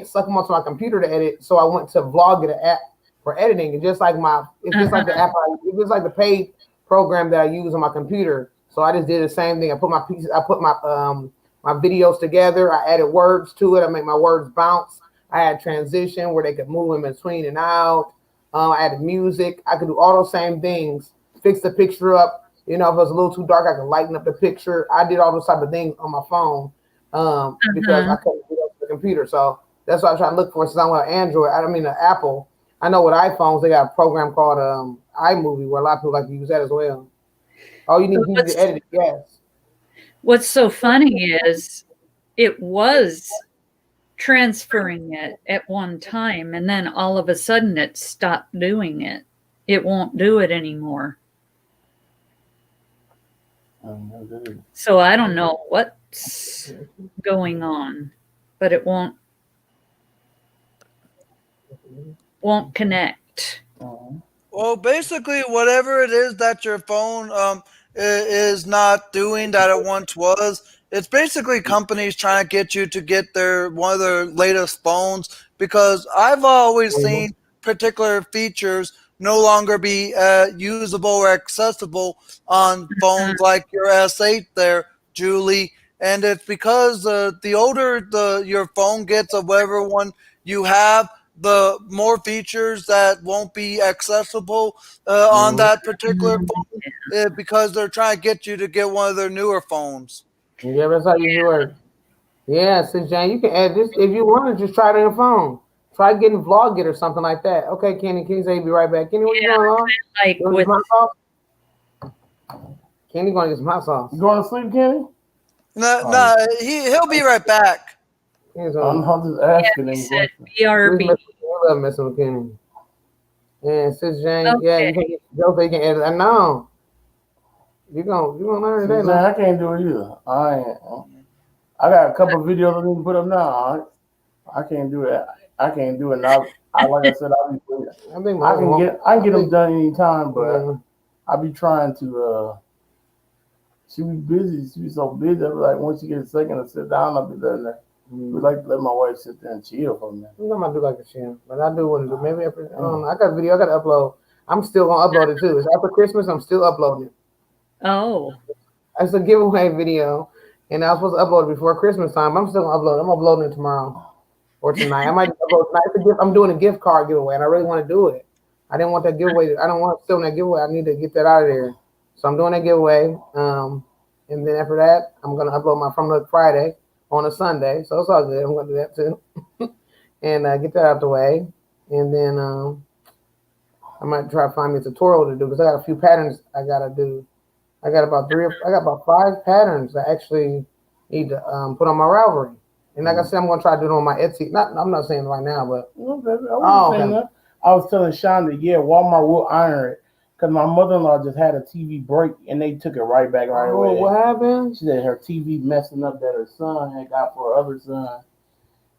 suck them onto my computer to edit. So I went to Vlogit, an app for editing. It's just like the app. It's just like the paid program that I use on my computer. So I just did the same thing. I put my videos together. I added words to it. I made my words bounce. I had transition where they could move in between and out. I added music. I could do all those same things. Fix the picture up. If it was a little too dark, I could lighten up the picture. I did all those type of things on my phone because I couldn't do that on the computer. So that's what I'm trying to look for. Since I'm on Android, Apple. I know with iPhones they got a program called iMovie where a lot of people like to use that as well. All you need to edit it. Yes. What's so funny is it was transferring it at one time, and then all of a sudden it stopped doing it. It won't do it anymore. So I don't know what's going on, but it won't connect. Well, basically, whatever it is that your phone is not doing that it once was, it's basically companies trying to get you to get one of their latest phones, because I've always seen particular features no longer be usable or accessible on phones like your S8 there, Julie. And it's because the older your phone gets, of whatever one you have, the more features that won't be accessible on that particular phone, because they're trying to get you to get one of their newer phones. Yeah, that's how you work. Yeah, so Jane, you can add this if you want to. Just try it on your phone. Try getting Vlogit or something like that. Okay, Kenny, can you say be right back? Kenny, what you going on? Like you with my sauce? Kenny going to get some hot sauce. You going to sleep, Kenny? No, he'll be right back. I'm just asking him. said BRB. I love messing with Kenny. Yeah, Sis Jane. Okay. Yeah, you can get Joe. You can edit. I know. You gonna learn today, man. I can't do it either. I got a couple of videos I need to put up now. I can't do it. I can't do it now. Like I said, I can get them done anytime, but I be trying to. She be busy. She be so busy. I be like, once she gets a second to sit down, I'll be letting her. We like to let my wife sit there and chill for a minute. I'm not do like a chill, but I do want to do. Maybe after, I got a video I got to upload. I'm still gonna upload it too. It's after Christmas. I'm still uploading it. Oh. It's a giveaway video, and I was supposed to upload it before Christmas time. I'm still gonna upload it. I'm uploading it tomorrow or tonight. I might upload tonight. I'm doing a gift card giveaway, and I really want to do it. I didn't want that giveaway. I don't want to steal that giveaway. I need to get that out of there. So I'm doing that giveaway. And then after that, I'm gonna upload my From Look Friday on a Sunday. So it's all good. I'm gonna do that too, and get that out the way. And then I might try to find me a tutorial to do because I got a few patterns I gotta do. I got about 5 patterns I actually need to put on my Ravelry. And like I said, I'm gonna try to do it on my Etsy. I'm not saying it right now, but I was telling Shonda, Walmart will iron it. Because my mother-in-law just had a TV break, and they took it right back right away. What happened? She said her TV messing up that her son had got for her other son.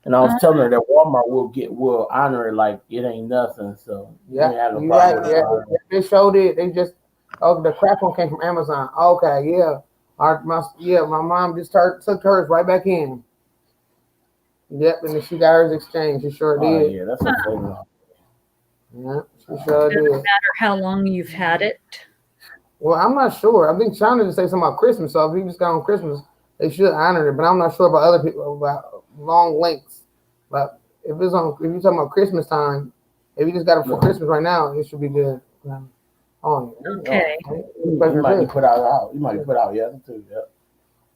And I was telling her that Walmart will honor it like it ain't nothing. So yeah, you're right. Yeah, they showed it. They just the crap one came from Amazon. Okay, yeah. My mom just took hers right back in. Yep, and then she got hers exchanged. She sure did. Yeah, that's her favorite. Yeah, she sure did. Doesn't matter how long you've had it. Well, I'm not sure. I think China just say something about Christmas. So if you just got on Christmas, they should honor it. But I'm not sure about other people about long lengths. But if you're talking about Christmas time, if you just got it for Christmas right now, it should be good. Okay. You might put out. You might put out. Yeah, that's too. Yep.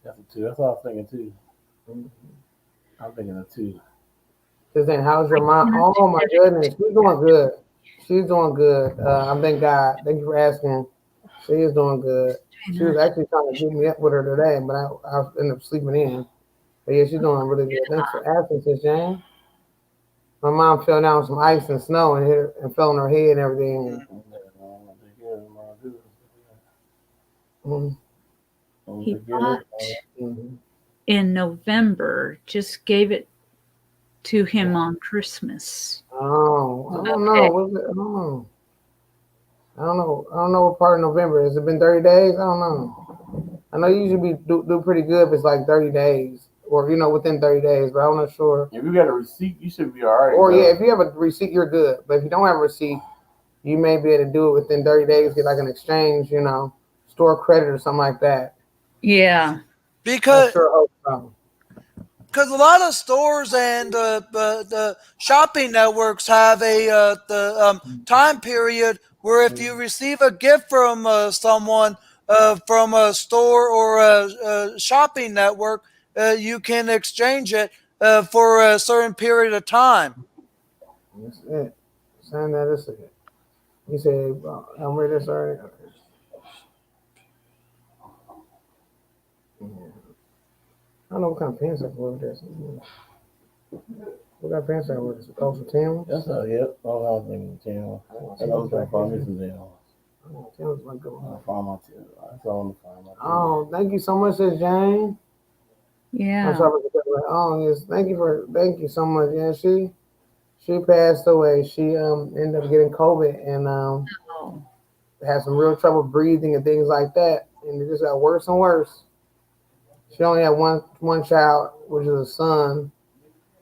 That's a 2. That's what I was thinking too. I'm thinking of 2. Saying, how's your mom? Oh my goodness, she's doing good. She's doing good. Thank God. Thank you for asking. She is doing good. She was actually trying to get me up with her today, but I ended up sleeping in. But yeah, she's doing really good. Thanks for asking, Sis Jane. My mom fell down with some ice and snow and hit her, and fell on her head and everything. He bought in November, just gave it to him on Christmas. Oh, I don't know. Was it? I don't know. I don't know what part of November. Has it been 30 days? I don't know. I know you usually do pretty good if it's like 30 days or, within 30 days, but I'm not sure. If you got a receipt, you should be all right. Or, yeah, if you have a receipt, you're good. But if you don't have a receipt, you may be able to do it within 30 days, get like an exchange, store credit or something like that. Yeah. Because I sure hope so. Because a lot of stores and the shopping networks have the time period where if you receive a gift from someone from a store or a shopping network, you can exchange it for a certain period of time. That's it. Sign that is it. You said, I'm ready to start. Yeah. I don't know what kind of pants I wear with this. What kind of pants I wear? Oh, some Timbs? That's not yet. Oh, I was thinking Tim. I was trying to find me some Tim. Timbs might go. I found my Tim. I saw find my Tim. Oh, thank you so much, Sis Jane. Yeah. I'm sorry. Oh, yes. Thank you so much. Yeah, she passed away. She ended up getting COVID and had some real trouble breathing and things like that, and it just got worse and worse. She only had one child, which is a son,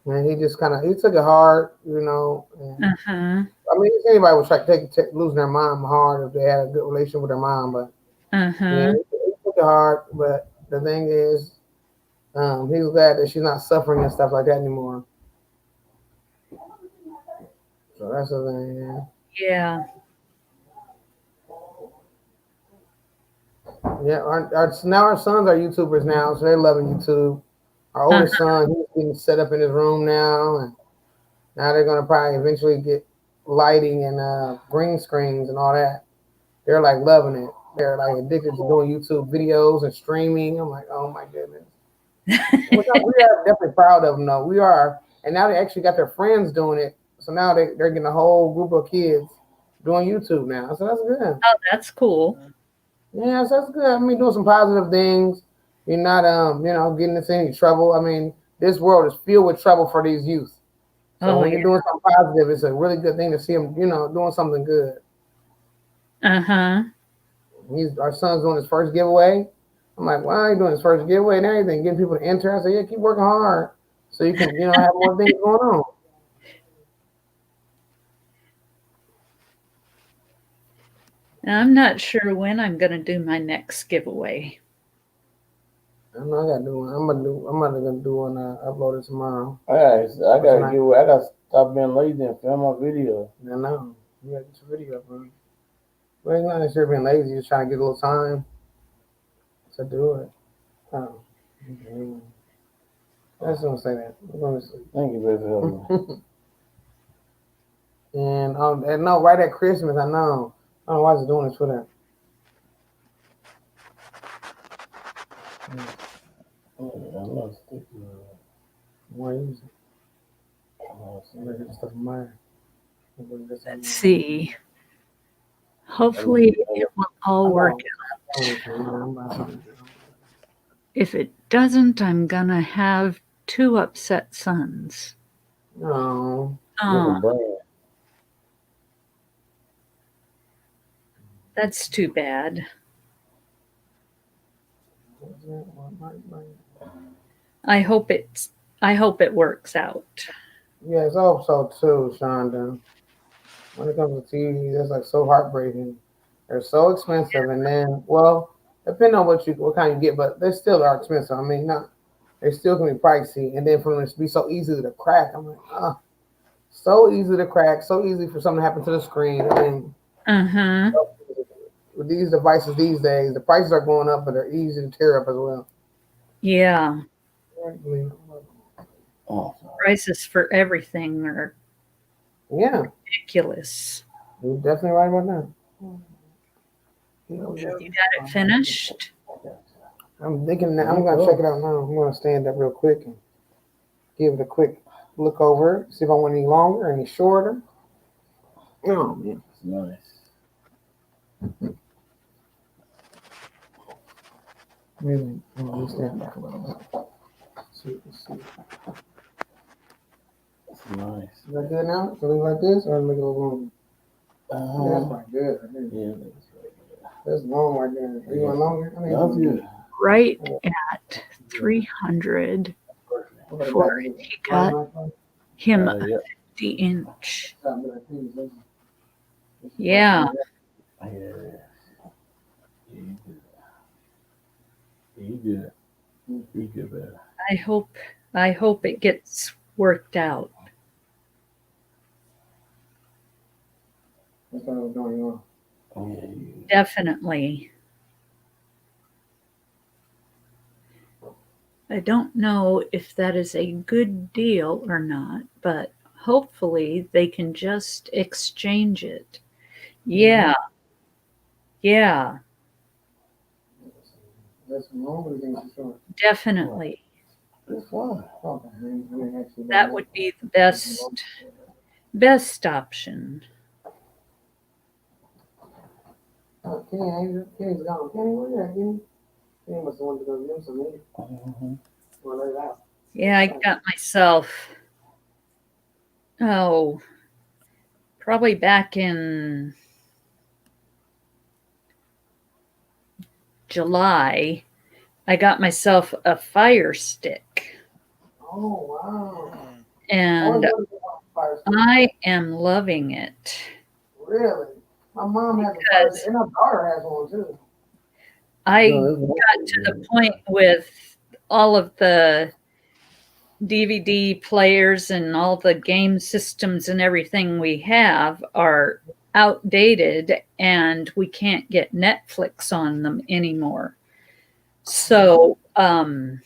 and he just he took it hard, And, I mean, if anybody would try to losing their mom hard if they had a good relationship with their mom, but yeah, he took it hard. But the thing is, he's glad that she's not suffering and stuff like that anymore. So that's the thing, yeah. Yeah, now our sons are YouTubers now, so they're loving YouTube. Our oldest son, he's getting set up in his room now, and now they're gonna probably eventually get lighting and green screens and all that. They're like loving it. They're like addicted to doing YouTube videos and streaming. I'm like, oh my goodness. We are definitely proud of them, though. We are, and now they actually got their friends doing it. So now they're getting a whole group of kids doing YouTube now. So that's good. Oh, that's cool. Yes, that's good. I mean, doing some positive things. You're not, getting into any trouble. I mean, this world is filled with trouble for these youth. So when you're doing something positive, it's a really good thing to see them, doing something good. Our son's doing his first giveaway. I'm like, why are you doing his first giveaway and everything? Getting people to enter. I say, yeah, keep working hard so you can, have more things going on. I'm not sure when I'm going to do my next giveaway. I know I got to do one. I'm gonna do one. Upload it tomorrow. I gotta give. I gotta stop being lazy and film my video. I know. You got to get your video up, man. Well, it's not necessarily being lazy. Just trying to get a little time to do it. Oh. Okay. I just want to say that. Thank you, baby, for helping me. And no, right at Christmas, I know. I don't know why it's doing this for that. Let's see. Hopefully it will all work out. If it doesn't, I'm going to have 2 upset sons. No. That's too bad. I hope it works out. Yes, I hope so too, Shonda. When it comes to TV, that's like so heartbreaking. They're so expensive, and then, well, depending on what kind you get, but they still are expensive. I mean, they still can be pricey, and then for them to be so easy to crack, I'm like, so easy to crack, so easy for something to happen to the screen. I mean, with these devices these days, the prices are going up, but they're easy to tear up as well. Yeah. Prices for everything are ridiculous. You're definitely right about that. You got it finished? I'm thinking that I'm gonna check it out now. I'm gonna stand up real quick and give it a quick look over, see if I want any longer, any shorter. Oh man, It's nice. Really, let me stand back a little bit. See. It's nice. Is that good now? So look like this, or make it a little longer? That's right good. Yeah, that's long right there. You want longer? I mean, that's good. Right at 300 for he got him a 50-inch. Yeah. You good, man. I hope it gets worked out. That's what I was doing. Definitely. I don't know if that is a good deal or not, but hopefully they can just exchange it. Yeah. Yeah, That's long. definitely. It's fun. That would be the best option. Kenny's gone. Kenny, where you at, Kenny? Kenny must have wanted to go get him some meat. Well, let it out. Yeah, I got myself, probably back in July, I got myself a Fire Stick. Oh, wow. And I am loving it. Really? My mom has a Fire Stick, and my daughter has one too. I got to the point with all of the DVD players and all the game systems and everything we have are outdated and we can't get Netflix on them anymore. So I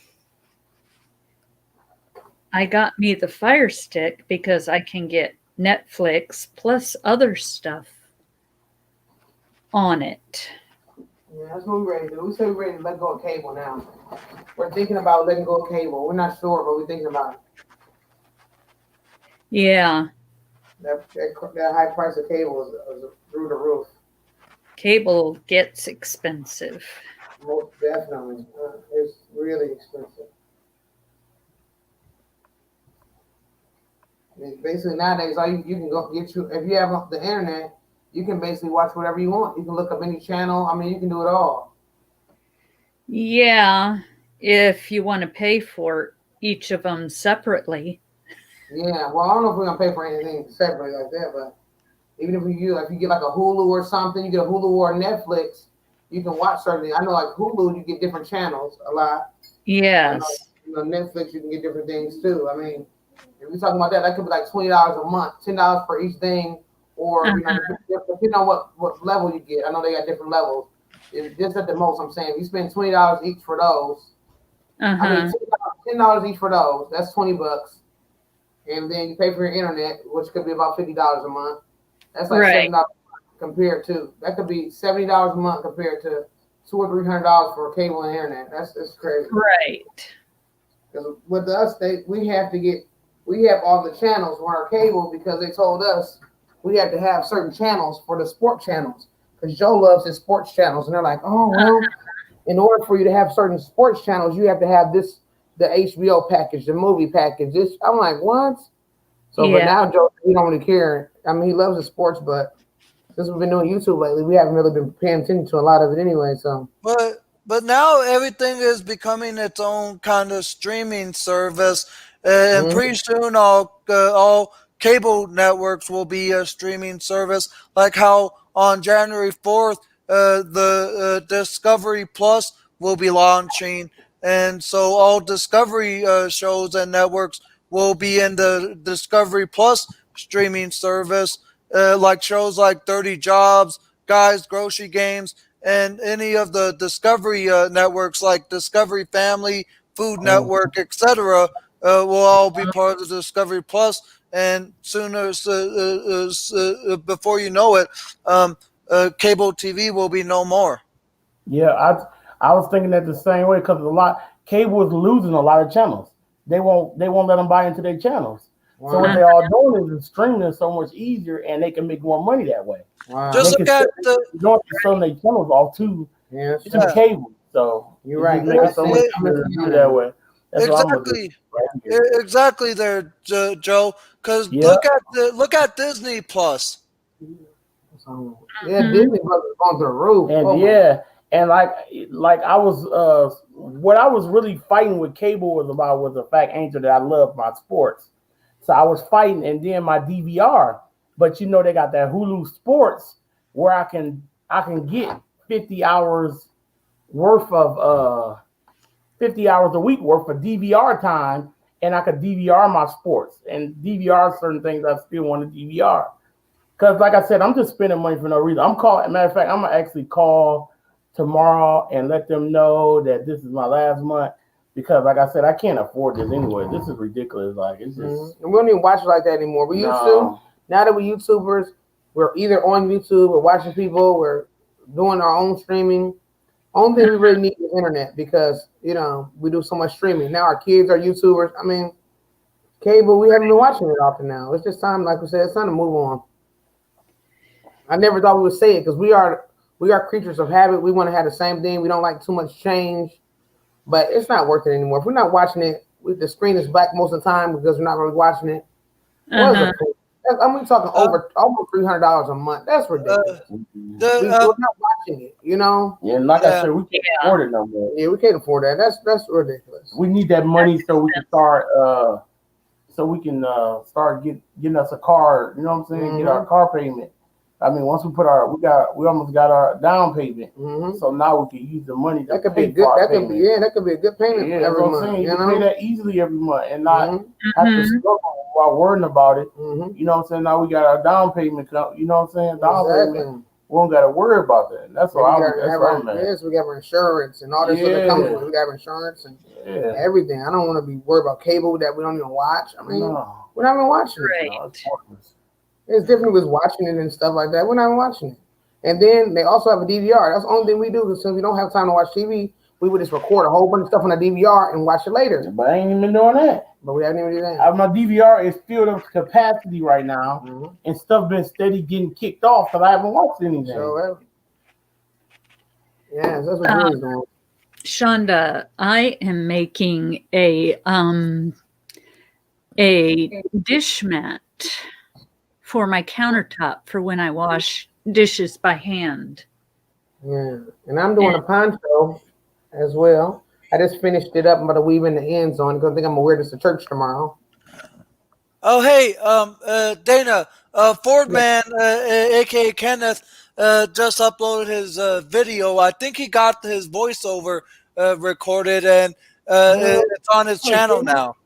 got me the Fire Stick because I can get Netflix plus other stuff on it. Yeah, that's what we're ready to do. We say we're ready to let go of cable now. We're thinking about letting go of cable. We're not sure, but we're thinking about it. Yeah. That high price of cable is through the roof. Cable gets expensive. Most definitely. It's really expensive. I mean, basically nowadays, all you can go get if you have the internet, you can basically watch whatever you want. You can look up any channel. I mean, you can do it all. Yeah, if you want to pay for each of them separately. Yeah, well, I don't know if we're gonna pay for anything separately like that, but even if you get like a Hulu or something, you get a Hulu or Netflix, you can watch certain things. I know like Hulu, you get different channels a lot. Yes. Netflix, you can get different things too. I mean, if we're talking about that could be like $20 a month, $10 for each thing, or depending on what level you get. I know they got different levels. It's just at the most. I'm saying if you spend $20 each for those, I mean $10 each for those. That's $20, and then you pay for your internet, which could be about $50 a month. That's like $7 compared to that could be $70 a month compared to $200 or $300 for cable and internet. That's crazy. Right. Because with us, we have all the channels on our cable because they told us we had to have certain channels for the sport channels. Because Joe loves his sports channels, and they're like, oh well, in order for you to have certain sports channels, you have to have the HBO package, the movie package. I'm like, what? So, but now Joe, we don't really care. I mean, he loves the sports, but since we've been doing YouTube lately, we haven't really been paying attention to a lot of it anyway. So, but now everything is becoming its own kind of streaming service, and pretty soon all cable networks will be a streaming service. Like how on January 4th, the Discovery Plus will be launching, and so all Discovery shows and networks will be in the Discovery Plus streaming service, like shows like 30 Jobs, Guys Grocery Games, and any of the Discovery networks like Discovery Family, Food Network, etc. Will all be part of the Discovery Plus. And sooner, before you know it, cable TV will be no more. Yeah, I was thinking that the same way because cable is losing a lot of channels. They won't let them buy into their channels. Wow. So what they all doing is streaming is so much easier, and they can make more money that way. Wow. Just look at selling their channels off to cable. So you're right. Make it so much easier to do that way. That's exactly. Exactly there, Joe. Because look at Disney Plus. Yeah, Disney Plus is on the roof. And and like I was what I was really fighting with cable was the fact, Angel, that I love my sports. So I was fighting, and then my DVR. But they got that Hulu Sports where I can get 50 hours worth of 50 hours a week worth of DVR time, and I could DVR my sports and DVR certain things I still want to DVR. Because like I said, I'm just spending money for no reason. Matter of fact, I'm gonna actually call tomorrow and let them know that this is my last month. Because like I said, I can't afford this anyway. This is ridiculous. Like it's just and we don't even watch it like that anymore. We used to. Now that we're YouTubers, we're either on YouTube, we're watching people, we're doing our own streaming. Only thing we really need is internet because, we do so much streaming. Now our kids are YouTubers. I mean, cable, we haven't been watching it often now. It's just time, like we said, it's time to move on. I never thought we would say it because we are creatures of habit. We want to have the same thing. We don't like too much change, but it's not worth it anymore. If we're not watching it, the screen is black most of the time because we're not really watching it. I'm talking over almost $300 a month. That's ridiculous. We're not watching it, Yeah, like I said, we can't afford it no more. Yeah, we can't afford that. That's ridiculous. We need that money so we can start. Start getting us a car. You know what I'm saying? Get our car payment. I mean, once we put we almost got our down payment. So now we can use the money. That could be good. That could be a good payment every month. You can pay that easily every month and not have to struggle while worrying about it. You know what I'm saying? Now we got our down payment. You know what I'm saying? Down payment. We don't got to worry about that. That's what I'm at. Yes, we got our insurance and all this other companies. We got our insurance and everything. I don't want to be worried about cable that we don't even watch. I mean, we're not even watching it. It's different with watching it and stuff like that. We're not even watching it. And then they also have a DVR. That's the only thing we do because since we don't have time to watch TV, we would just record a whole bunch of stuff on a DVR and watch it later. But I ain't even been doing that. But we haven't even done that. My DVR is filled up to capacity right now, and stuff been steady getting kicked off because I haven't watched anything. So, that's what Julie's doing. Shonda, I am making a dish mat for my countertop for when I wash dishes by hand. Yeah, and I'm doing a poncho as well. I just finished it up. I'm about to weave in the ends on because I think I'm gonna wear this to church tomorrow. Oh, hey, Dana, Fordman, aka Kenneth, just uploaded his video. I think he got his voiceover recorded, and it's on his channel now.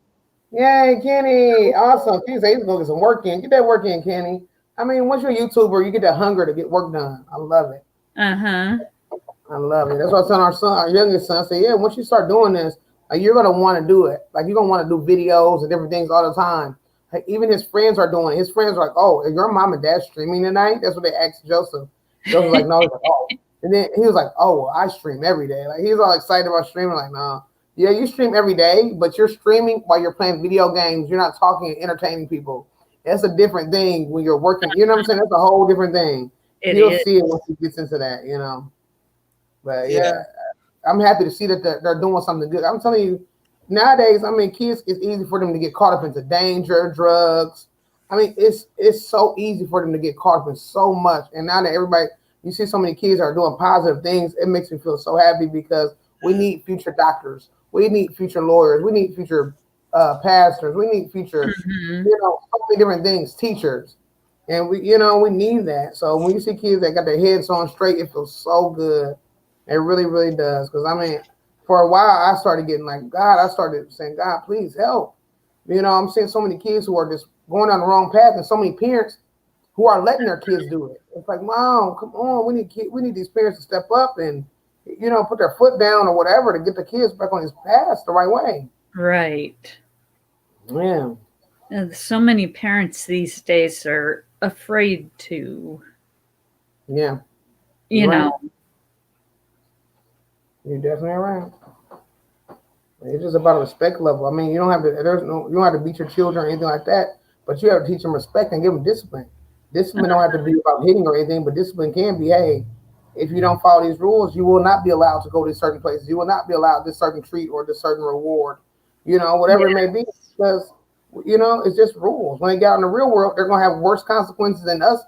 Yay, Kenny! Awesome. He said he's gonna get some work in. Get that work in, Kenny. I mean, once you're a YouTuber, you get that hunger to get work done. I love it. I love it. That's what I told our youngest son. I said, once you start doing this, like you're gonna want to do it. Like you're gonna want to do videos and different things all the time. Like even his friends are doing it. His friends are like, "Oh, is your mom and dad streaming tonight?" That's what they asked Joseph. Joseph was like, "No." He's like, "Oh," and then he was like, "Oh, well, I stream every day." Like he's all excited about streaming. Like, no, yeah, you stream every day, but you're streaming while you're playing video games. You're not talking and entertaining people. That's a different thing when you're working. You know what I'm saying? That's a whole different thing. He'll see it once he gets into that. But I'm happy to see that they're doing something good. I'm telling you, nowadays, I mean, kids, it's easy for them to get caught up into danger, drugs. I mean, it's so easy for them to get caught up in so much. And now that you see so many kids are doing positive things, it makes me feel so happy because we need future doctors. We need future lawyers. We need future pastors. We need future, so many different things, teachers. And we need that. So when you see kids that got their heads on straight, it feels so good. It really, really does. Because, I mean, for a while, I started getting like, God, I started saying, God, please help. I'm seeing so many kids who are just going down the wrong path and so many parents who are letting their kids do it. It's like, Mom, come on. We need these parents to step up and, put their foot down or whatever to get the kids back on his path the right way. Right. Yeah. So many parents these days are afraid to. Yeah. you know. You're definitely right. It's just about a respect level. I mean, you don't have to. You don't have to beat your children or anything like that. But you have to teach them respect and give them discipline. Discipline don't have to be about hitting or anything, but discipline can be, hey, if you don't follow these rules, you will not be allowed to go to certain places. You will not be allowed this certain treat or this certain reward. Whatever it may be, because it's just rules. When they get out in the real world, they're gonna have worse consequences than us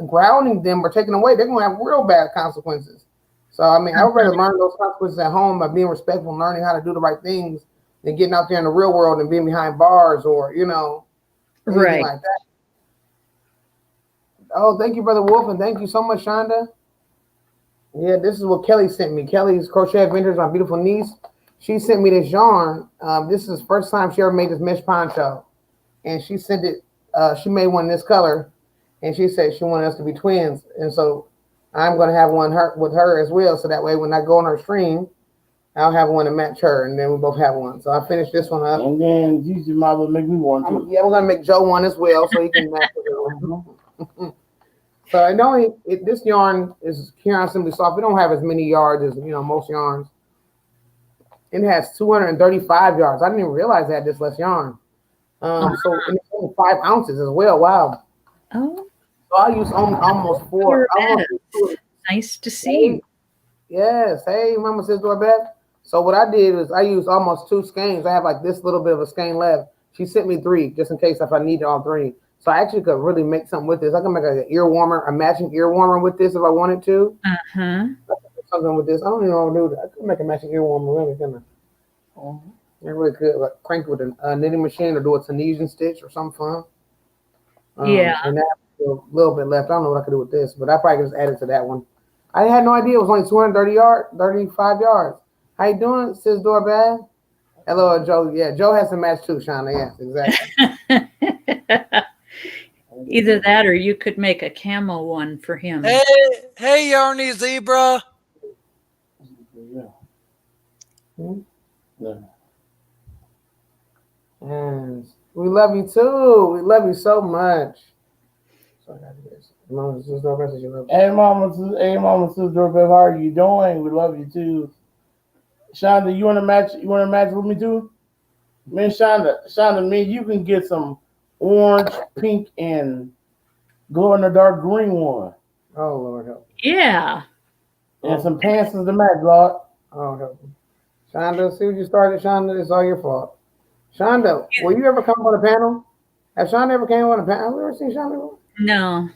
grounding them or taking away. They're gonna have real bad consequences. So, I mean, I would rather learn those consequences at home by being respectful and learning how to do the right things than getting out there in the real world and being behind bars or, anything like that. Oh, thank you, Brother Wolf, and thank you so much, Shonda. Yeah, this is what Kelly sent me. Kelly's Crochet Adventures, my beautiful niece. She sent me this yarn. This is the first time she ever made this mesh poncho. And she sent it, she made one in this color, and she said she wanted us to be twins. And so I'm going to have one with her as well, so that way when I go on her stream, I'll have one to match her, and then we both have one. So I finished this one up. And then you might well make me one too. Yeah, we're going to make Joe one as well, so he can match it. So this yarn is Huron Simply Soft. We don't have as many yards as most yarns. It has 235 yards. I didn't even realize it had this less yarn. So it's only 5 ounces as well. Wow. Oh. So I use almost 4. Nice to see. Yes. Hey, Mama says Doorbell. So what I did is I used almost 2 skeins. I have like this little bit of a skein left. She sent me 3 just in case if I needed all 3. So I actually could really make something with this. I can make like an ear warmer, a matching ear warmer with this if I wanted to. Something with this. I don't even know what to do. I could make a matching ear warmer, really, couldn't I? I really could like crank it with a knitting machine or do a Tunisian stitch or something fun. Yeah. And that a little bit left. I don't know what I could do with this, but I probably just added to that one. I had no idea it was only 35 yards. How you doing, Sis Doorbell? Hello, Joe. Yeah, Joe has to match too, Shauna. Yes, exactly. Either that or you could make a camo one for him. Hey, Yarny Zebra. Yeah. And we love you too. We love you so much. Hey, Mama, Sis Doorbell, how are you doing? We love you too. Shonda, you want to match? You want to match with me too? Man, Shonda, me, you can get some orange, pink, and glow in the dark green one. Oh Lord help. Yeah. And some pants to match, Lord. Oh help. Shonda, see what you started, Shonda. It's all your fault. Shonda, will you ever come on a panel? Have Shonda ever came on a panel? Have we ever seen Shonda? No.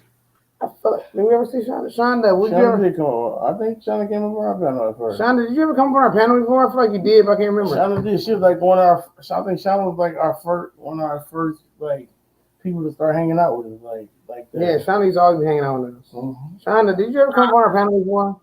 Did we ever see Shonda? Shonda, would you ever? Did come on. I think Shonda came on our panel at first. Shonda, did you ever come on our panel before? I feel like you did, but I can't remember. Shonda did. She was like one of our. I think Shonda was like one of our first like people to start hanging out with us, like that. Yeah, Shonda's always been hanging out with us. Shonda, did you ever come on our panel before?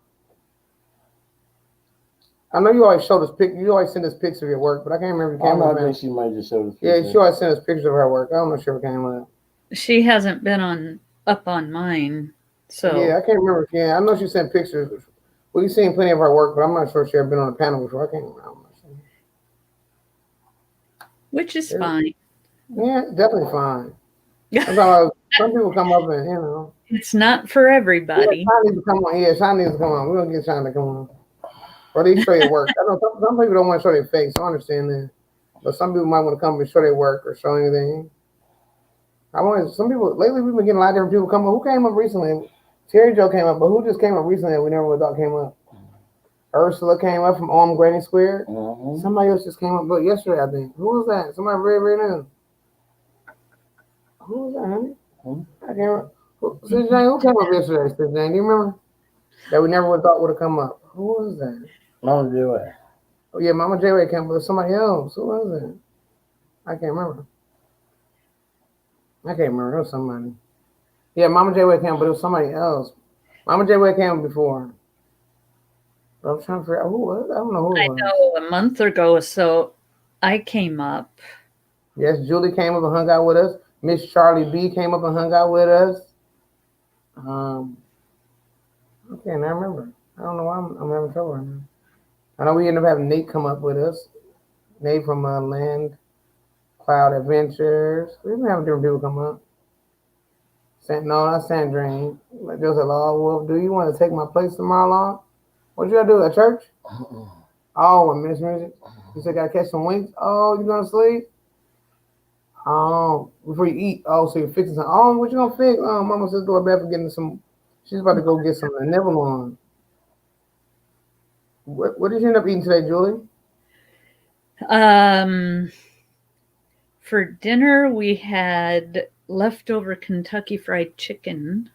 I know you always showed us you always send us pics of your work, but I can't remember if you came on. I think she might just show us. Yeah, she always sent us pictures of her work. I don't know if she ever came on. She hasn't been up on mine. So yeah, I can't remember. Yeah, I know she sent pictures. We've seen plenty of her work, but I'm not sure she ever been on a panel before. I can't remember. Which is fine. Yeah, definitely fine. Some people come up and it's not for everybody. Yeah, Sean needs to come on. Yeah, Sean needs to come on. We're gonna get Sean to come on. Or they show your work. I know some people don't want to show their face. I understand that, but some people might want to come and show their work or show anything. Some people lately we've been getting a lot of different people come up. Who came up recently? Terry Joe came up, but who just came up recently that we never would have thought came up? Ursula came up from Arm Granny Square. Somebody else just came up, but yesterday I think. Who was that? Somebody very, very new. Who was that, honey? I can't remember. Sis Jane, who came up yesterday, Sis Jane? Do you remember? That we never would have thought would have come up. Who was that? Mama J-Way. Oh yeah, Mama J-Way came up with somebody else. Who was it? I can't remember. It was somebody. Yeah, Mama J-Way came, but it was somebody else. Mama J-Way came before. But I'm trying to figure out who was. I don't know who it was. I know a month ago or so, I came up. Yes, Julie came up and hung out with us. Miss Charlie B came up and hung out with us. Okay, now I remember. I don't know why I'm having trouble right now. I know we ended up having Nate come up with us. Nate from Land Cloud Adventures. We've been having different people come up. No, not Sandrine. Like Joe said, "Oh, well, do you want to take my place tomorrow, Lon? What you gotta do at church? Oh, and Miss Music. You said gotta catch some wings. Oh, you gonna sleep? Oh, before you eat. Oh, so you're fixing some. Oh, what you gonna fix? Oh, Mama says go to bed for getting some. She's about to go get some nibble on. What did you end up eating today, Julie? For dinner, we had leftover Kentucky Fried Chicken.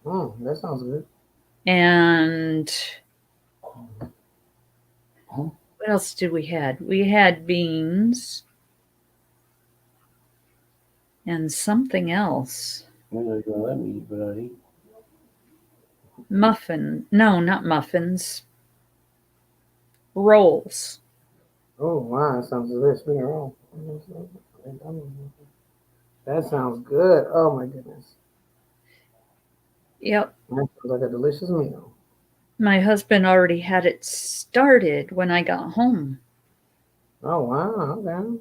That sounds good. And what else did we had? We had beans and something else. Maybe they're gonna let me eat, but I eat. Muffin. No, not muffins. Rolls. Oh, wow, that sounds good. Speaking of rolls. That sounds good. Oh my goodness. Yep. That sounds like a delicious meal. My husband already had it started when I got home. Oh wow, okay.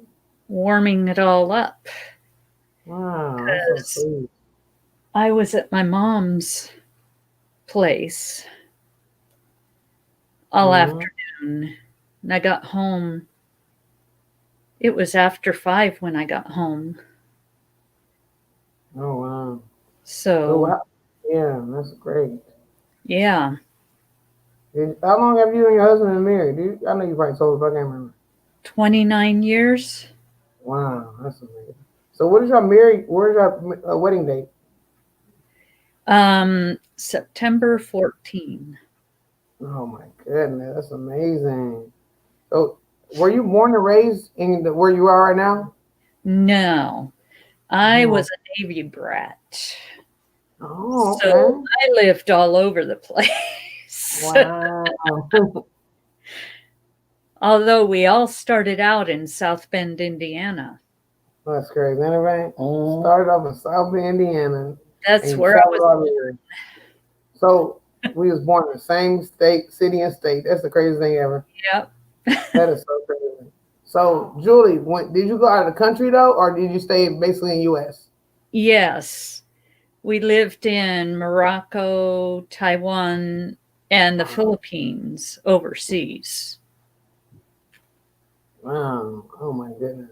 Warming it all up. Wow, that's so sweet. I was at my mom's place all afternoon, and I got home. It was after 5 when I got home. Oh wow. So yeah, that's great. Yeah. How long have you and your husband been married? I know you probably told us, but I can't remember. 29 years. Wow, that's amazing. So where's your wedding date? September 14. Oh my goodness, that's amazing. So were you born and raised in where you are right now? No, I was a Navy brat. Oh, okay. So I lived all over the place. Wow. Although we all started out in South Bend, Indiana. That's crazy, ain't it, right? Started off in South Bend, Indiana. That's where I was born. So we was born in the same state, city, and state. That's the craziest thing ever. Yep. That is so crazy. So, Julie, did you go out of the country though, or did you stay basically in U.S.? Yes. We lived in Morocco, Taiwan, and the Philippines overseas. Wow. Oh my goodness.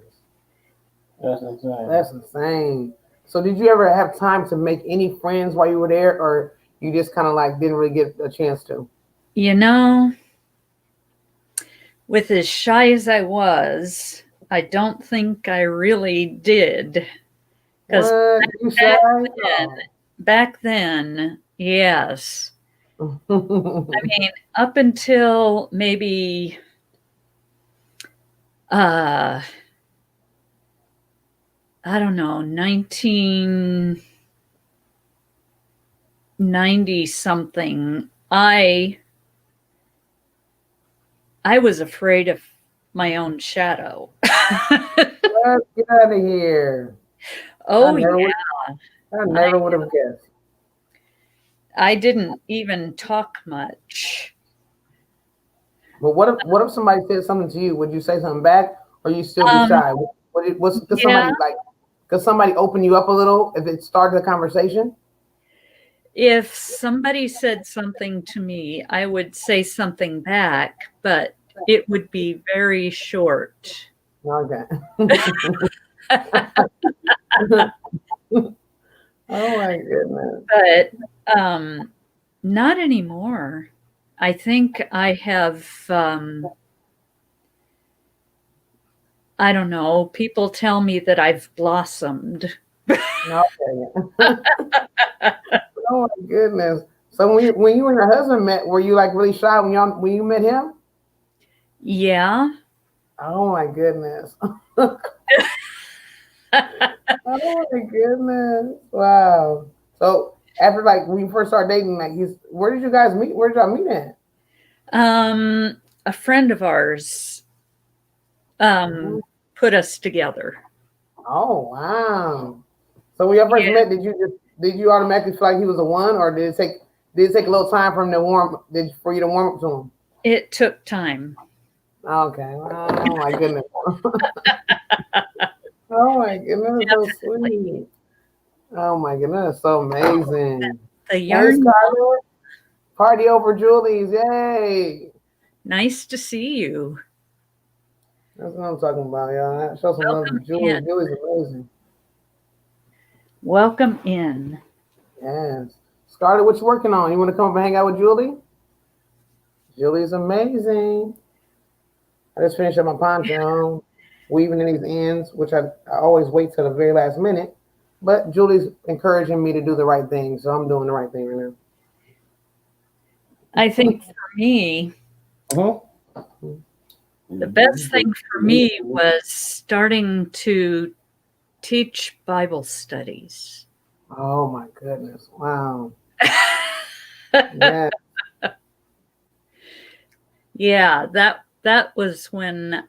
That's insane. That's insane. So did you ever have time to make any friends while you were there, or you just kind of like didn't really get a chance to? You know, with as shy as I was, I don't think I really did. Because back then, yes. I mean, up until maybe I don't know, 1990 something, I was afraid of my own shadow. Let's get out of here. Oh, yeah. I never would have guessed. I didn't even talk much. But what if somebody said something to you? Would you say something back, or you still be shy? Could somebody open you up a little if it started a conversation? If somebody said something to me, I would say something back, but it would be very short. Okay. Oh my goodness. But not anymore. I think I have, I don't know, people tell me that I've blossomed. Okay. Oh my goodness. So when you and your husband met, were you like really shy when you met him? Yeah. Oh my goodness. Oh my goodness. Wow. So after when you first started dating, where did you guys meet? Where did y'all meet at? A friend of ours put us together. Oh wow. So when y'all first met, did you automatically feel like he was the one, or did it take a little time for him to for you to warm up to him? It took time. Okay. Oh my goodness. Oh my goodness, so sweet. Oh my goodness, so amazing. The Hey, yarn. Scarlett. Party over Julie's. Yay. Nice to see you. That's what I'm talking about, y'all. Show some love to Welcome Julie. in. Julie's amazing. Welcome in. Yes. Scarlett, what you working on? You want to come up and hang out with Julie? Julie's amazing. I just finished up my poncho, weaving in these ends, which I always wait till the very last minute. But Julie's encouraging me to do the right thing, so I'm doing the right thing right now. I think for me, the best thing for me was starting to teach Bible studies. Oh my goodness. Wow. Yeah. Yeah, that was when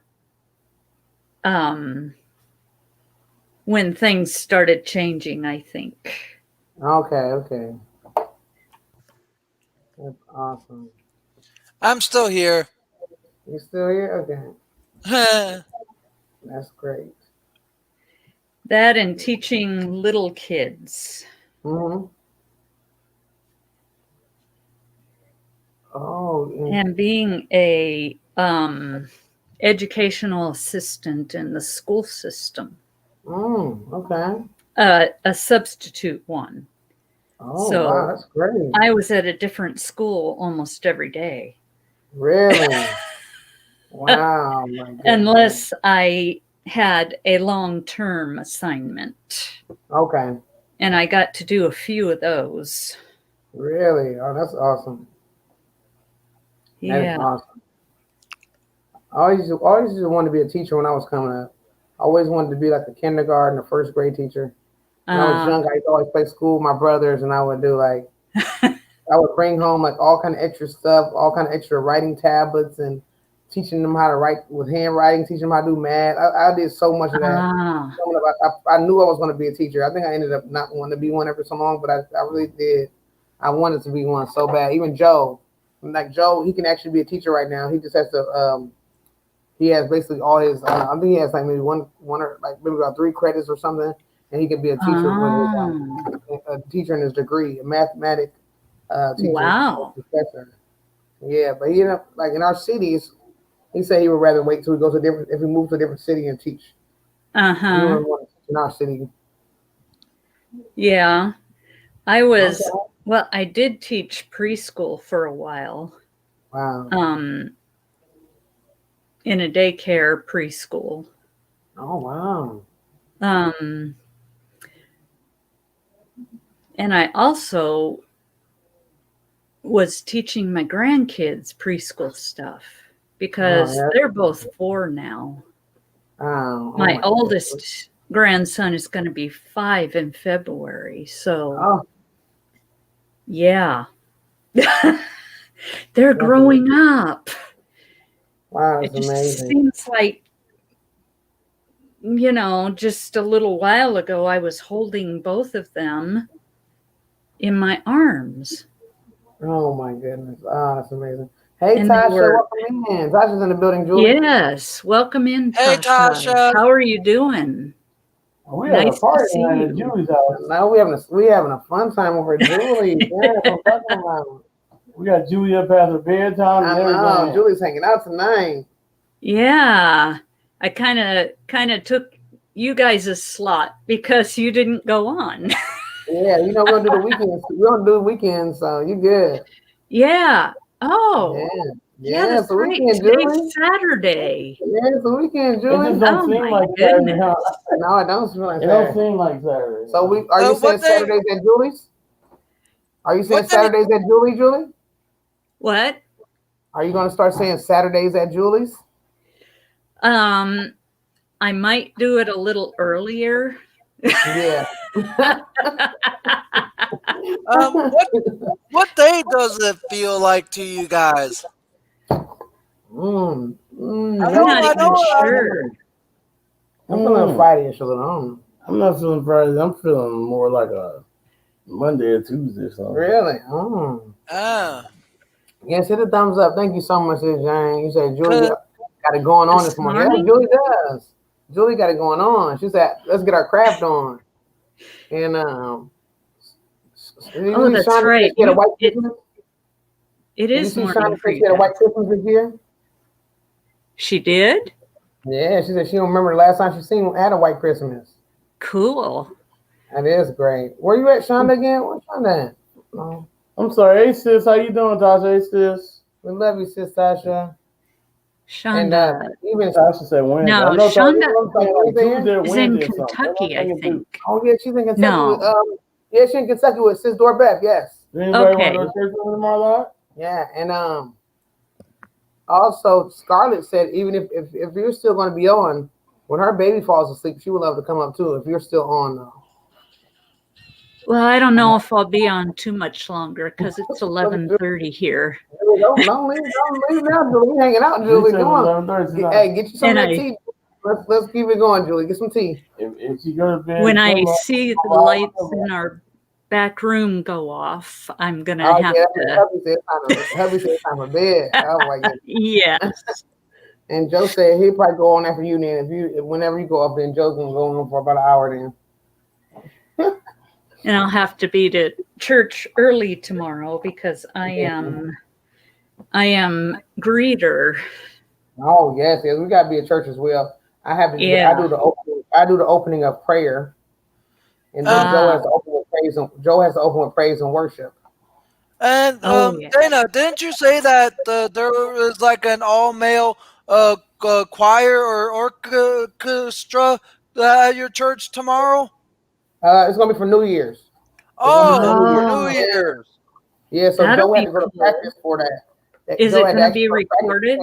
things started changing, I think. Okay. That's awesome. I'm still here. You still here? Okay. That's great. That and teaching little kids. Mm-hmm. Oh. And being a educational assistant in the school system. Okay. A substitute one. Oh, so wow, that's great. I was at a different school almost every day. Really? Wow. My goodness. Unless I had a long-term assignment. Okay. And I got to do a few of those. Really? Oh, that's awesome. Yeah. That's awesome. I always just wanted to be a teacher when I was coming up. I always wanted to be like a kindergarten or first grade teacher. When I was young, I used to always play school with my brothers, and I would do like, I would bring home like all kind of extra stuff, all kind of extra writing tablets, and teaching them how to write with handwriting, teaching them how to do math. I did so much of that. I knew I was going to be a teacher. I think I ended up not wanting to be one after so long, but I really did. I wanted to be one so bad. Even Joe, he can actually be a teacher right now. He just has to. He has basically all his. I think he has like maybe one or like maybe about 3 credits or something, and he can be a teacher a teacher in his degree, a mathematics teacher. Wow. Professor. Yeah, but he ended up like in our cities. He said he would rather wait till he goes to if he moves to a different city and teach. He wouldn't want to teach in our city. Yeah, I was. Okay. Well, I did teach preschool for a while. Wow. In a daycare preschool. Oh wow. And I also was teaching my grandkids preschool stuff because they're both 4 now. My oldest grandson is going to be 5 in February. So, yeah, they're growing up. Wow, that's amazing. It just seems like, just a little while ago, I was holding both of them in my arms. Oh my goodness. Oh, that's amazing. Hey, Tasha, welcome in. Tasha's in the building, Julie. Yes, welcome in, Tasha. Hey, Tasha. How are you doing? We had a party at Julie's house. Now we having a fun time over at Julie. Yeah, I'm talking about. We got Julie up past her bedtime. I know. Julie's hanging out tonight. Yeah, I kind of took you guys' slot because you didn't go on. Yeah, we don't do the weekends. We don't do weekends, so you good. Yeah. Oh. Yeah, that's right. Today's Saturday. Yeah, it's the weekend, Julie. It just don't seem like Saturday. No, it don't seem like Saturday. It don't seem like Saturday. So are you saying Saturdays at Julie's? Are you saying Saturdays at Julie? What? Are you going to start saying Saturdays at Julie's? I might do it a little earlier. Yeah. What day does it feel like to you guys? I'm not even sure. I'm feeling Friday-ish a little. I'm not feeling Friday. I'm feeling more like a Monday or Tuesday or something. Really? Yes, hit a thumbs up. Thank you so much, Jane. You said Julie got it going on this morning. Yeah, Julie does. Julie got it going on. She said, let's get our craft on. And Oh, that's Shonda right. She had a white Christmas? It Did you is see morning Shonda for she you had a white guys. Christmas this year? She did? Yeah, she said she don't remember the last time she had a white Christmas. Cool. That is great. Where you at, Shonda, again? Where's Shonda at? No. I'm sorry. Hey, sis. How you doing, Tasha? Hey, sis. We love you, sis Tasha. Shonda. And even Tasha said Wednesday. No, I know Tasha Shonda was saying like Tuesday or is in Wednesday or something. Kentucky, I think. oh yeah, she's in Kentucky No. with yeah, she's in Kentucky with Sis Dorbeth, yes. Does anybody Okay. want to go to church with tomorrow, Lord? Yeah, and also Scarlett said even if you're still gonna be on, when her baby falls asleep, she would love to come up too if you're still on though. Well, I don't know if I'll be on too much longer because it's 11:30 here. Don't leave now, Julie. We hanging out, Julie. Come on. Hey, get you some of that tea. Let's keep it going, Julie. Get some tea. If you go to bed, when I see the lights in our back room go off, I'm gonna have to. Hubby said time for bed. Oh my goodness. Yes. And Joe said he'll probably go on after you then. Whenever you go up, then Joe's gonna go on for about an hour then. And I'll have to be to church early tomorrow because I am greeter. Oh yes, we gotta be at church as well. I have to. Yeah. I do the opening of prayer, and then Joe has to open with praise. Joe has to open with praise and worship. And Dana, didn't you say that there is like an all-male choir or orchestra at your church tomorrow? It's gonna be for New Year's. New Year's. Yeah, so That'll Joe had to go to cool. practice for that. Is it going to be recorded?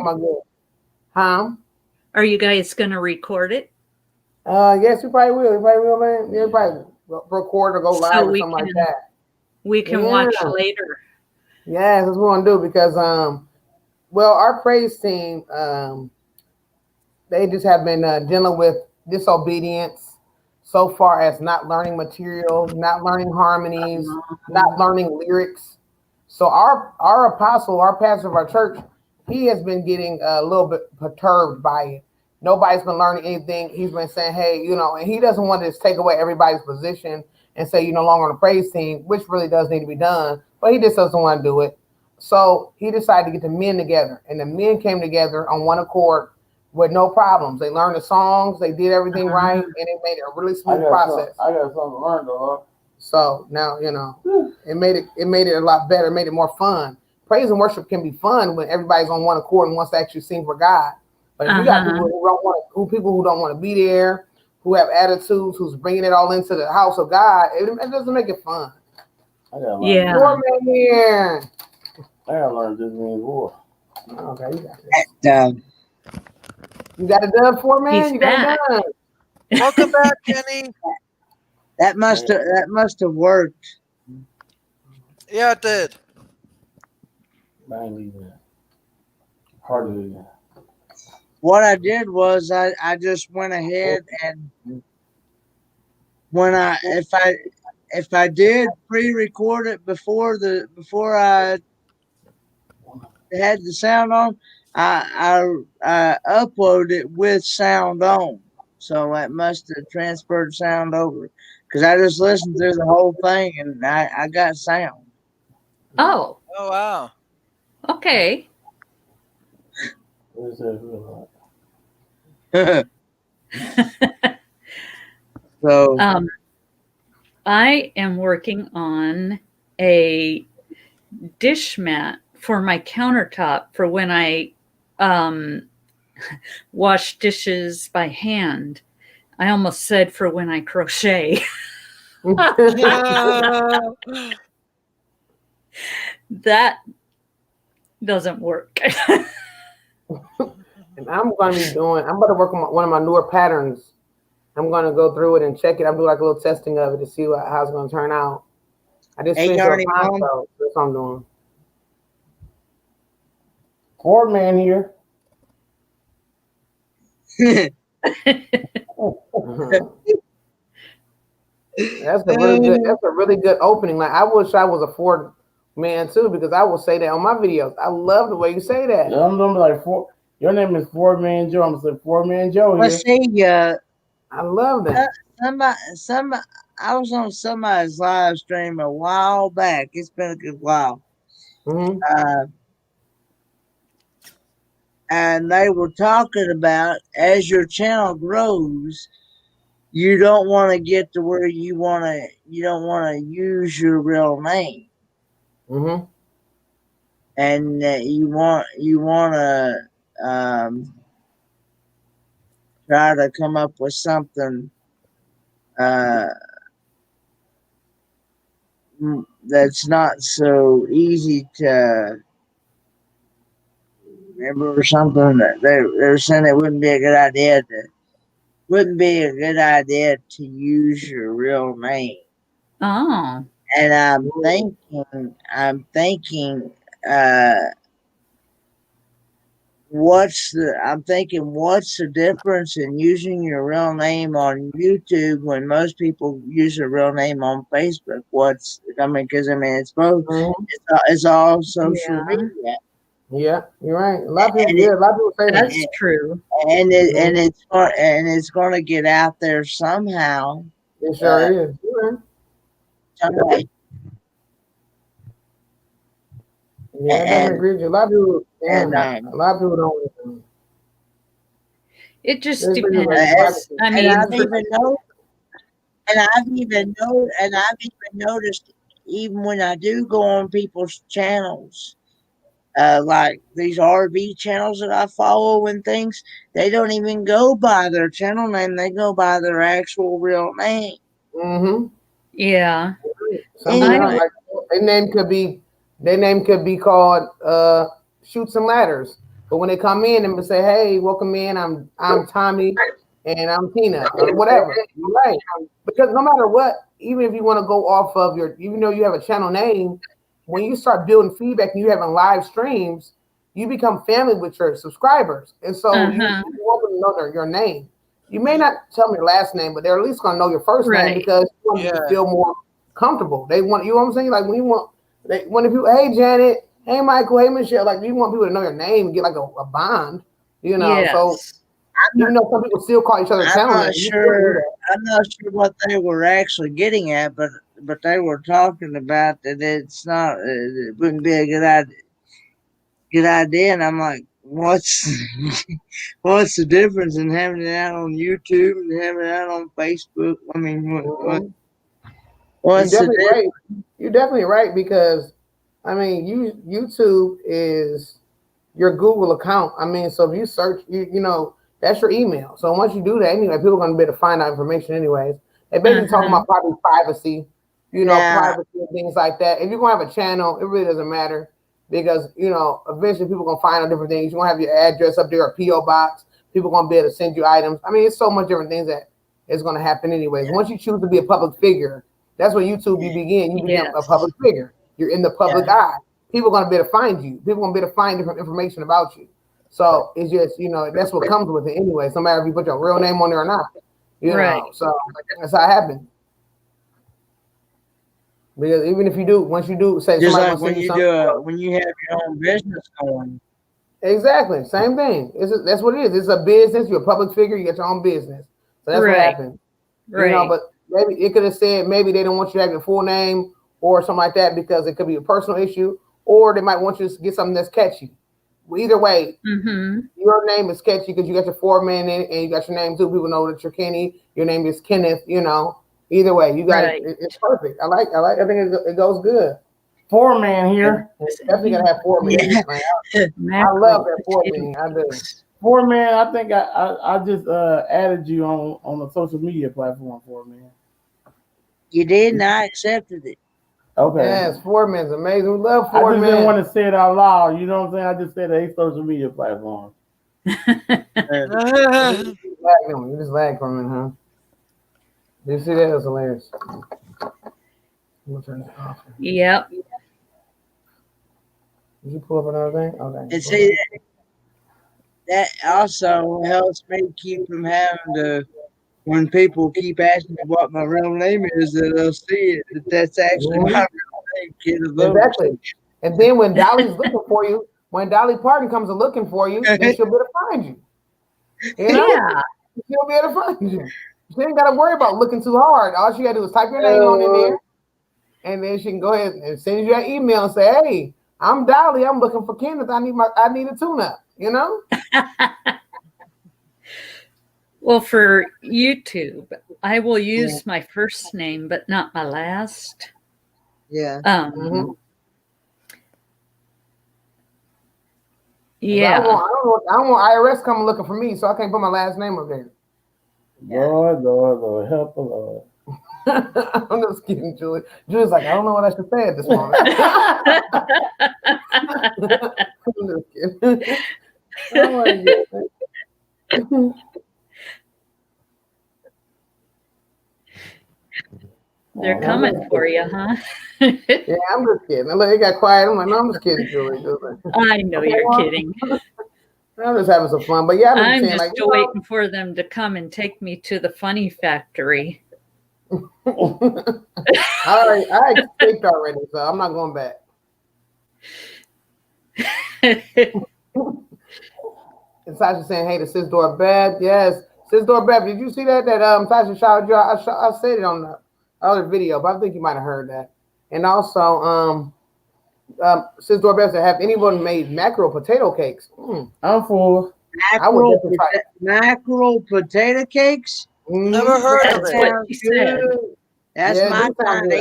Huh? Are you guys going to record it? Yes, we probably will. Man. Yeah, probably record or go live or something like that. We can watch later. Yeah, that's what we're gonna do because well, our praise team they just have been dealing with disobedience so far as not learning material, not learning harmonies, not learning lyrics. So our apostle, our pastor of our church, he has been getting a little bit perturbed by it. Nobody's been learning anything. He's been saying, hey, and he doesn't want to just take away everybody's position and say you're no longer on the praise team, which really does need to be done, but he just doesn't want to do it. So he decided to get the men together, and the men came together on one accord with no problems. They learned the songs, they did everything right, and it made it a really smooth process. I got something to learn though. So now it made it a lot better, made it more fun. Praise and worship can be fun when everybody's on one accord and wants to actually sing for God. But if you got people who don't want to be there, who have attitudes, who's bringing it all into the house of God, it doesn't make it fun. Yeah. Here. I gotta learn this means war. Okay, you got it. You got it done, for man. He's you got it done. Welcome back, Kenny. That must have worked. Yeah, it did. I ain't leaving that. Hardly. What I did was I just went ahead and if I did pre-record it before I had the sound on, I uploaded it with sound on. So that must have transferred sound over because I just listened through the whole thing and I got sound. Oh. Oh wow. Okay. What is that? So I am working on a dish mat for my countertop for when I wash dishes by hand. I almost said for when I crochet. That doesn't work. And I'm going to work on one of my newer patterns. I'm going to go through it and check it. I'm doing like a little testing of it to see how it's going to turn out. I just finished a poncho. That's what I'm doing. Ford man here. That's a really good opening. Like I wish I was a Ford man too, because I will say that on my videos. I love the way you say that. I'm gonna be like your name is Ford Man Joe. I'm gonna say Ford Man Joe here. Let's see. I love that. on somebody's live stream a while back. It's been a good while. And they were talking about as your channel grows, you don't want to get to where you don't want to use your real name. And you want to try to come up with something that's not so easy to remember, or something that they're saying it wouldn't be a good idea to use your real name. Oh. And I'm thinking what's the difference in using your real name on YouTube when most people use their real name on Facebook? Because it's both. It's all social media. Yeah, you're right. A lot of people say that's true. And it's going to get out there somehow. It sure is. Someday. Yeah, I definitely agree with you. A lot of people, a lot of people don't. It just depends. I've even noticed, even when I do go on people's channels, like these RV channels that I follow and things, they don't even go by their channel name; they go by their actual real name. Yeah. Like their name could be called Shoots and Ladders, but when they come in and say, "Hey, welcome in. I'm Tommy, and I'm Tina," or whatever, you're right? Because no matter what, even if you want to go off of even though you have a channel name, when you start building feedback and you having live streams, you become family with your subscribers, and so you want them to know your name. You may not tell them your last name, but they're at least going to know your first name because you want them to feel more comfortable. They want, you know what I'm saying? Like when if hey Janet, hey Michael, hey Michelle, like you want people to know your name and get like a bond, you know. Yes. So even though some people still call each other channel names, I'm not sure what they were actually getting at, but they were talking about that it wouldn't be a good idea, and I'm like, what's the difference in having it out on YouTube and having it out on Facebook? I mean, what's the difference? Right. You're definitely right, because I mean, YouTube is your Google account. I mean, so if you search, you know, that's your email. So once you do that, anyway, people are going to be able to find out information anyways. They're basically talking about probably privacy, privacy and things like that. If you're going to have a channel, it really doesn't matter, because, eventually people are going to find out different things. You're going to have your address up there, a P.O. box. People are going to be able to send you items. I mean, it's so much different things that is going to happen anyways. Once you choose to be a public figure, that's when YouTube you begin. You become a public figure. You're in the public eye. People are going to be able to find you. People are going to be able to find different information about you. So it's just, that's what comes with it anyway. No matter if you put your real name on there or not. You know, so that's how it happens. Because even if you do, once you do, say just somebody like when you when you have your own business going. Exactly, same thing. That's what it is. It's a business. You're a public figure. You got your own business. So that's what happens. Right. But maybe it could have said maybe they don't want you to have your full name or something like that, because it could be a personal issue, or they might want you to get something that's catchy. Well, either way, your name is catchy because you got your foreman in it and you got your name too. People know that you're Kenny. Your name is Kenneth. Either way, you got it. It's perfect. I think it goes good. Foreman here. Definitely gotta have foreman. I love that foreman. I do. Foreman, I think I just added you on a social media platform, Foreman. You did, and I accepted it. Okay. Yes, Foreman's amazing. We love Foreman. I just didn't want to say it out loud. You know what I'm saying? I just said a social media platform. You just lag from it, huh? Did you see that? It was hilarious. I'm gonna turn it off. Yep. Did you pull up another thing? Okay. And see, that also helps me keep from having to, when people keep asking me what my real name is, that they'll see it, that's actually my real name, Kid of Those. Exactly. And then when Dolly's looking for you, when Dolly Parton comes looking for you, then she'll be able to find you. Yeah. She'll be able to find you. She ain't got to worry about looking too hard. All she got to do is type your name on in there, and then she can go ahead and send you an email and say, "Hey, I'm Dolly. I'm looking for Kenneth. I need a tune-up." You know. Well, for YouTube, I will use my first name, but not my last. Yeah. Yeah. I don't want IRS coming looking for me, so I can't put my last name up there. Lord, help the Lord. I'm just kidding, Julie. Julie's like, I don't know what I should say at this moment. I'm just kidding. Oh my goodness. They're coming for you, huh? Yeah, I'm just kidding. Look, it got quiet. I'm like, no, I'm just kidding, Julie. I know you're kidding. I'm just having some fun, but yeah, I'm just waiting for them to come and take me to the funny factory. I escaped already, so I'm not going back. And Sasha saying, "Hey, the Sis Door Bab." Yes, Sis Door Bab. Did you see that? Sasha shouted you out. I said it on the other video, but I think you might have heard that. And also, Sis Door Bab said, "Have anyone made mackerel potato cakes?" I'm for. Mackerel potato cakes. Never heard of That's it. what she said. That's my kind.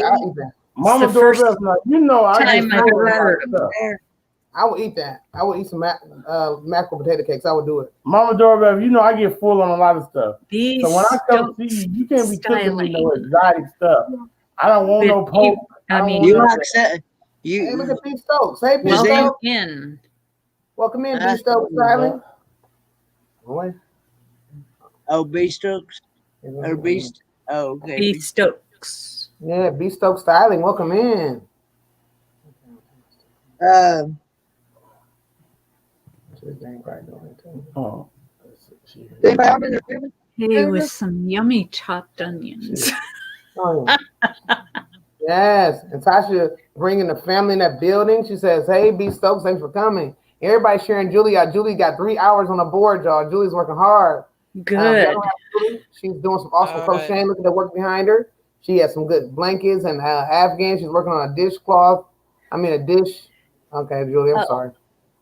Mama Doorbell, you know I time I've ever heard of it. I would eat that. I would eat some mackerel potato cakes. I would do it. Mama Doorbell, you know I get full on a lot of stuff. So when I come see you, you can't be cooking me no exotic stuff. I don't want no poke. You hey, look at B Stokes. Hey, B Stokes. Welcome in, B Stokes Styling. Oh, B Stokes. Or B. Oh, okay. B Stokes. Yeah, B Stokes Styling. Welcome in. Hey, with some yummy chopped onions. Yes, and Tasha bringing the family in that building. She says, "Hey, B Stokes, thanks for coming." Everybody sharing Julie out. Julie got 3 hours on the board, y'all. Julie's working hard. Good. She's doing some awesome crocheting. Look at the work behind her. She has some good blankets and Afghans. She's working on a dishcloth. A dish. Okay, Julie, I'm sorry.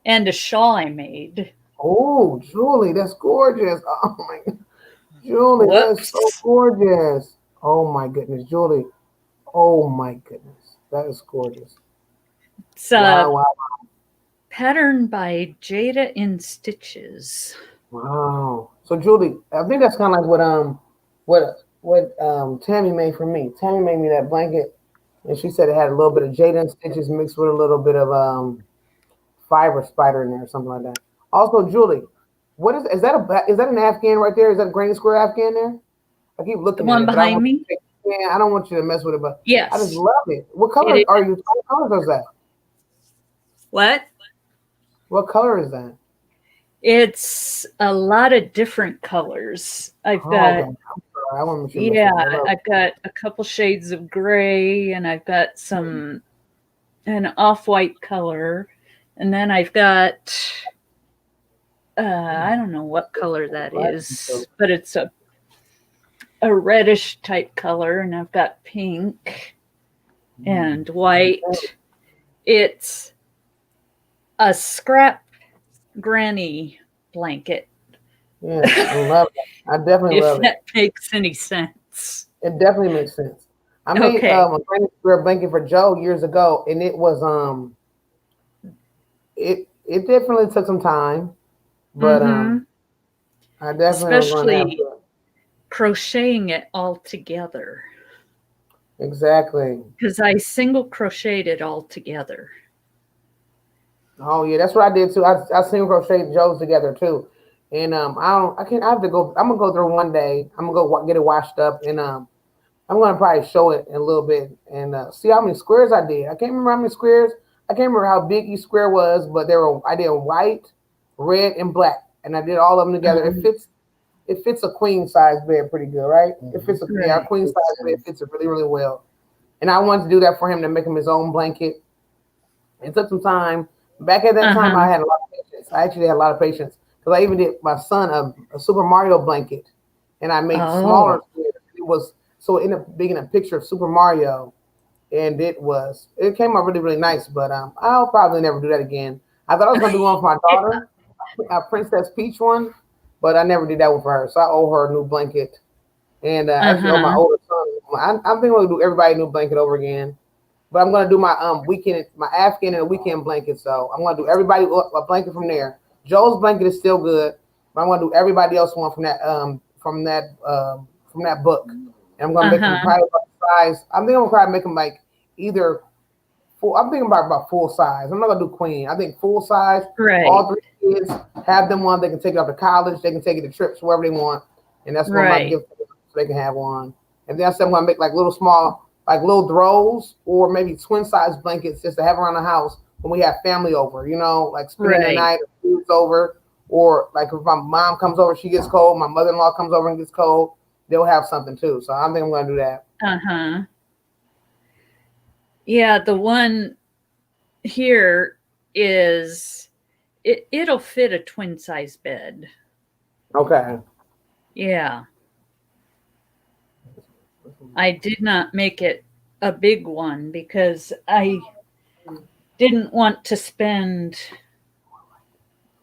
And a shawl I made. Oh, Julie, that's gorgeous. Oh my God. Julie, that's so gorgeous. Oh my goodness, Julie. Oh my goodness. That is gorgeous. It's wow. Patterned by Jada in Stitches. Wow. So Julie, I think that's kind of like what Tammy made for me. Tammy made me that blanket, and she said it had a little bit of Jada in Stitches mixed with a little bit of fiber spider in there or something like that. Also, Julie, what is that an Afghan right there? Is that a granny square Afghan there? I keep looking the at one it, behind me. Yeah, I don't want you to mess with it, but yes, I just love it. What color are you? What color is that? What color is that? It's a lot of different colors. I've got I've got a couple shades of gray, and I've got an off-white color, and then I've got I don't know what color that is, but it's a reddish type color, and I've got pink and white. It's a scrap granny blanket. Yeah, I love it. I definitely love it. If that makes any sense. It definitely makes sense. I made a granny square blanket for Joe years ago, and it was it definitely took some time, but I definitely especially crocheting it all together. Exactly. Because I single crocheted it all together. Oh yeah, that's what I did too. I single crocheted Joe's together too, and I have to go. I'm gonna go through one day. I'm gonna go get it washed up, and I'm gonna probably show it in a little bit and see how many squares I did. I can't remember how many squares. I can't remember how big each square was, but I did white, red, and black, and I did all of them together. It fits a queen size bed pretty good, right? It fits a queen size bed fits it really, really well. And I wanted to do that for him to make him his own blanket. It took some time. Back at that time, I had a lot of patience. I actually had a lot of patience because I even did my son a Super Mario blanket, and I made smaller squares. It was so it ended up being a picture of Super Mario, and it came out really, really nice. But I'll probably never do that again. I thought I was gonna do one for my daughter, a Princess Peach one, but I never did that one for her. So I owe her a new blanket, and actually owe my older son. I'm thinking we'll do everybody a new blanket over again. But I'm gonna do my my Afghan and a weekend blanket. So I'm gonna do everybody a blanket from there. Joe's blanket is still good, but I'm gonna do everybody else one from that book. And I'm gonna make them probably about the size. I'm thinking I'm gonna try to make them like either full. I'm thinking about full size. I'm not gonna do queen. I think full size. Right. All 3 kids have them one. They can take it off to college. They can take it to trips wherever they want, and that's what I give them so they can have one. And then I said I'm gonna make like little small. Like little throws or maybe twin size blankets just to have around the house when we have family over, like spending the night or food's over, or like if my mom comes over, she gets cold, my mother-in-law comes over and gets cold, they'll have something too. So I think I'm going to do that. Yeah, the one here is it'll fit a twin size bed. Okay. Yeah. I did not make it a big one because I didn't want to spend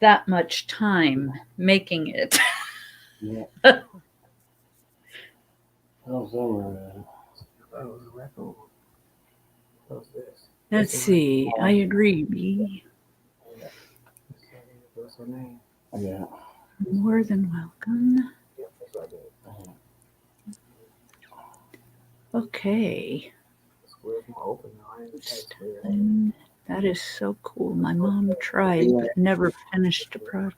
that much time making it. Yeah. Let's see. I agree, B. Yeah. More than welcome. Okay. That is so cool. My mom tried but never finished a product.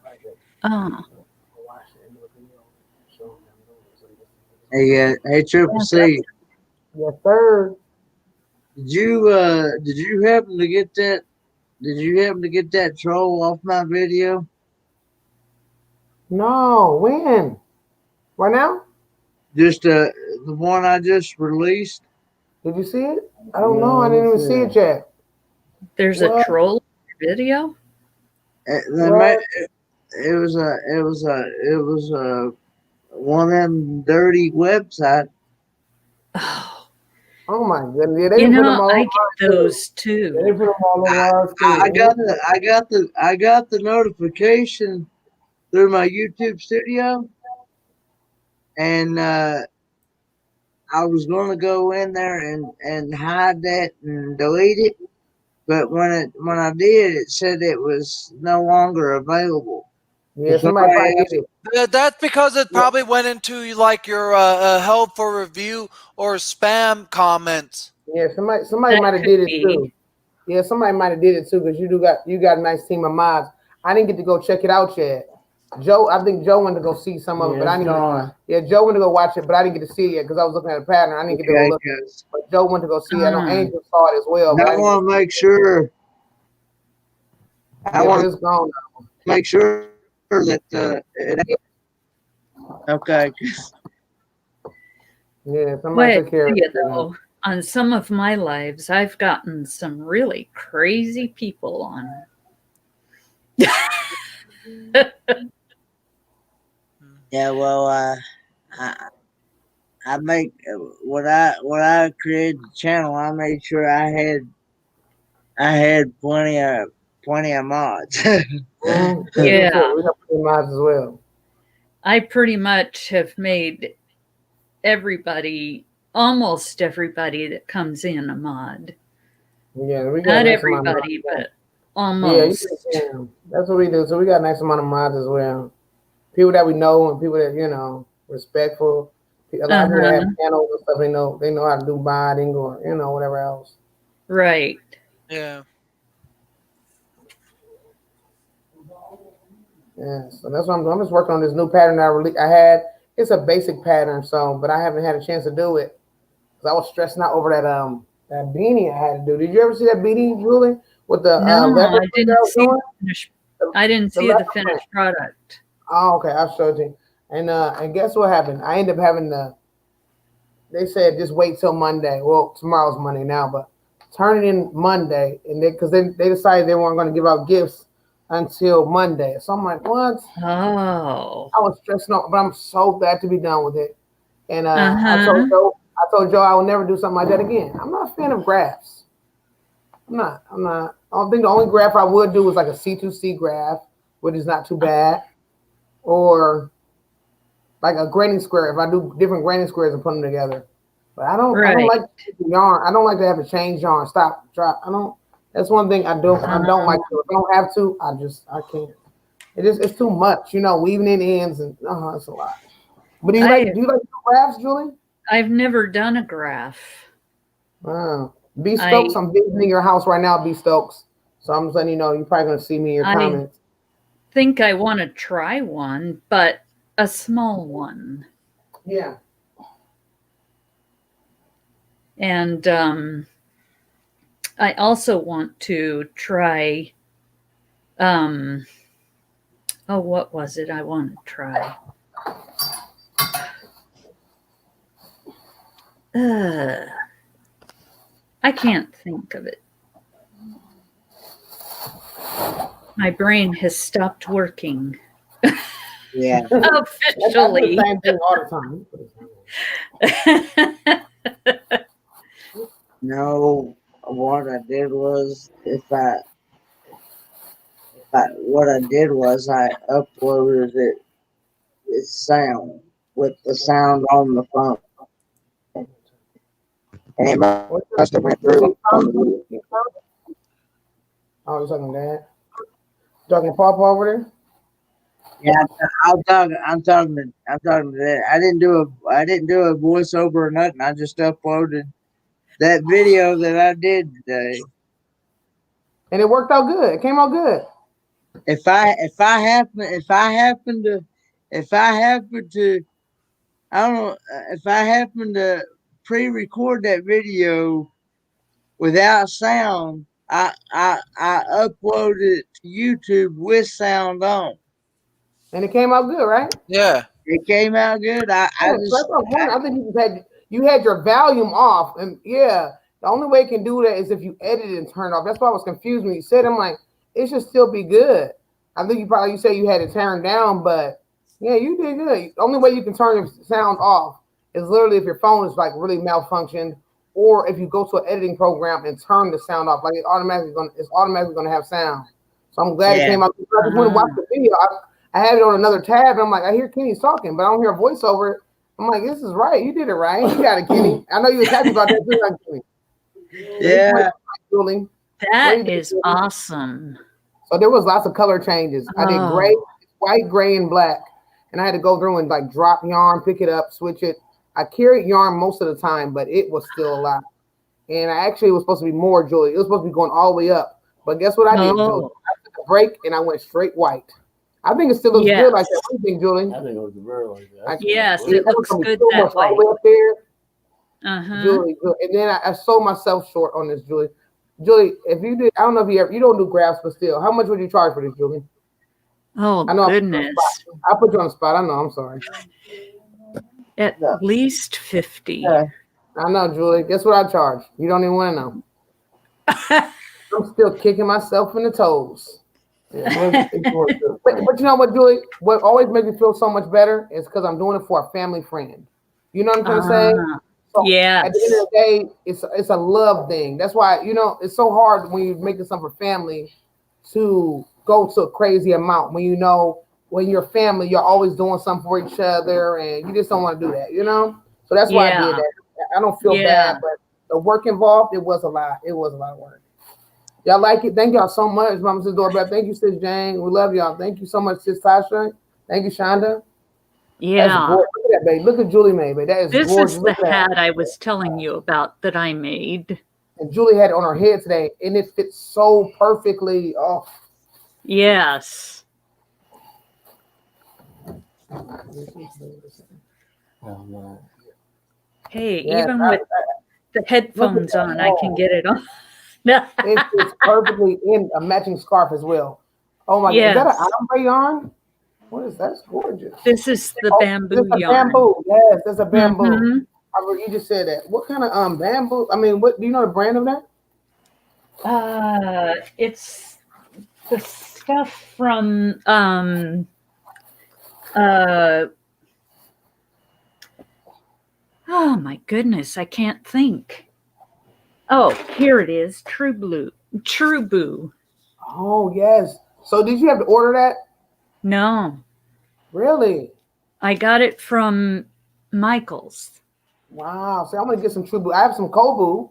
Hey, Triple C. Yes, sir. Did you happen to get that? Did you happen to get that troll off my video? No, when? Right now? Just the one I just released. Did you see it? I don't know. I didn't even see it yet. There's a troll video. It was a one of them dirty websites. Oh my goodness! Yeah, they put them all I get those too. They put them all over our screen. I got the notification through my YouTube studio, and I was going to go in there and hide that and delete it, but when I did, it said it was no longer available. Yeah, somebody did it. That's because it probably went into like your help for review or spam comments. Yeah, somebody might have did it too. Yeah, somebody might have did it too because you got a nice team of mods. I didn't get to go check it out yet. I think Joe went to go see some of it, but I didn't. Joe went to go watch it, but I didn't get to see it yet because I was looking at a pattern. I didn't get to go look. But Joe went to go see it. I know Angel saw it as well. I want to make sure. I want to make sure that okay. Yeah, somebody took care of it. Though, on some of my lives, I've gotten some really crazy people on. Yeah, well, I make when I created the channel, I made sure I had plenty of mods. Yeah, we have plenty mods as well. I pretty much have made almost everybody that comes in a mod. Yeah, we got not everybody, but almost. Yeah, that's what we do. So we got a nice amount of mods as well. People that we know and people that respectful. A lot of people have channels and stuff. They know how to do modding or whatever else. Right. Yeah. Yeah. So that's what I'm just working on this new pattern I had. It's a basic pattern, but I haven't had a chance to do it because I was stressing out over that beanie I had to do. Did you ever see that beanie, Julie? With the I didn't see the finished product. Oh, okay. I'll show it to you. And guess what happened? I ended up having they said just wait till Monday. Well, tomorrow's Monday now, but turn it in Monday. And because they decided they weren't going to give out gifts until Monday. So I'm like, what? Oh. I was stressing out, but I'm so glad to be done with it. And I Uh-huh. told Joe I will never do something like that again. I'm not a fan of graphs. I'm not. I don't think the only graph I would do is like a C2C graph, which is not too bad, or like a grading square. If I do different grading squares and put them together, but I don't Right. like yarn. I don't like to have to change yarn. Stop, drop. I don't. That's one thing I don't. I don't like to. If I don't have to, I can't. It's too much. Weaving in ends and it's a lot. But do you like graphs, Julie? I've never done a graph. Wow. B Stokes, I'm visiting your house right now, B Stokes. So I'm just letting you know you're probably gonna see me in your comments. I think I want to try one, but a small one. Yeah. And I also want to try what was it I want to try? I can't think of it. My brain has stopped working. Yeah. Officially. Same thing all the time. No, what I did was what I did was I uploaded it with sound, with the sound on the phone. And it must have went through. Oh, you're talking that? Talking Papa over there? Yeah, I'm talking to that. I didn't do a voiceover or nothing. I just uploaded that video that I did today. And it worked out good. It came out good. If I happen to I don't know if I happen to pre-record that video without sound, I uploaded it to YouTube with sound on. And it came out good, right? Yeah. It came out good. I think you had your volume off, and the only way you can do that is if you edit it and turn it off. That's why I was confused when you said it. I'm like, it should still be good. I think you say you had it turned down, but yeah, you did good. The only way you can turn the sound off is literally if your phone is like really malfunctioned, or if you go to an editing program and turn the sound off, like it's automatically gonna have sound. So I'm glad it came out. I just want to watch the video. I had it on another tab, and I'm like, I hear Kenny's talking, but I don't hear a voiceover. I'm like, this is right. You did it right. You got it, Kenny. I know you was happy about that too, Kenny. Yeah. That is awesome. So there was lots of color changes. I did gray, white, gray, and black. And I had to go through and like drop yarn, pick it up, switch it. I carried yarn most of the time, but it was still a lot. And it was supposed to be more, Julie. It was supposed to be going all the way up. But guess what I did, Julie? I took a break and I went straight white. I think it still looks good like that. What do you think, Julie? I think it looks very like that. Yes, it looks good that way. All the way up there. Uh-huh. Julie, and then I sold myself short on this, Julie. Julie, if you did, I don't know if you don't do graphs, but still, how much would you charge for this, Julie? Oh, I know goodness. I put you on the spot. I know. I'm sorry. At least 50. Yeah. I know, Julie. Guess what I charge? You don't even want to know. I'm still kicking myself in the toes. Yeah, but you know what, Julie? What always makes me feel so much better is because I'm doing it for a family friend. You know what I'm trying to say? So at the end of the day, it's a love thing. That's why, it's so hard when you're making something for family to go to a crazy amount when you're family, you're always doing something for each other and you just don't want to do that, So that's why I did that. I don't feel bad, but the work involved, it was a lot. It was a lot of work. Y'all like it? Thank y'all so much, Mama Sis Doorbell. Thank you, Sis Jane. We love y'all. Thank you so much, Sis Tasha. Thank you, Shonda. Yeah. Look at that, babe. Look at Julie made, babe. That is gorgeous. This is the hat I was telling you about that I made. And Julie had it on her head today, and it fits so perfectly. Oh. Yes. Hey, even with the headphones on, I can get it on. It's perfectly in a matching scarf as well. Oh my God. Is that an ombre yarn? What is that? That's gorgeous. This is the bamboo yarn. Bamboo. Yes, that's a bamboo. Mm-hmm. You just said that. What kind of bamboo? I mean, what do you know the brand of that? It's the stuff from oh my goodness, I can't think. Oh, here it is. True Blue. True Boo. Oh yes. So did you have to order that? No. Really? I got it from Michael's. Wow. So I'm gonna get some True Boo. I have some Kobu,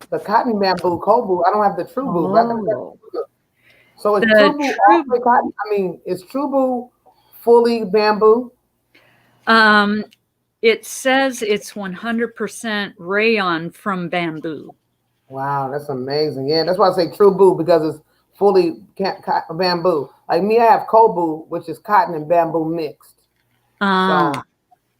the cotton bamboo Kobu. I don't have the True Boo. Oh. So is True Boo all the cotton? I mean, is True Boo fully bamboo? It says it's 100% rayon from bamboo. Wow, that's amazing. Yeah, that's why I say True Boo, because it's fully bamboo. Like me, I have Kobu, which is cotton and bamboo mixed. So I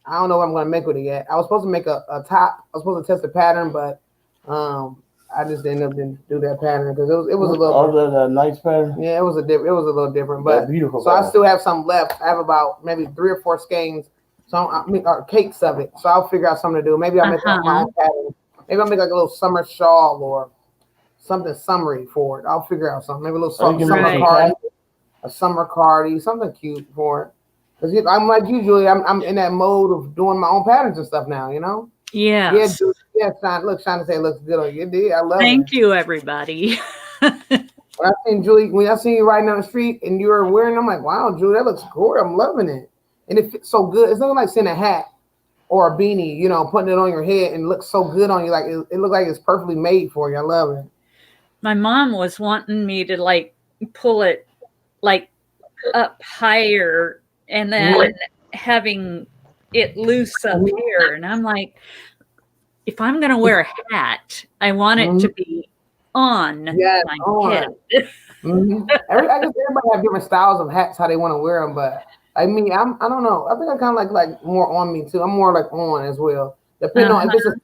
don't know what I'm gonna make with it yet. I was supposed to make a top. I was supposed to test the pattern, but I just ended up didn't do that pattern because it was a little. Oh, the nice pattern. Yeah, it was a little different, but beautiful. So pattern. I still have some left. I have about maybe 3 or 4 skeins. So I mean, or cakes of it. So I'll figure out something to do. Maybe I'll make my own pattern. Maybe I'll make like a little summer shawl or something summery for it. I'll figure out something. Maybe a little summer cardi, a summer cardi, something cute for it. Because I'm like you, Julie. I'm in that mode of doing my own patterns and stuff now. You know. Yeah. Yeah, Julie, yeah. Shine to say it looks good on you. It did. I love it. Thank you, everybody. When I seen Julie, when I seen you riding down the street and you were wearing, I'm like, wow, Julie, that looks cool. I'm loving it. And it fits so good. It's not like seeing a hat or a beanie, you know, putting it on your head and it looks so good on you. Like it looks like it's perfectly made for you. I love it. My mom was wanting me to like pull it like up higher and then having it loose up here. And I'm like, if I'm going to wear a hat, I want it to be on my head. I guess everybody have different styles of hats, how they want to wear them, but I mean, I don't know. I think I kind of like more on me too. I'm more like on as well. Depending on if it's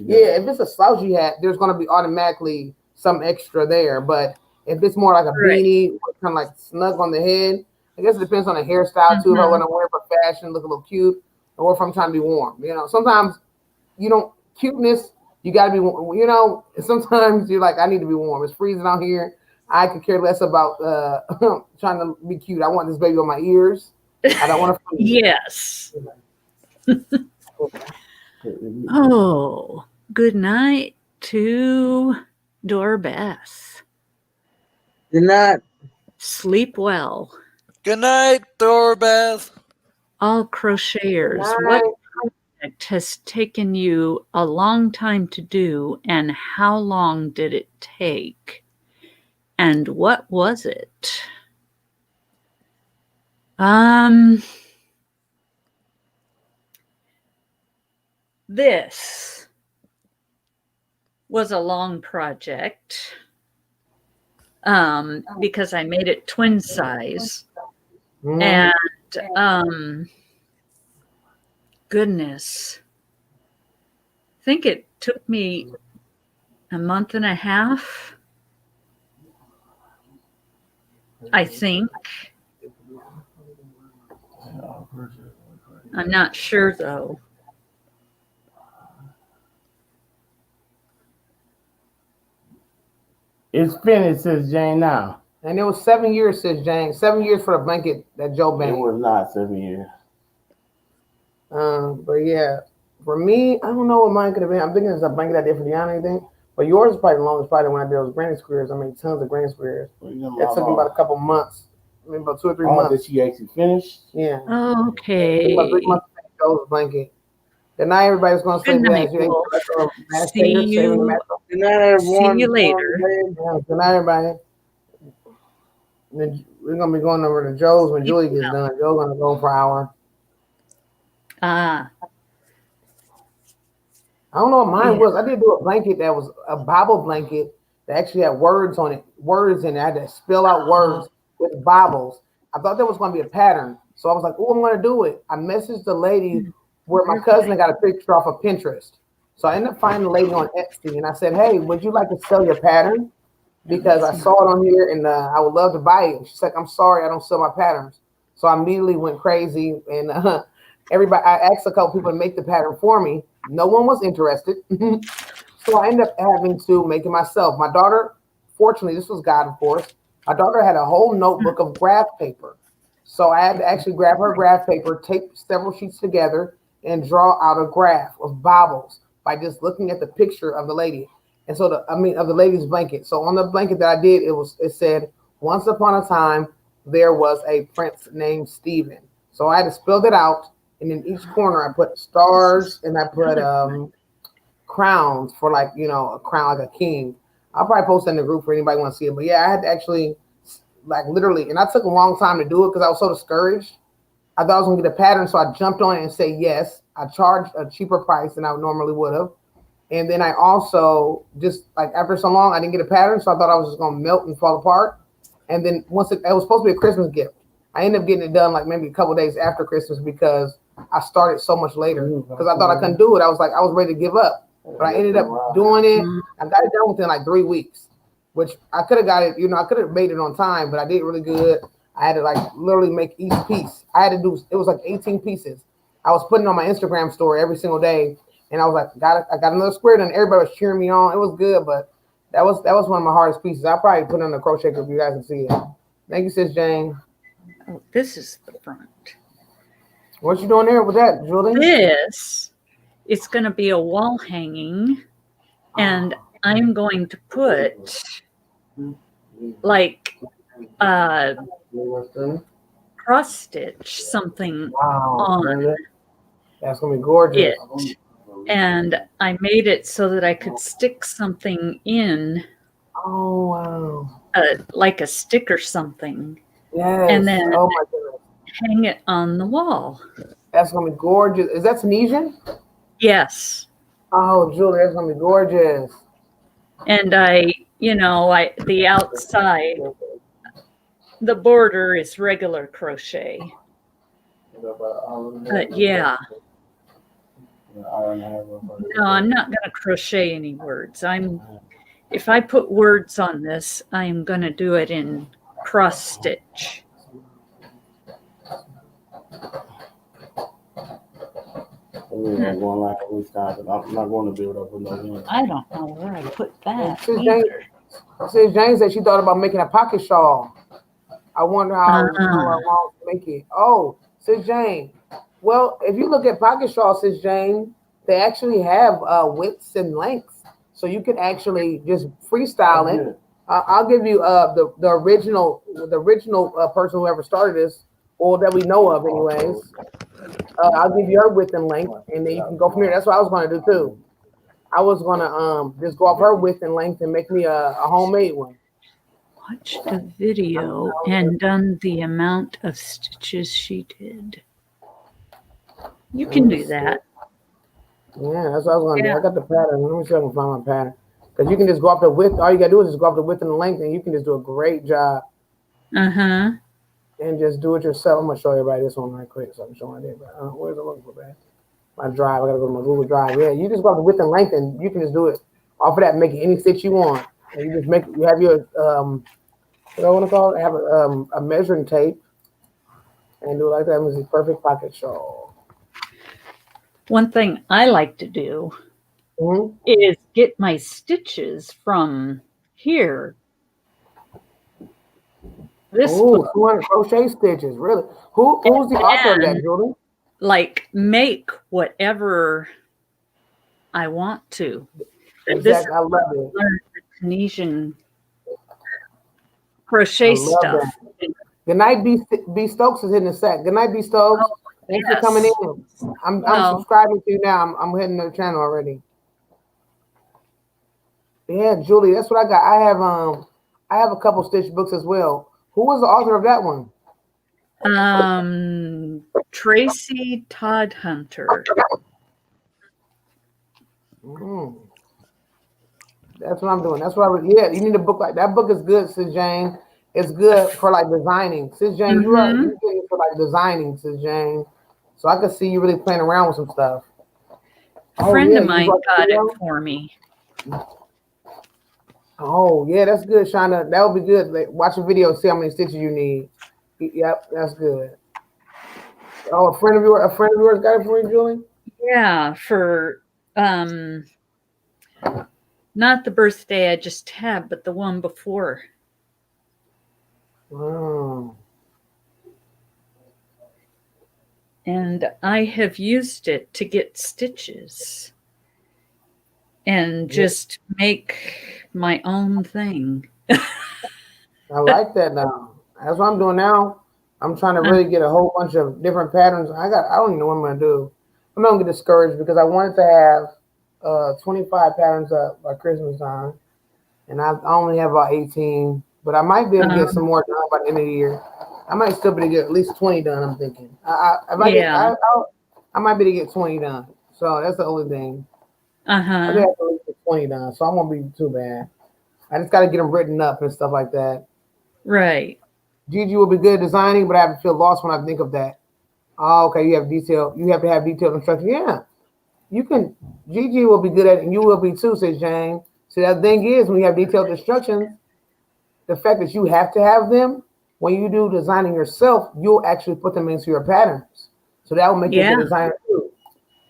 if it's a slouchy hat, there's going to be automatically some extra there. But if it's more like a beanie, kind of like snug on the head, I guess it depends on the hairstyle too. If I want to wear it for fashion, look a little cute, or if I'm trying to be warm. You know, sometimes cuteness. You got to be, you know. Sometimes you're like, I need to be warm. It's freezing out here. I could care less about trying to be cute. I want this baby on my ears. I don't want to freeze. Yes. Oh, good night to Dorbeth. Good night. Sleep well. Good night, Dorbeth. All crocheters. What project has taken you a long time to do, and how long did it take? And what was it? This was a long project because I made it twin size. And goodness, I think it took me a month and a half. I think. I'm not sure though. It's finished, says Jane now. And it was 7 years, says Jane. 7 years for the blanket that Joe made. It was not 7 years. But yeah, for me, I don't know what mine could have been. I'm thinking it's a blanket I did for Deanna, anything. But yours is probably the longest, probably when I did those granny squares. I made tons of granny squares. It took me about a couple months. I mean, about 2 or 3 months. Did she actually finish? Yeah. Okay. About 3 months to finish those blanket. Good night, everybody's going to say that. See you. Good night, everyone. See you later. Good night, everybody. We're going to be going over to Joe's when Julie gets done. Joe's going to go for an hour. I don't know what mine was. I did do a blanket that was a Bible blanket that actually had words on it. Words in it. I had to spell out words with Bibles. I thought that was going to be a pattern. So I was like, oh, I'm going to do it. I messaged the lady where my cousin got a picture off of Pinterest. So I ended up finding the lady on Etsy. And I said, hey, would you like to sell your pattern? Because I saw it on here and I would love to buy it. She's like, I'm sorry, I don't sell my patterns. So I immediately went crazy. And I asked a couple people to make the pattern for me. No one was interested. So I ended up having to make it myself. My daughter fortunately, this was God, of course. My daughter had a whole notebook of graph paper. So I had to actually grab her graph paper, tape several sheets together, and draw out a graph of bobbles by just looking at the picture of the lady. And so of the lady's blanket. So on the blanket that I did, it said, once upon a time, there was a prince named Stephen. So I had to spell it out. And in each corner, I put stars and I put crowns for like, a crown like a king. I'll probably post it in the group for anybody want to see it. But yeah, I had to actually like literally, and I took a long time to do it because I was so discouraged. I thought I was gonna get a pattern, so I jumped on it and say yes. I charged a cheaper price than I normally would have. And then I also just like after so long, I didn't get a pattern, so I thought I was just gonna melt and fall apart. And then once it was supposed to be a Christmas gift, I ended up getting it done like maybe a couple days after Christmas because I started so much later because I thought I couldn't do it. I was ready to give up, but I ended up doing it. I got it done within like 3 weeks, which I could have got it. I could have made it on time, but I did really good. I had to like literally make each piece. It was like 18 pieces. I was putting it on my Instagram story every single day, and I was like, I got another square done. Everybody was cheering me on. It was good, but that was one of my hardest pieces. I'll probably put it on the crochet if you guys can see it. Thank you, Sis Jane. Oh, this is the front. What you doing there with that, Julie? This is going to be a wall hanging, and I'm going to put like cross stitch something on That's gonna be gorgeous. it. And I made it so that I could stick something in, wow, like a stick or something, yes. And then oh my goodness, hang it on the wall. That's gonna be gorgeous. Is that Tunisian? Yes. Oh, Julie, that's gonna be gorgeous. And the outside, the border is regular crochet. But yeah. No, I'm not going to crochet any words. If I put words on this, I'm going to do it in cross stitch. I'm not going to be able to put no. I don't know where I put that. Sis Jane said she thought about making a pocket shawl. I wonder how long to make it. Oh, Sis Jane. Well, if you look at pocket shawls, Sis Jane, they actually have widths and lengths, so you can actually just freestyle it. I'll give you the original person who ever started this, or that we know of, anyways. I'll give you her width and length, and then you can go from here. That's what I was going to do too. I was going to just go off her width and length and make me a homemade one. Watch the video and done the amount of stitches she did. You can do that. Yeah, that's what I was going to do. I got the pattern. Let me see if I can find my pattern. Because you can just go off the width. All you got to do is just go off the width and the length, and you can just do a great job. Uh-huh. And just do it yourself. I'm going to show everybody this one right quick. So I'm showing it. Where's it looking for, man? My drive. I got to go to my Google Drive. Yeah, you just go off the width and length, and you can just do it off of that and make it any stitch you want. And you just you have your, what I want to call it? Have a measuring tape and do it like that. It's a perfect pocket shawl. One thing I like to do is get my stitches from here. This book. 200 crochet stitches, really? Who's the author of that, Julie? Like make whatever I want to. Exactly, I love it. Tunisian crochet stuff. Good night, B Stokes is hitting the set. Good night, B Stokes. Thanks for coming in. I'm subscribing to you now. I'm hitting the channel already. Yeah, Julie, that's what I got. I have a couple stitch books as well. Who was the author of that one? Tracy Todd Hunter. That's what I'm doing. That's what you need a book like that. Book is good, Sis Jane. It's good for like designing. Sis Jane, you're good for like designing, Sis Jane. So I could see you really playing around with some stuff. A friend of mine got it for me. Oh, yeah, that's good, Shonda. That would be good. Like, watch a video, see how many stitches you need. Yep, that's good. Oh, a friend of yours got it for you, Julie? Yeah, for Not the birthday I just had, but the one before. Wow. And I have used it to get stitches and just make my own thing. I like that now. That's what I'm doing now. I'm trying to really get a whole bunch of different patterns. I don't even know what I'm gonna do. I'm not gonna get discouraged because I wanted to have 25 patterns up by Christmas time, and I only have about 18. But I might be able to get some more done by the end of the year. I might still be able to get at least 20 done. I'm thinking. I might be able to get 20 done. So that's the only thing. I think I have to get 20 done, so I won't be too bad. I just got to get them written up and stuff like that. Right. Gigi will be good at designing, but I have to feel lost when I think of that. Oh, okay, you have detail. You have to have detailed instructions. Yeah, you can. Gigi will be good at it, and you will be too, says Jane. See, that thing is, when you have detailed instructions, the fact that you have to have them, when you do designing yourself, you'll actually put them into your patterns. So that will make you a good designer too.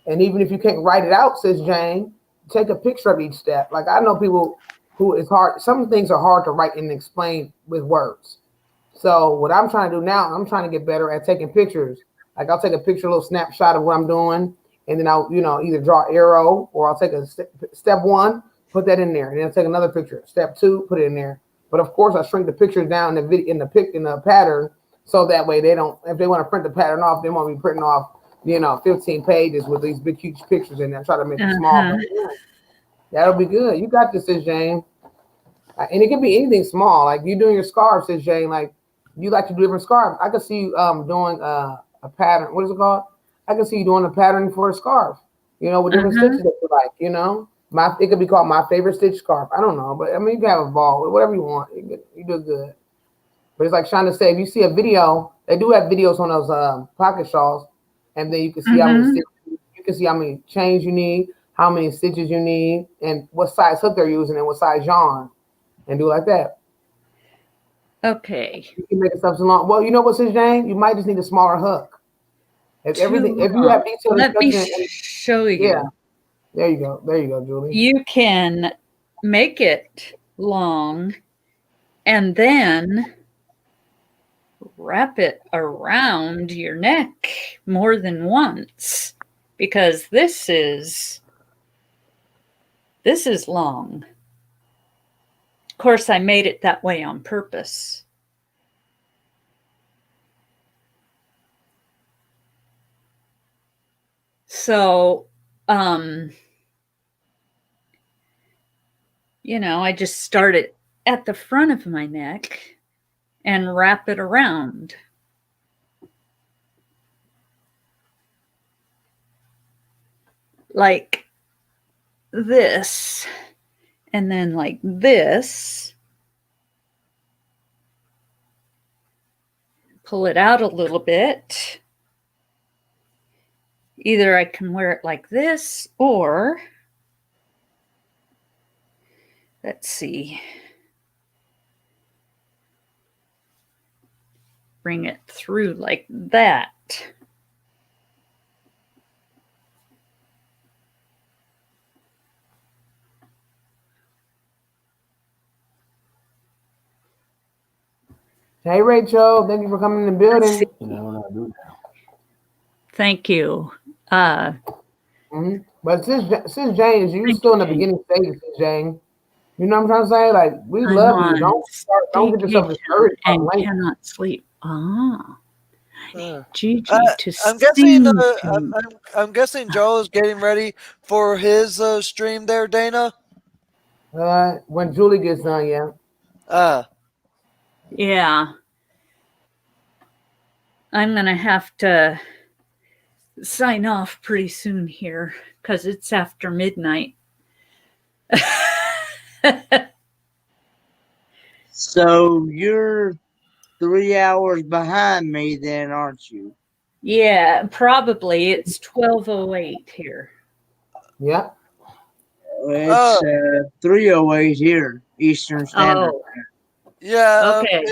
And even if you can't write it out, says Jane, take a picture of each step. Like I know people who it's hard. Some things are hard to write and explain with words. So what I'm trying to do now, I'm trying to get better at taking pictures. Like I'll take a picture, a little snapshot of what I'm doing, and then I'll, either draw arrow or I'll take a step one, put that in there, and then I'll take another picture. Step two, put it in there. But of course, I shrink the pictures down in the pattern, so that way they don't. If they want to print the pattern off, they won't be printing off, 15 pages with these big huge pictures in there. Try to make it small. But, yeah, that'll be good. You got this, says Jane. And it can be anything small. Like you doing your scarf, says Jane. Like you like to do different scarves. I could see you doing a pattern. What is it called? I can see you doing a pattern for a scarf. With different stitches that you like. It could be called my favorite stitch scarf. I don't know, but I mean you can have a ball, whatever you want. You do good. But it's like Shonda said, if you see a video, they do have videos on those pocket shawls, and then you can see how many stitches, you can see how many chains you need, how many stitches you need, and what size hook they're using and what size yarn, and do it like that. Okay. You can make it something long. Well, you know what, says Jane? You might just need a smaller hook. If you have detailed Let me instructions, show you. Yeah. There you go, Julie. You can make it long and then wrap it around your neck more than once, because this is long. Of course, I made it that way on purpose. So, I just start it at the front of my neck and wrap it around. Like this, and then like this. Pull it out a little bit. Either I can wear it like this, or let's see, bring it through like that. Hey, Rachel, thank you for coming in the building. Thank you. But since Jane, you still in the beginning stages, Jane. You know what I'm trying to say? Like, we love you. Don't get yourself discouraged. And cannot sleep. Gigi to I'm guessing Joe is getting ready for his stream there, Dana. When Julie gets done, yeah. Yeah. I'm gonna have to sign off pretty soon here because it's after midnight. So you're 3 hours behind me then, aren't you? Yeah, probably. It's 12:08 here. Yeah. It's 3:08 here, Eastern Standard Time. Yeah. Okay.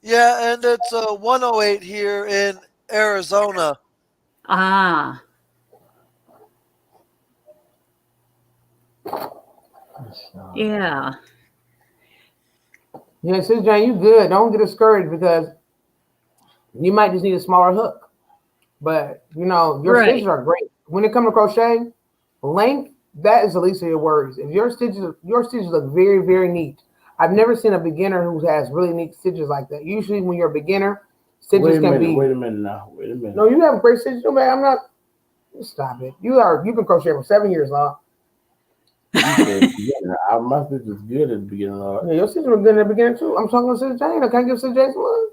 And it's 1:08 here in Arizona. Yeah. Yeah, Sis Jane, you good. Don't get discouraged because you might just need a smaller hook. But you know, your stitches are great. When it comes to crochet, length, that is the least of your worries. If your stitches look very, very neat. I've never seen a beginner who has really neat stitches like that. Usually when you're a beginner, stitches can be. Wait a minute now. Wait a minute. No, you have great stitches. No, man, I'm not. Stop it. You've been crocheting for 7 years now. My stitch was good at the beginning. Yeah, your stitches were good at the beginning too. I'm talking to Sis Jane. I can't give Sis Jane some love.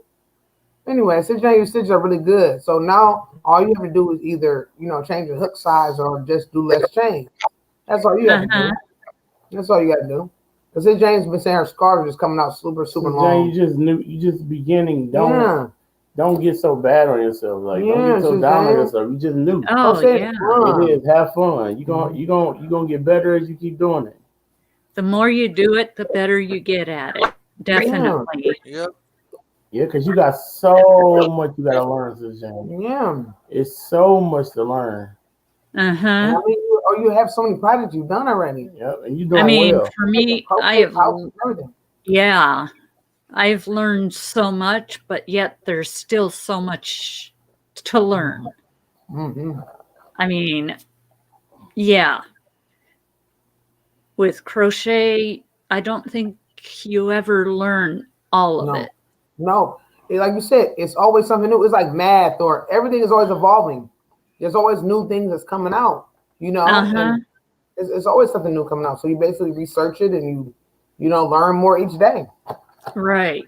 Anyway, Sis Jane, your stitches are really good. So now all you have to do is either, change your hook size or just do less chain. That's all you have to do. That's all you got to do. Because Sis Jane's been saying her scarves are just coming out super, super long. Jane, you just beginning. Don't get so bad on yourself. Like don't get so down on yourself. You just new. Oh yeah. It is. Have fun. You gonna get better as you keep doing it. The more you do it, the better you get at it. Definitely. Yep. Yeah, because you got so much you gotta learn, Sis Jane. Yeah. It's so much to learn. Uh-huh. You have so many projects you've done already. Yep, and you doing well. For me, I've learned so much, but yet there's still so much to learn. Mm-hmm. I mean, yeah. With crochet, I don't think you ever learn all of it. No. Like you said, it's always something new. It's like math or everything is always evolving. There's always new things that's coming out, and it's always something new coming out. So you basically research it and you learn more each day. Right.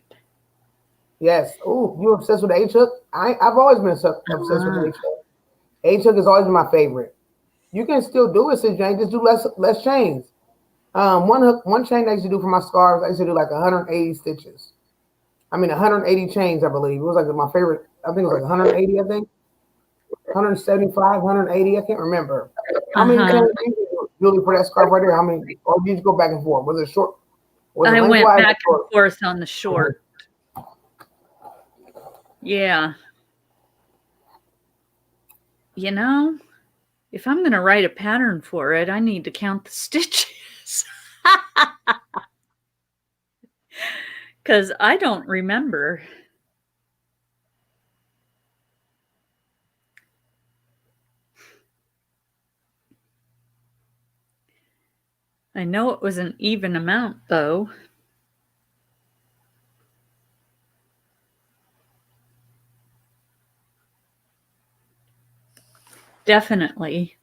Yes. Oh, you obsessed with the H hook? I've always been obsessed with the H hook. H hook has always been my favorite. You can still do it, Sis Jane. Just do less chains. One chain I used to do for my scarves, I used to do like 180 stitches. 180 chains, I believe. It was like my favorite. I think it was like 180, I think. 175, 180, I can't remember. How many chains did you do, Julie, for that scarf right there? How many? Or did you go back and forth? Was it short? I went back and forth on the short. Yeah. If I'm going to write a pattern for it, I need to count the stitches. Because I don't remember. I know it was an even amount, though. Definitely.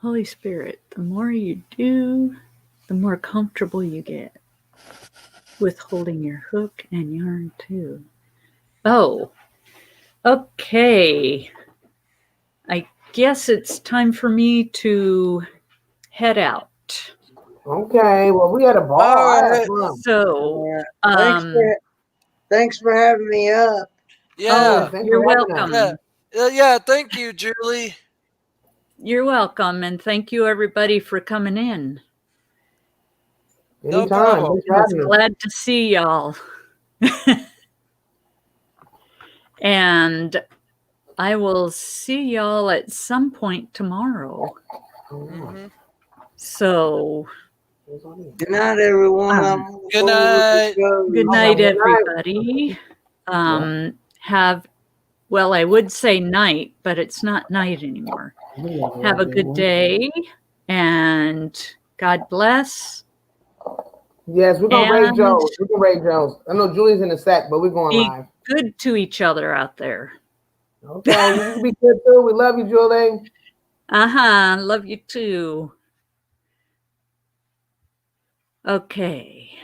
Holy Spirit, the more you do, the more comfortable you get with holding your hook and yarn too. Oh, okay. I guess it's time for me to head out. Okay, well, we had a ball. Right. So, thanks for having me up. Yeah. You're welcome. Yeah, thank you, Julie. You're welcome, and thank you, everybody, for coming in. No problem. I was glad to see y'all. And I will see y'all at some point tomorrow. Mm-hmm. So, good night, everyone. Good night. Good night, everybody. I would say night, but it's not night anymore. Have a good day, and God bless. Yes, we're going to raid Jones. We can raid Jones. I know Julie's in the sack, but we're going live. Good to each other out there. Okay, you be good too. We love you, Julie. Love you too. Okay.